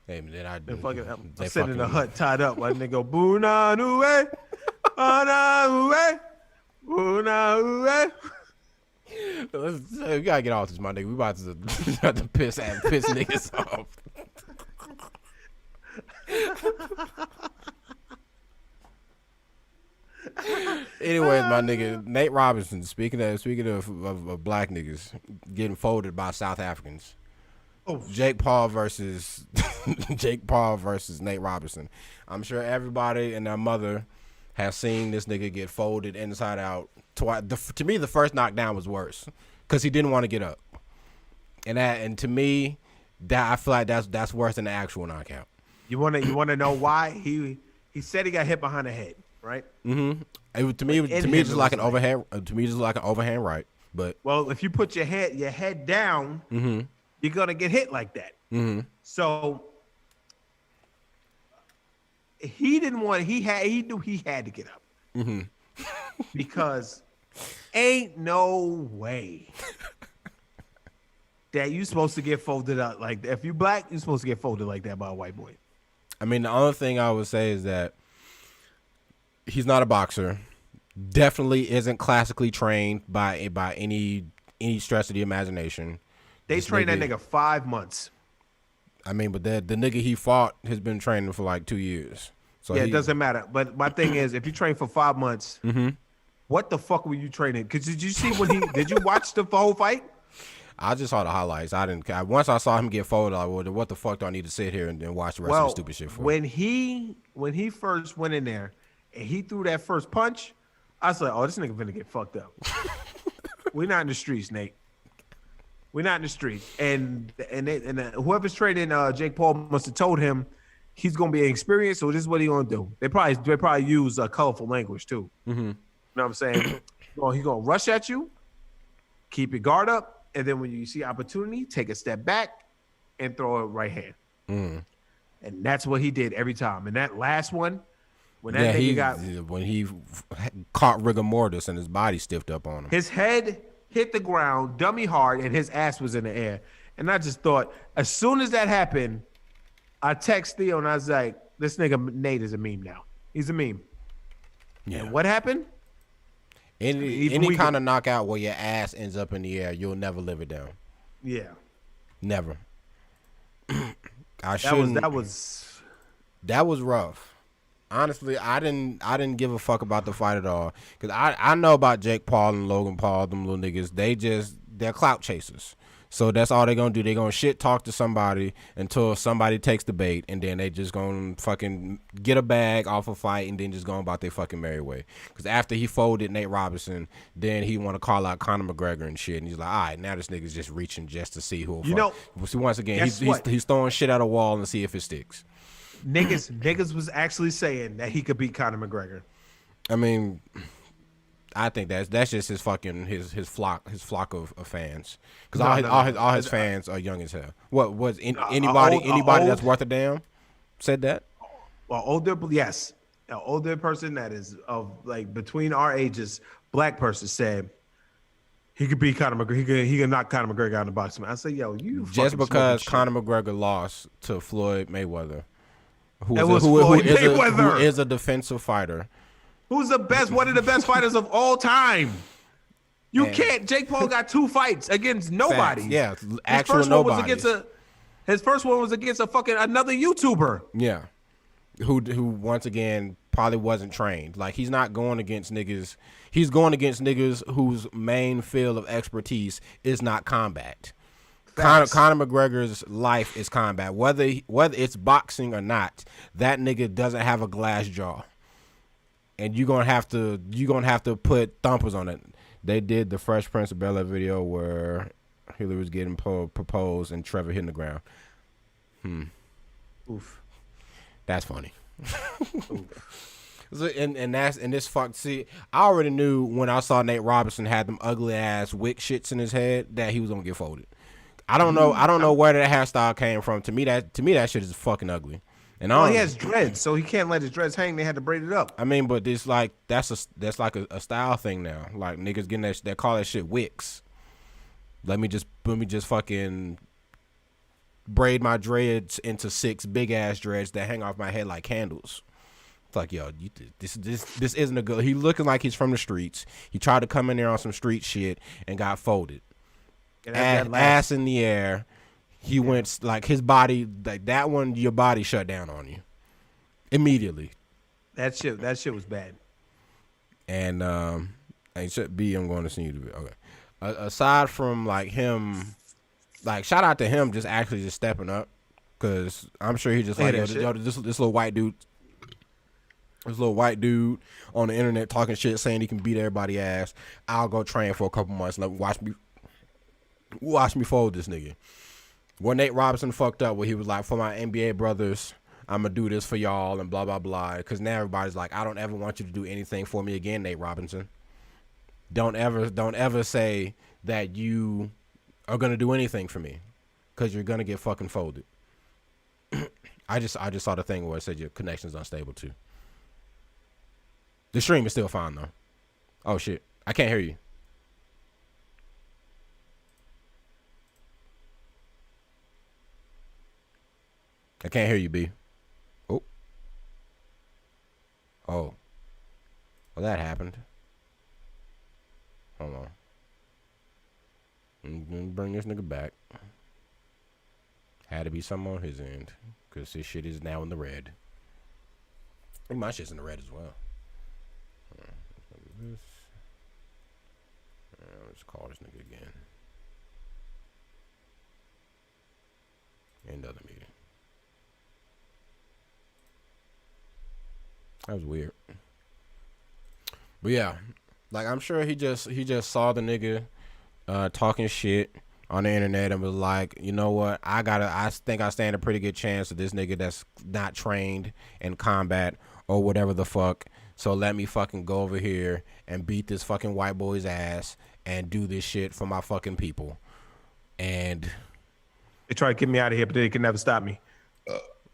Hey, man, then I'm sitting in the hut tied up while nigga go, Buna Uwe, Ana Uwe, Buna Uwe. We gotta get off this, my nigga. We about to piss niggas off. Anyways, my nigga, Nate Robinson. Speaking of black niggas getting folded by South Africans. Oh. Jake Paul versus Nate Robinson. I'm sure everybody and their mother has seen this nigga get folded inside out twice. To me, the first knockdown was worse because he didn't want to get up, and to me, that I feel like that's worse than the actual knockout. You wanna know why? He said he got hit behind the head, right? Mm-hmm. To me, just like an overhand. To me, just like an overhand right. But well, if you put your head down, you're gonna get hit like that. So he didn't want. He knew he had to get up because ain't no way that you supposed to get folded up like that. If you black, you're supposed to get folded like that by a white boy. I mean, the only thing I would say is that he's not a boxer. Definitely isn't classically trained by any stretch of the imagination. They trained that nigga 5 months. I mean, but the nigga he fought has been training for like 2 years. So yeah, it doesn't matter. But my thing is, if you train for 5 months, what the fuck were you training? Because did you see did you watch the whole fight? I just saw the highlights. I didn't. Once I saw him get folded, I was, what the fuck do I need to sit here and watch the rest of the stupid shit for? When he first went in there and he threw that first punch, I was like, oh, this nigga finna get fucked up. We're not in the streets, Nate. We're not in the streets. And whoever's training Jake Paul must have told him he's gonna be inexperienced, so this is what he's gonna do. They probably use colorful language too. You know what I'm saying? He's gonna rush at you, keep your guard up. And then when you see opportunity, take a step back and throw a right hand. And that's what he did every time. And that last one, when that nigga when he caught rigor mortis and his body stiffed up on him. His head hit the ground, dummy hard, and his ass was in the air. And I just thought, as soon as that happened, I text Theo and I was like, this nigga Nate is a meme now. He's a meme. Yeah. And what happened? Any kind of knockout where your ass ends up in the air, you'll never live it down. Yeah. Never. That was rough. Honestly, I didn't give a fuck about the fight at all. Because I know about Jake Paul and Logan Paul, them little niggas. They're clout chasers. So that's all they're going to do. They're going to shit talk to somebody until somebody takes the bait, and then they just going to fucking get a bag off a fight and then just go about their fucking merry way. Because after he folded Nate Robinson, then he want to call out Conor McGregor and shit. And he's like, all right, now this nigga's just reaching just to see who will fuck. So once again, he's throwing shit at a wall and see if it sticks. Niggas was actually saying that he could beat Conor McGregor. I mean, I think that's just his fucking his flock of fans, because all his fans are young as hell. What was anybody that's worth a damn said that? Well, yes, an older person that is of like between our ages, black person said he could beat Conor McGregor. He could knock Conor McGregor out of the boxing. I say, yo, you just because Conor McGregor lost to Floyd Mayweather, who is a defensive fighter. Who's one of the best fighters of all time? You can't. Jake Paul got 2 fights against nobody. Facts. Yeah, actual nobody. His first one was against another YouTuber. Yeah, who once again probably wasn't trained. Like, he's not going against niggas. He's going against niggas whose main field of expertise is not combat. Conor McGregor's life is combat. Whether it's boxing or not, that nigga doesn't have a glass jaw. And you're gonna have to put thumpers on it. They did the Fresh Prince of Bel-Air video where Hillary was getting proposed and Trevor hitting the ground. Oof. That's funny. Oof. So, and this fuck. See, I already knew when I saw Nate Robinson had them ugly ass wick shits in his head that he was gonna get folded. I don't know where that hairstyle came from. To me that shit is fucking ugly. And he has dreads, so he can't let his dreads hang. They had to braid it up. I mean, but it's like that's like a style thing now. Like, niggas getting that, they call that shit wicks. Let me just fucking braid my dreads into 6 big ass dreads that hang off my head like candles. It's like, yo, this isn't a good. He looking like he's from the streets. He tried to come in there on some street shit and got folded. Ass in the air. He went like his body, like that one. Your body shut down on you immediately. That shit was bad. And should be. I'm going to send you the video. Okay. Aside from like him, like shout out to him just stepping up, because I'm sure he just like, yo, this little white dude. This little white dude on the internet talking shit, saying he can beat everybody's ass. I'll go train for a couple months and watch me fold this nigga. When Nate Robinson fucked up, where he was like, for my NBA brothers, I'm gonna do this for y'all and blah blah blah. Because now everybody's like, I don't ever want you to do anything for me again, Nate Robinson. Don't ever say that you are gonna do anything for me, because you're gonna get fucking folded. I just saw the thing where it said your connection's unstable too. The stream is still fine though. Oh shit, I can't hear you. I can't hear you, B. Oh. Oh. Well, that happened. Hold on. I'm gonna bring this nigga back. Had to be something on his end, because this shit is now in the red. And my shit's in the red as well. This. Let's call this nigga again. End of the meeting. That was weird. But yeah, like I'm sure he just saw the nigga talking shit on the internet and was like, you know what, I think I stand a pretty good chance of this nigga that's not trained in combat or whatever the fuck. So let me fucking go over here and beat this fucking white boy's ass and do this shit for my fucking people. And they tried to get me out of here, but they could never stop me.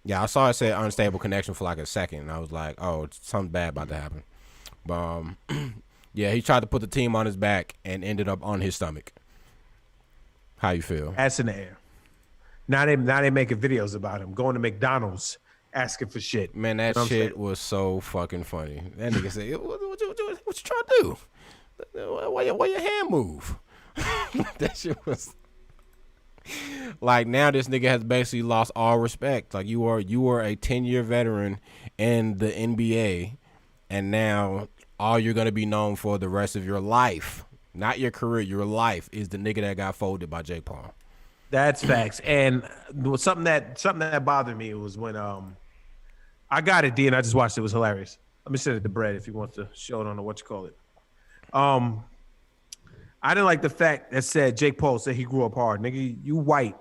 Yeah, I saw it said unstable connection for like a second. And I was like, oh, something bad about to happen. But yeah, he tried to put the team on his back and ended up on his stomach. How you feel? Ass in the air. Now they making videos about him going to McDonald's asking for shit. Man, that shit was so fucking funny. That nigga said, what you trying to do? Why your hand move? That shit was like, now this nigga has basically lost all respect. Like, you were a 10-year veteran in the NBA, and now all you're gonna be known for the rest of your life, not your career, your life, is the nigga that got folded by Jake Paul. That's facts. And something that bothered me was when I got it, D, and I just watched it. It was hilarious. Let me send it to Brett if he wants to show it on the what you call it. I didn't like the fact that said Jake Paul said he grew up hard. Nigga, you white.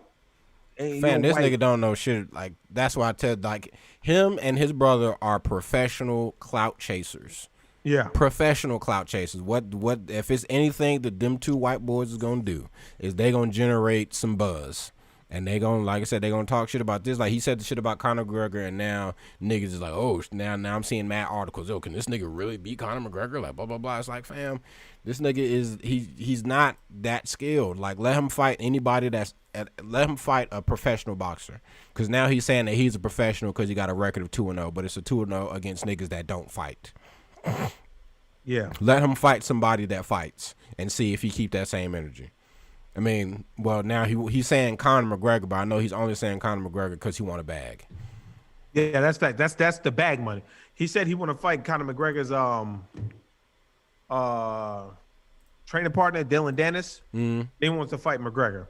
Man, this nigga don't know shit. Like, that's why I tell, like, him and his brother are professional clout chasers. Yeah. Professional clout chasers. What if it's anything that them two white boys is gonna do, is they gonna generate some buzz. And they gonna, like I said, they gonna talk shit about this. Like, he said the shit about Conor McGregor, and now niggas is like, oh, now I'm seeing mad articles. Yo, can this nigga really beat Conor McGregor? Like, blah blah blah. It's like, fam, this nigga is he's not that skilled. Like, let him fight anybody let him fight a professional boxer. Because now he's saying that he's a professional because he got a record of 2-0, but it's a 2-0 against niggas that don't fight. Yeah. Let him fight somebody that fights and see if he keep that same energy. I mean, well, now he's saying Conor McGregor, but I know he's only saying Conor McGregor because he want a bag. Yeah, that's fact. That's the bag money. He said he want to fight Conor McGregor's training partner, Dylan Dennis. He wants to fight McGregor.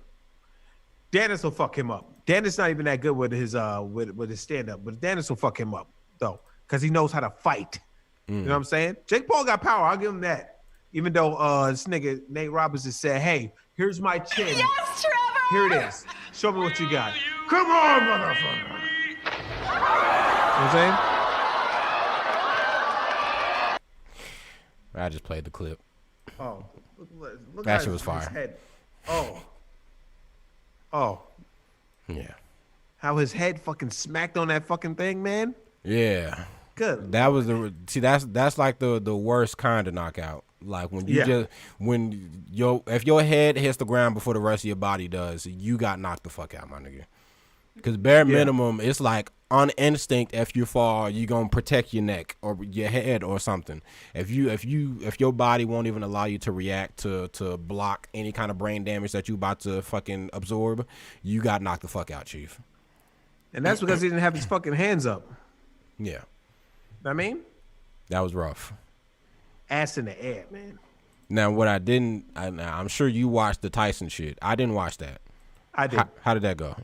Dennis will fuck him up. Dennis not even that good with his with his stand up, but Dennis will fuck him up though, because he knows how to fight. You know what I'm saying? Jake Paul got power. I'll give him that. Even though this nigga Nate Robinson said, "Hey, here's my chin. Yes, Trevor! Here it is. Show me what you got. Come on, motherfucker." You know what I'm saying? I just played the clip. Oh, look that at shit was his fire. head. Oh, yeah. how his head fucking smacked on that fucking thing, man. Yeah. Good. That was that's like the worst kind of knockout. Like, when you if your head hits the ground before the rest of your body does, you got knocked the fuck out, my nigga. Because bare minimum, it's like on instinct, if you fall, you gonna protect your neck or your head or something. If your body won't even allow you to react to block any kind of brain damage that you about to fucking absorb, you got knocked the fuck out, Chief. And that's because he didn't have his fucking hands up. Yeah. I mean, that was rough. Ass in the air, man. Now, what I'm sure you watched the Tyson shit. I didn't watch that. I did. How did that go?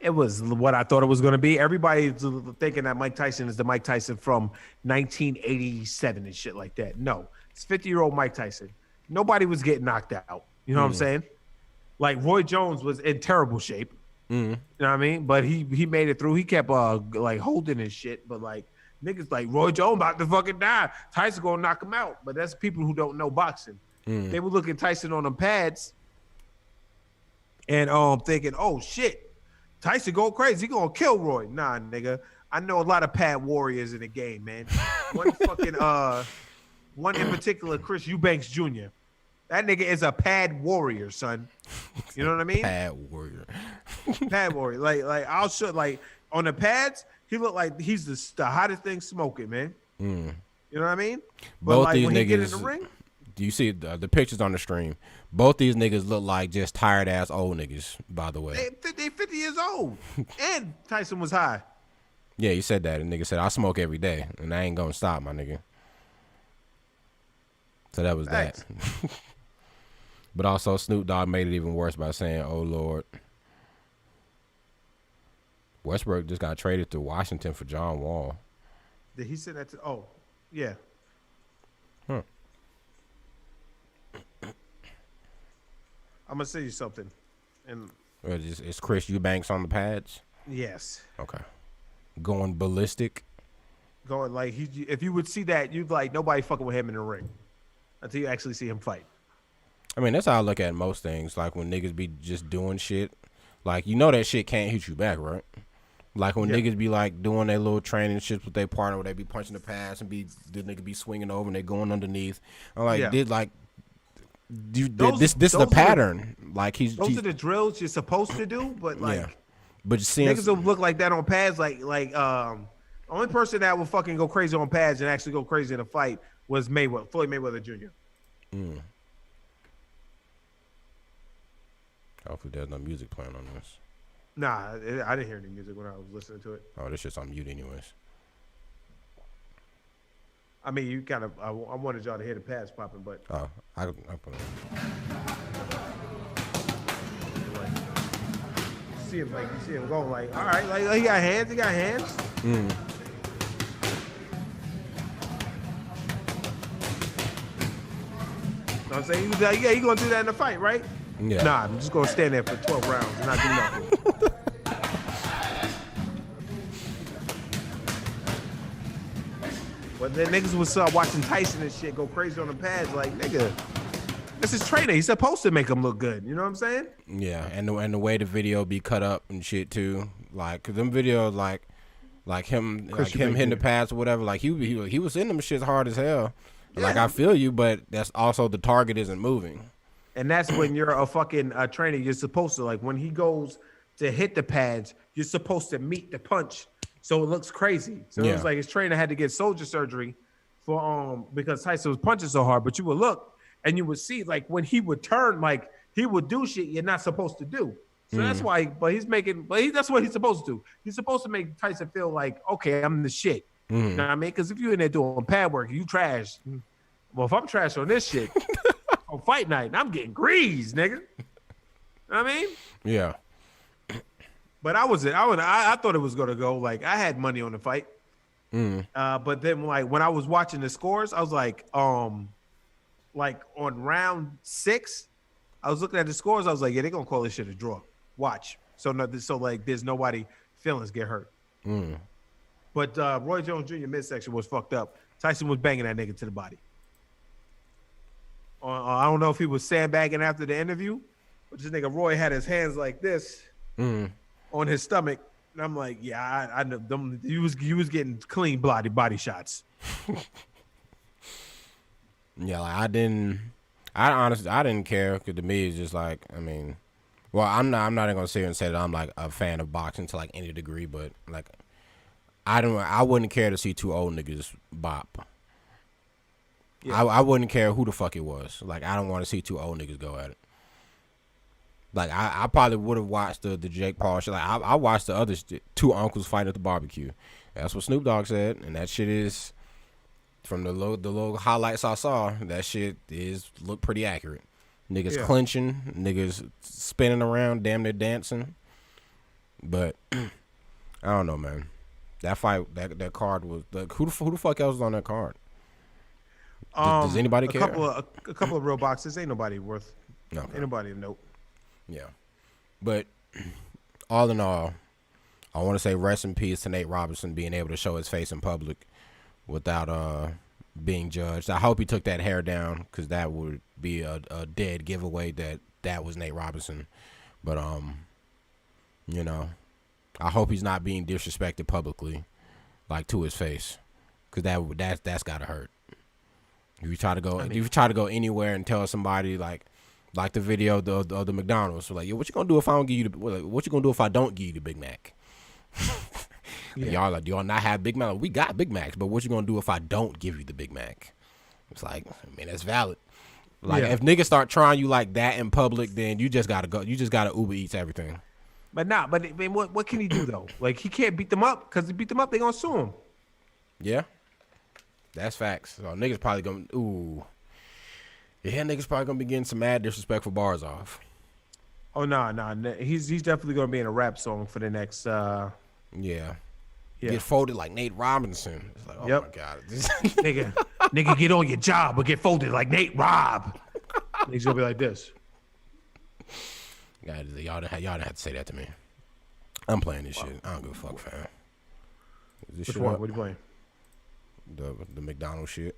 It was what I thought it was going to be. Everybody's thinking that Mike Tyson is the Mike Tyson from 1987 and shit like that. No, it's 50-year-old Mike Tyson. Nobody was getting knocked out. You know what I'm saying? Like Roy Jones was in terrible shape. You know what I mean? But he made it through. He kept like holding his shit. But like niggas like Roy Jones about to fucking die. Tyson gonna knock him out. But that's people who don't know boxing. They were looking Tyson on them pads and thinking, oh shit. Tyson go crazy. He gonna kill Roy. Nah, nigga. I know a lot of pad warriors in the game, man. One in particular, Chris Eubanks Jr. That nigga is a pad warrior, son. You know what I mean? Pad warrior. Pad warrior. Like I'll show like on the pads, he look like he's the hottest thing smoking, man. You know what I mean? But Both like these when he get in niggas. the ring, Do you see the pictures on the stream? Both these niggas look like just tired ass old niggas. By the way, they 50 years old, and Tyson was high. yeah, you said that. And nigga said I smoke every day, and I ain't gonna stop, my nigga. So that was Facts. that. But also Snoop Dogg made it even worse by saying, "Oh Lord." Westbrook just got traded to Washington for John Wall. Did he say that to? Oh, yeah. I'm gonna say you something, and Is Chris Eubanks on the pads? yes, Okay. Going ballistic. going like if you would see that, you'd like nobody fucking with him in the ring until you actually see him fight. I mean, that's how I look at most things. Like when niggas be just doing shit, like you know that shit can't hit you back, right? Like when niggas be like doing their little training shits with their partner, where they be punching the pads and the nigga be swinging over and they going underneath. I'm like, this is the pattern. Like those are the drills you're supposed to do, but like, but seeing niggas will look like that on pads. Like only person that will fucking go crazy on pads and actually go crazy in a fight was Floyd Mayweather Jr. Hopefully there's no music playing on this. Nah, I didn't hear any music when I was listening to it. Oh, this shit's on mute anyways. I mean, you kind of. I wanted y'all to hear the pads popping, but Oh, I put it. you see him going like, all right, like he got hands. He got hands. Mm. You know what I'm saying? He was like, yeah, you gonna do that in a fight, right? Yeah. Nah, I'm just gonna stand there for 12 rounds and not do nothing. But then niggas was watching Tyson and shit go crazy on the pads, like, nigga, this is trainer. He's supposed to make him look good. You know what I'm saying? Yeah, and the way the video be cut up and shit too, like, cause them videos like him hitting the pads or whatever, like he was in them shits hard as hell. Yeah. Like I feel you, but that's also the target isn't moving. And that's when you're a fucking trainer. You're supposed to, like, when he goes to hit the pads, you're supposed to meet the punch so it looks crazy. So it was like his trainer had to get soldier surgery for because Tyson was punching so hard. But you would look and you would see, like, when he would turn, like, he would do shit you're not supposed to do. So that's why, that's what he's supposed to do. He's supposed to make Tyson feel like, okay, I'm the shit. You know what I mean? Because if you're in there doing pad work, you trash. Well, if I'm trash on this shit on fight night, I'm getting greased, nigga. You know what I mean? Yeah. But I thought it was gonna go. Like, I had money on the fight. But then, like, when I was watching the scores, I was like on round 6, I was looking at the scores. I was like, yeah, they're gonna call this shit a draw. Watch. So like, there's nobody feelings get hurt. But Roy Jones Jr. midsection was fucked up. Tyson was banging that nigga to the body. I don't know if he was sandbagging after the interview, but this nigga Roy had his hands like this on his stomach, and I'm like, yeah, I know them. You was getting clean body shots. Yeah, like I honestly didn't care, because to me it's just like, I mean, well, I'm not even gonna sit here and say that I'm like a fan of boxing to like any degree, but like I wouldn't care to see two old niggas bop. Yeah. I wouldn't care who the fuck it was. Like, I don't want to see two old niggas go at it. Like, I probably would have watched the Jake Paul shit. Like, I watched the other two uncles fight at the barbecue. That's what Snoop Dogg said, and that shit is, from the little highlights I saw, that shit look pretty accurate. Niggas clinching, niggas spinning around, damn near dancing. But I don't know, man. That fight, that card was who the fuck else was on that card? Does anybody care? A couple of real boxes. Ain't nobody worth. No, ain't nobody. Nope. Yeah, but all in all, I want to say rest in peace to Nate Robinson being able to show his face in public without being judged. I hope he took that hair down because that would be a dead giveaway that was Nate Robinson. But you know, I hope he's not being disrespected publicly, like to his face, because that's gotta hurt. If you try to go anywhere and tell somebody like the video of the McDonald's, so like, yo, what you gonna do if I don't give you what you gonna do if I don't give you the Big Mac? Yeah. Y'all like, do y'all not have Big Mac? We got Big Macs, but what you gonna do if I don't give you the Big Mac? It's like, I mean, that's valid. Like, if niggas start trying you like that in public, then you just gotta go. You just gotta Uber Eats everything. But what can he do though? Like, he can't beat them up because he beat them up, they gonna sue him. Yeah, that's facts. So niggas probably gonna niggas probably gonna be getting some mad disrespectful bars off. Oh no, he's definitely gonna be in a rap song for the next. Yeah. Get folded like Nate Robinson. It's like, oh my God. nigga, get on your job or get folded like Nate Rob. He's gonna be like this. God, y'all didn't have to say that to me. I'm playing this shit. I don't give a fuck, fam. Which one? What are you playing? The McDonald's shit.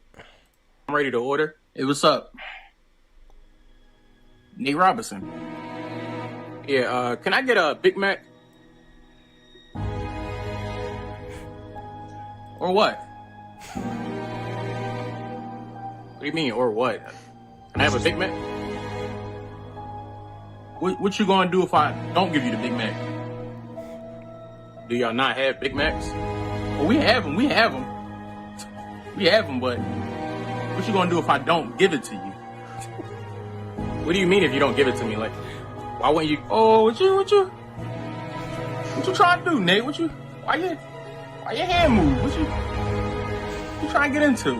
I'm ready to order. Hey, what's up? Nate Robinson. Yeah, can I get a Big Mac? Or what? What do you mean, or what? Can I have a Big Mac? What you gonna do if I don't give you the Big Mac? Do y'all not have Big Macs? Well, we have them, but what you gonna do if I don't give it to you? What do you mean if you don't give it to me? Like, why wouldn't you? Oh, what you trying to do, Nate? Why your hand move? What you trying to get into?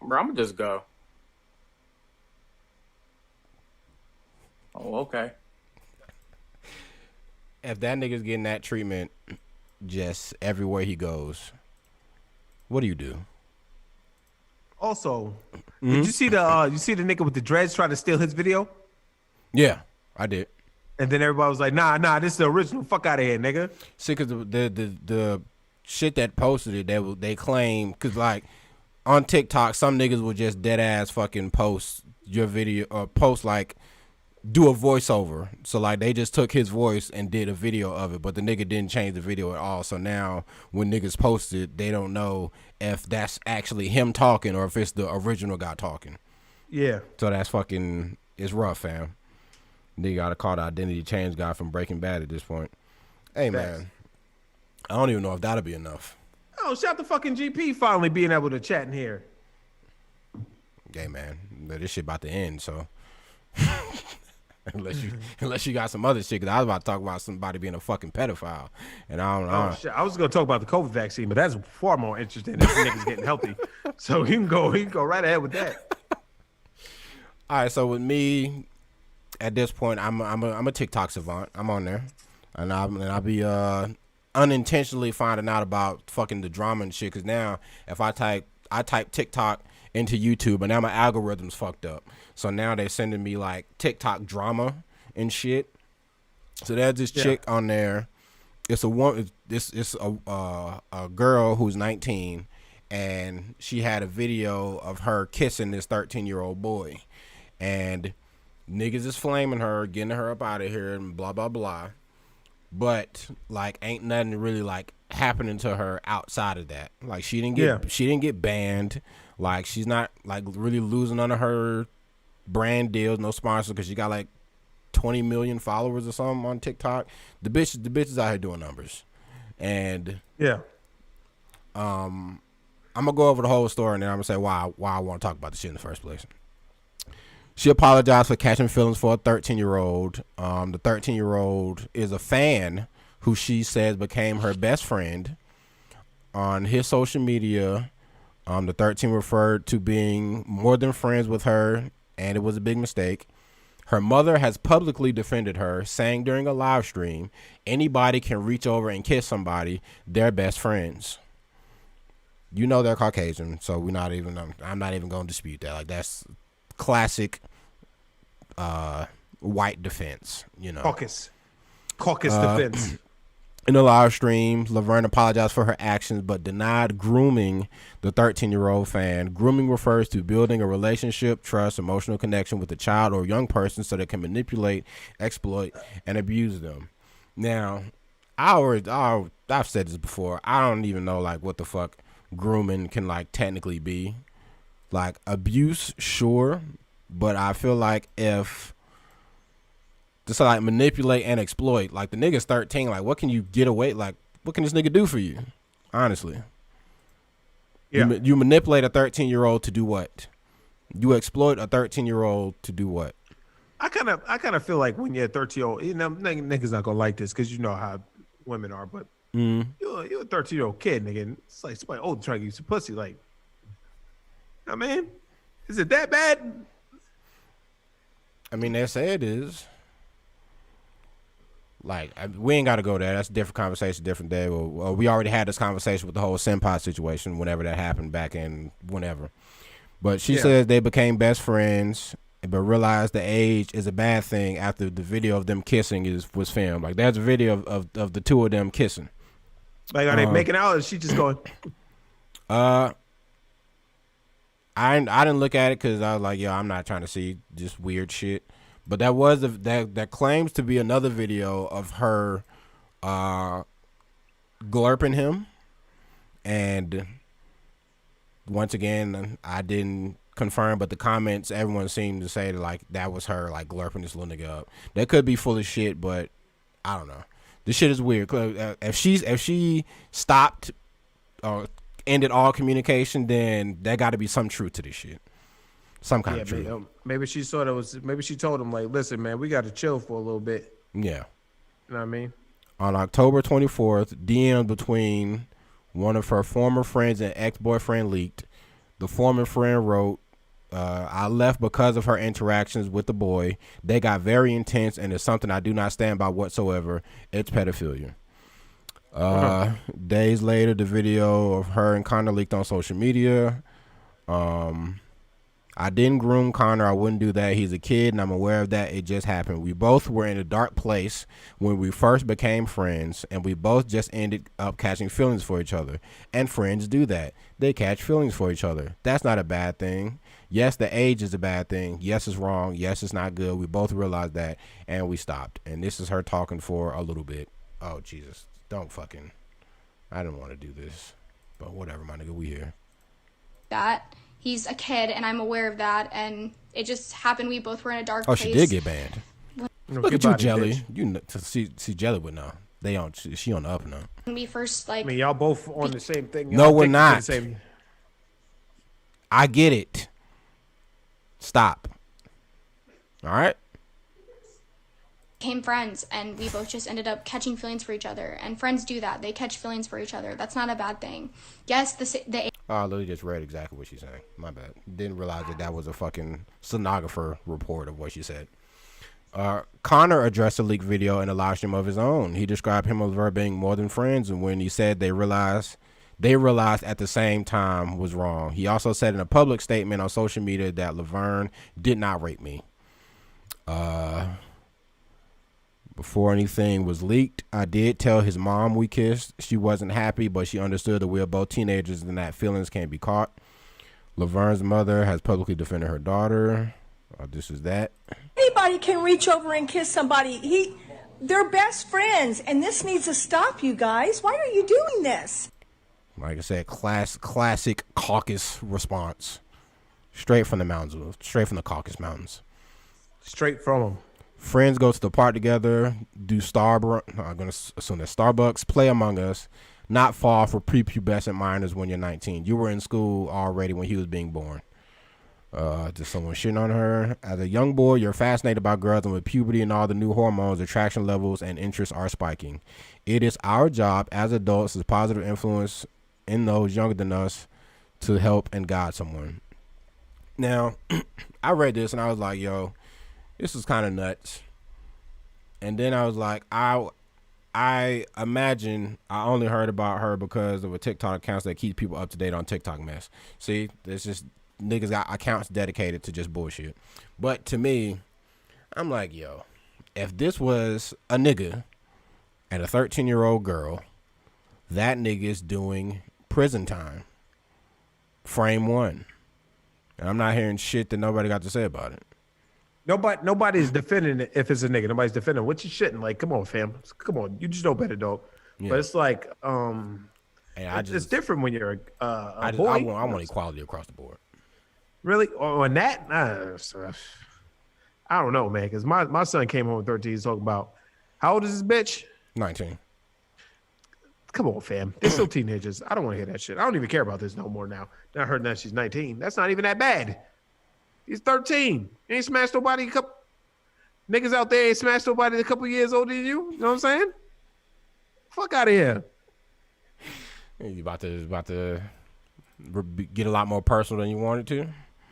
Bro, I'm gonna just go. Oh, okay. If that nigga's getting that treatment just everywhere he goes, what do you do? Also, did you see the nigga with the dreads trying to steal his video? Yeah, I did. And then everybody was like, nah, this is the original. Fuck out of here, nigga. See, because the shit that posted it, they claim, because like on TikTok, some niggas will just dead ass fucking post your video or post like do a voiceover. So like they just took his voice and did a video of it, but the nigga didn't change the video at all. So now when niggas post it, they don't know if that's actually him talking or if it's the original guy talking. Yeah. So that's fucking, it's rough, fam. Nigga gotta call the identity change guy from Breaking Bad at this point. Hey, man. I don't even know if that'll be enough. Oh, shout out to fucking GP finally being able to chat in here. Hey, man. This shit about to end, so. unless you got some other shit, because I was about to talk about somebody being a fucking pedophile. And I don't know. Oh, shit. I was going to talk about the COVID vaccine, but that's far more interesting than niggas getting healthy. So he can go right ahead with that. All right, so with me, at this point, I'm a TikTok savant. I'm on there, and I'll be unintentionally finding out about fucking the drama and shit. Because now, if I type TikTok into YouTube, and now my algorithm's fucked up. So now they're sending me like TikTok drama and shit. So there's this chick on there. It's a woman. It's a girl who's 19, and she had a video of her kissing this 13-year-old boy, and niggas is flaming her, getting her up out of here, and blah blah blah. But like, ain't nothing really like happening to her outside of that. Like she didn't get banned. Like she's not like really losing none of her brand deals, no sponsors, because she got like 20 million followers or something on TikTok. The bitch is out here doing numbers, and I'm gonna go over the whole story and then I'm gonna say why I want to talk about the shit in the first place. She apologized for catching feelings for a 13-year-old. The 13-year-old is a fan who she says became her best friend. On his social media, the 13 referred to being more than friends with her and it was a big mistake. Her mother has publicly defended her, saying during a live stream, anybody can reach over and kiss somebody, they're best friends. You know they're Caucasian, so I'm not even going to dispute that. Like, that's classic white defense, you know. Caucus defense. In the live stream, Laverne apologized for her actions but denied grooming the 13-year-old fan. Grooming refers to building a relationship, trust, emotional connection with a child or young person so they can manipulate, exploit, and abuse them. Now, I've said this before. I don't even know like what the fuck grooming can like technically be. Like abuse, sure, but I feel like if just like manipulate and exploit, like the nigga's 13, like what can you get away, like what can this nigga do for you? Honestly. Yeah. You manipulate a 13-year-old to do what? You exploit a 13-year-old to do what? I kind of feel like when you're a 13-year-old, you know, niggas not gonna like this because you know how women are, but you're a 13-year-old kid, nigga. And it's like somebody old trying to get you some pussy. Like, I mean, is it that bad? I mean, they say it is. Like, we ain't got to go there. That's a different conversation, different day. We already had this conversation with the whole senpai situation whenever that happened back in whenever. But she says they became best friends, but realized the age is a bad thing after the video of them kissing was filmed. Like, there's a video of the two of them kissing. Like, are they making out or is she just going? I didn't look at it because I was like, yo, I'm not trying to see just weird shit. But that was that claims to be another video of her glurping him, and once again I didn't confirm, but the comments everyone seemed to say that, like, that was her like glurping this little nigga up. That could be full of shit, but I don't know. This shit is weird. If she stopped or ended all communication, then there got to be some truth to this shit. Some kind of truth. Maybe she saw that was. Maybe she told him like, "Listen, man, we got to chill for a little bit." Yeah. You know what I mean? On October 24th, DM between one of her former friends and ex-boyfriend leaked. The former friend wrote, I left because of her interactions with the boy. They got very intense, and it's something I do not stand by whatsoever. It's pedophilia. Days later, the video of her and Connor leaked on social media. I didn't groom Connor. I wouldn't do that. He's a kid, and I'm aware of that. It just happened. We both were in a dark place when we first became friends, and we both just ended up catching feelings for each other. And friends do that. They catch feelings for each other. That's not a bad thing. Yes, the age is a bad thing. Yes, it's wrong. Yes, it's not good. We both realized that, and we stopped. And this is her talking for a little bit. Oh, Jesus. Don't fucking. I didn't want to do this. But whatever, my nigga. We here. That. He's a kid, and I'm aware of that, and it just happened. We both were in a dark place. Oh, she did get banned. Look at you, Jelly. Bitch. You know, see Jelly would know. They on. She on the up now. When we first I mean, y'all both on the same thing. No, we're not. I get it. Stop. All right. Became friends, and we both just ended up catching feelings for each other. And friends do that; they catch feelings for each other. That's not a bad thing. Yes, the Oh, I literally just read exactly what she's saying. My bad. Didn't realize that was a fucking stenographer report of what she said. Connor addressed the leaked video in a live stream of his own. He described him and Laverne being more than friends, and when he said they realized at the same time was wrong. He also said in a public statement on social media that Laverne did not rape me. Before anything was leaked, I did tell his mom we kissed. She wasn't happy, but she understood that we are both teenagers and that feelings can't be caught. Laverne's mother has publicly defended her daughter. This is that. Anybody can reach over and kiss somebody. They're best friends, and this needs to stop, you guys. Why are you doing this? Like I said, classic caucus response. Straight from the mountains, straight from the Caucasus Mountains. Straight from them. Friends go to the park together, do Starbucks. I'm going to assume that Starbucks, play Among Us, not fall for prepubescent minors when you're 19. You were in school already when he was being born. Just someone shitting on her. As a young boy, you're fascinated by girls, and with puberty and all the new hormones, attraction levels and interests are spiking. It is our job as adults, as positive influence in those younger than us, to help and guide someone. Now, I read this and I was like, yo, this is kind of nuts. And then I was like, I imagine I only heard about her because of a TikTok account that keeps people up to date on TikTok mess. See, there's just niggas got accounts dedicated to just bullshit. But to me, I'm like, yo, if this was a nigga and a 13-year-old girl, that nigga's doing prison time. Frame one. And I'm not hearing shit that nobody got to say about it. Nobody's defending it if it's a nigga. Nobody's defending. What you shitting? Like, come on, fam. Come on. You just know better, dog. Yeah. But it's like, it's different when you're a boy. I want equality across the board. Really? On that? I don't know, man. Because my son came home at 13. He's talking about, how old is this bitch? 19. Come on, fam. They're still teenagers. I don't want to hear that shit. I don't even care about this no more now. I heard that she's 19. That's not even that bad. He's 13. He ain't smashed nobody. Niggas out there ain't smashed nobody a couple years older than you. You know what I'm saying? Fuck out of here. You about to get a lot more personal than you wanted to?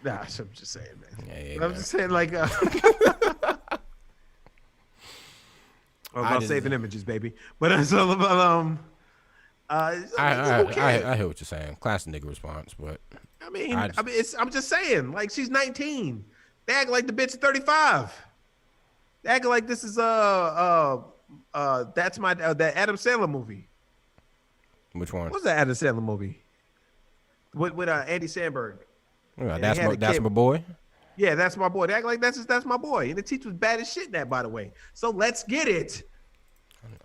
Nah, I'm just saying, man. Yeah, I'm just saying, like, about saving images, baby. But it's all about I hear what you're saying. Classic nigga response, but I'm just saying, like, she's 19. They act like the bitch is 35. They act like this is that's that Adam Sandler movie. Which one? What's that Adam Sandler movie? With Andy Samberg. Yeah, that's my boy. Yeah, that's my boy. They act like that's my boy. And the teacher was bad as shit in that, by the way. So let's get it.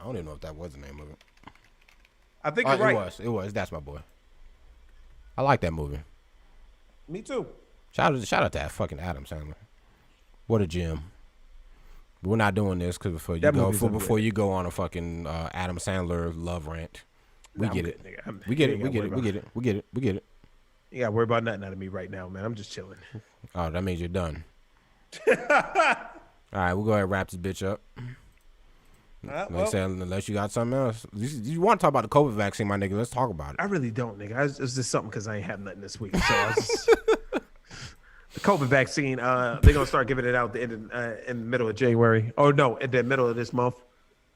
I don't even know if that was the name of it. I think you're right. It was. That's my boy. I like that movie. Me too. Shout out to that fucking Adam Sandler. What a gem. But we're not doing this because before you go on a fucking Adam Sandler love rant. We get it. We get it. You gotta worry about nothing out of me right now, man. I'm just chilling. Oh, that means you're done. All right, we'll go ahead and wrap this bitch up. Unless you got something else. You want to talk about the COVID vaccine, my nigga? Let's talk about it. I really don't, nigga. It's just something because I ain't have nothing this week. So the COVID vaccine, they're gonna start giving it out in the middle of January. Oh no, in the middle of this month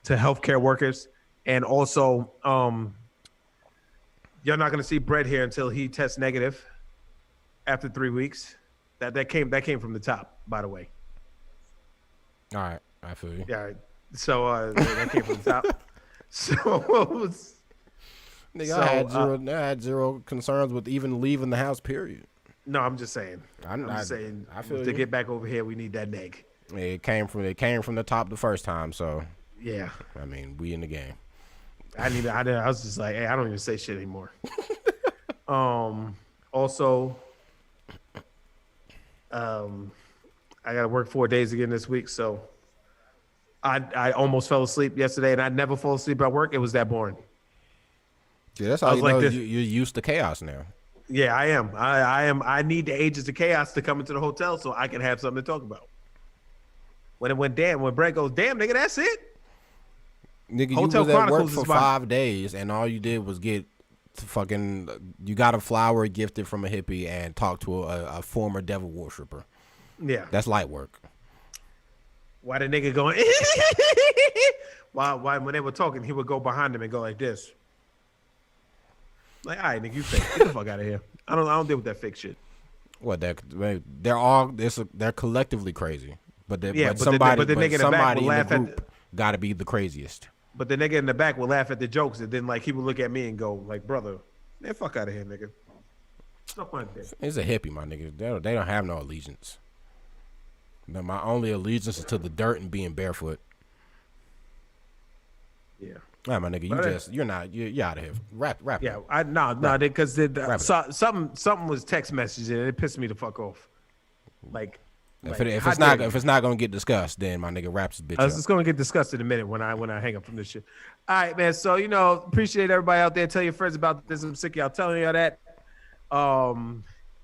to healthcare workers, and also you're not gonna see Brett here until he tests negative after 3 weeks. That came from the top, by the way. All right, I feel you. Yeah. So that came from the top. I had zero concerns with even leaving the house. Period. No, I'm just saying. I'm just saying. I feel to get back over here, we need that neg. It came from the top the first time. So yeah. I mean, we in the game. I was just like, hey, I don't even say shit anymore. Also, I got to work 4 days again this week, so. I almost fell asleep yesterday, and I never fall asleep at work. It was that boring. Yeah, that's how you know you're used to chaos now. Yeah, I am. I am. I need the agents of chaos to come into the hotel so I can have something to talk about. When Brett goes, damn, nigga, that's it. Nigga, Hotel you was at work for 5 days, and all you did was get you got a flower gifted from a hippie and talk to a former devil worshiper. Yeah, that's light work. Why the nigga going? Why when they were talking, he would go behind him and go like this. Like, all right, nigga, you fake. Get the fuck out of here. I don't deal with that fake shit. What? They're collectively crazy, but somebody in the group got to be the craziest. But the nigga in the back would laugh at the jokes, and then like he would look at me and go like, brother, man, fuck out of here, nigga. Stuff like that. It's a hippie, my nigga. They don't have no allegiance. No, my only allegiance is to the dirt and being barefoot. Yeah. All right, my nigga, you're out of here. Rap. Yeah, because something was text messaging and it pissed me the fuck off. Like, if it's not gonna get discussed, then my nigga raps his bitch. It's gonna get discussed in a minute when I hang up from this shit. All right, man. So appreciate everybody out there. Tell your friends about this. I'm sick of y'all telling y'all that.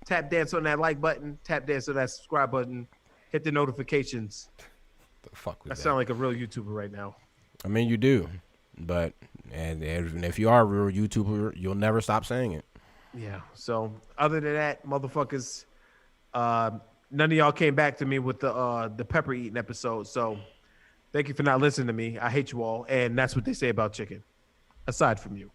Tap dance on that like button. Tap dance on that subscribe button. Hit the notifications. The fuck was I sound like a real YouTuber right now. I mean, you do, but and if you are a real YouTuber, you'll never stop saying it. Yeah. So other than that, motherfuckers, None of y'all came back to me with the pepper eating episode. So thank you for not listening to me. I hate you all. And that's what they say about chicken, aside from you.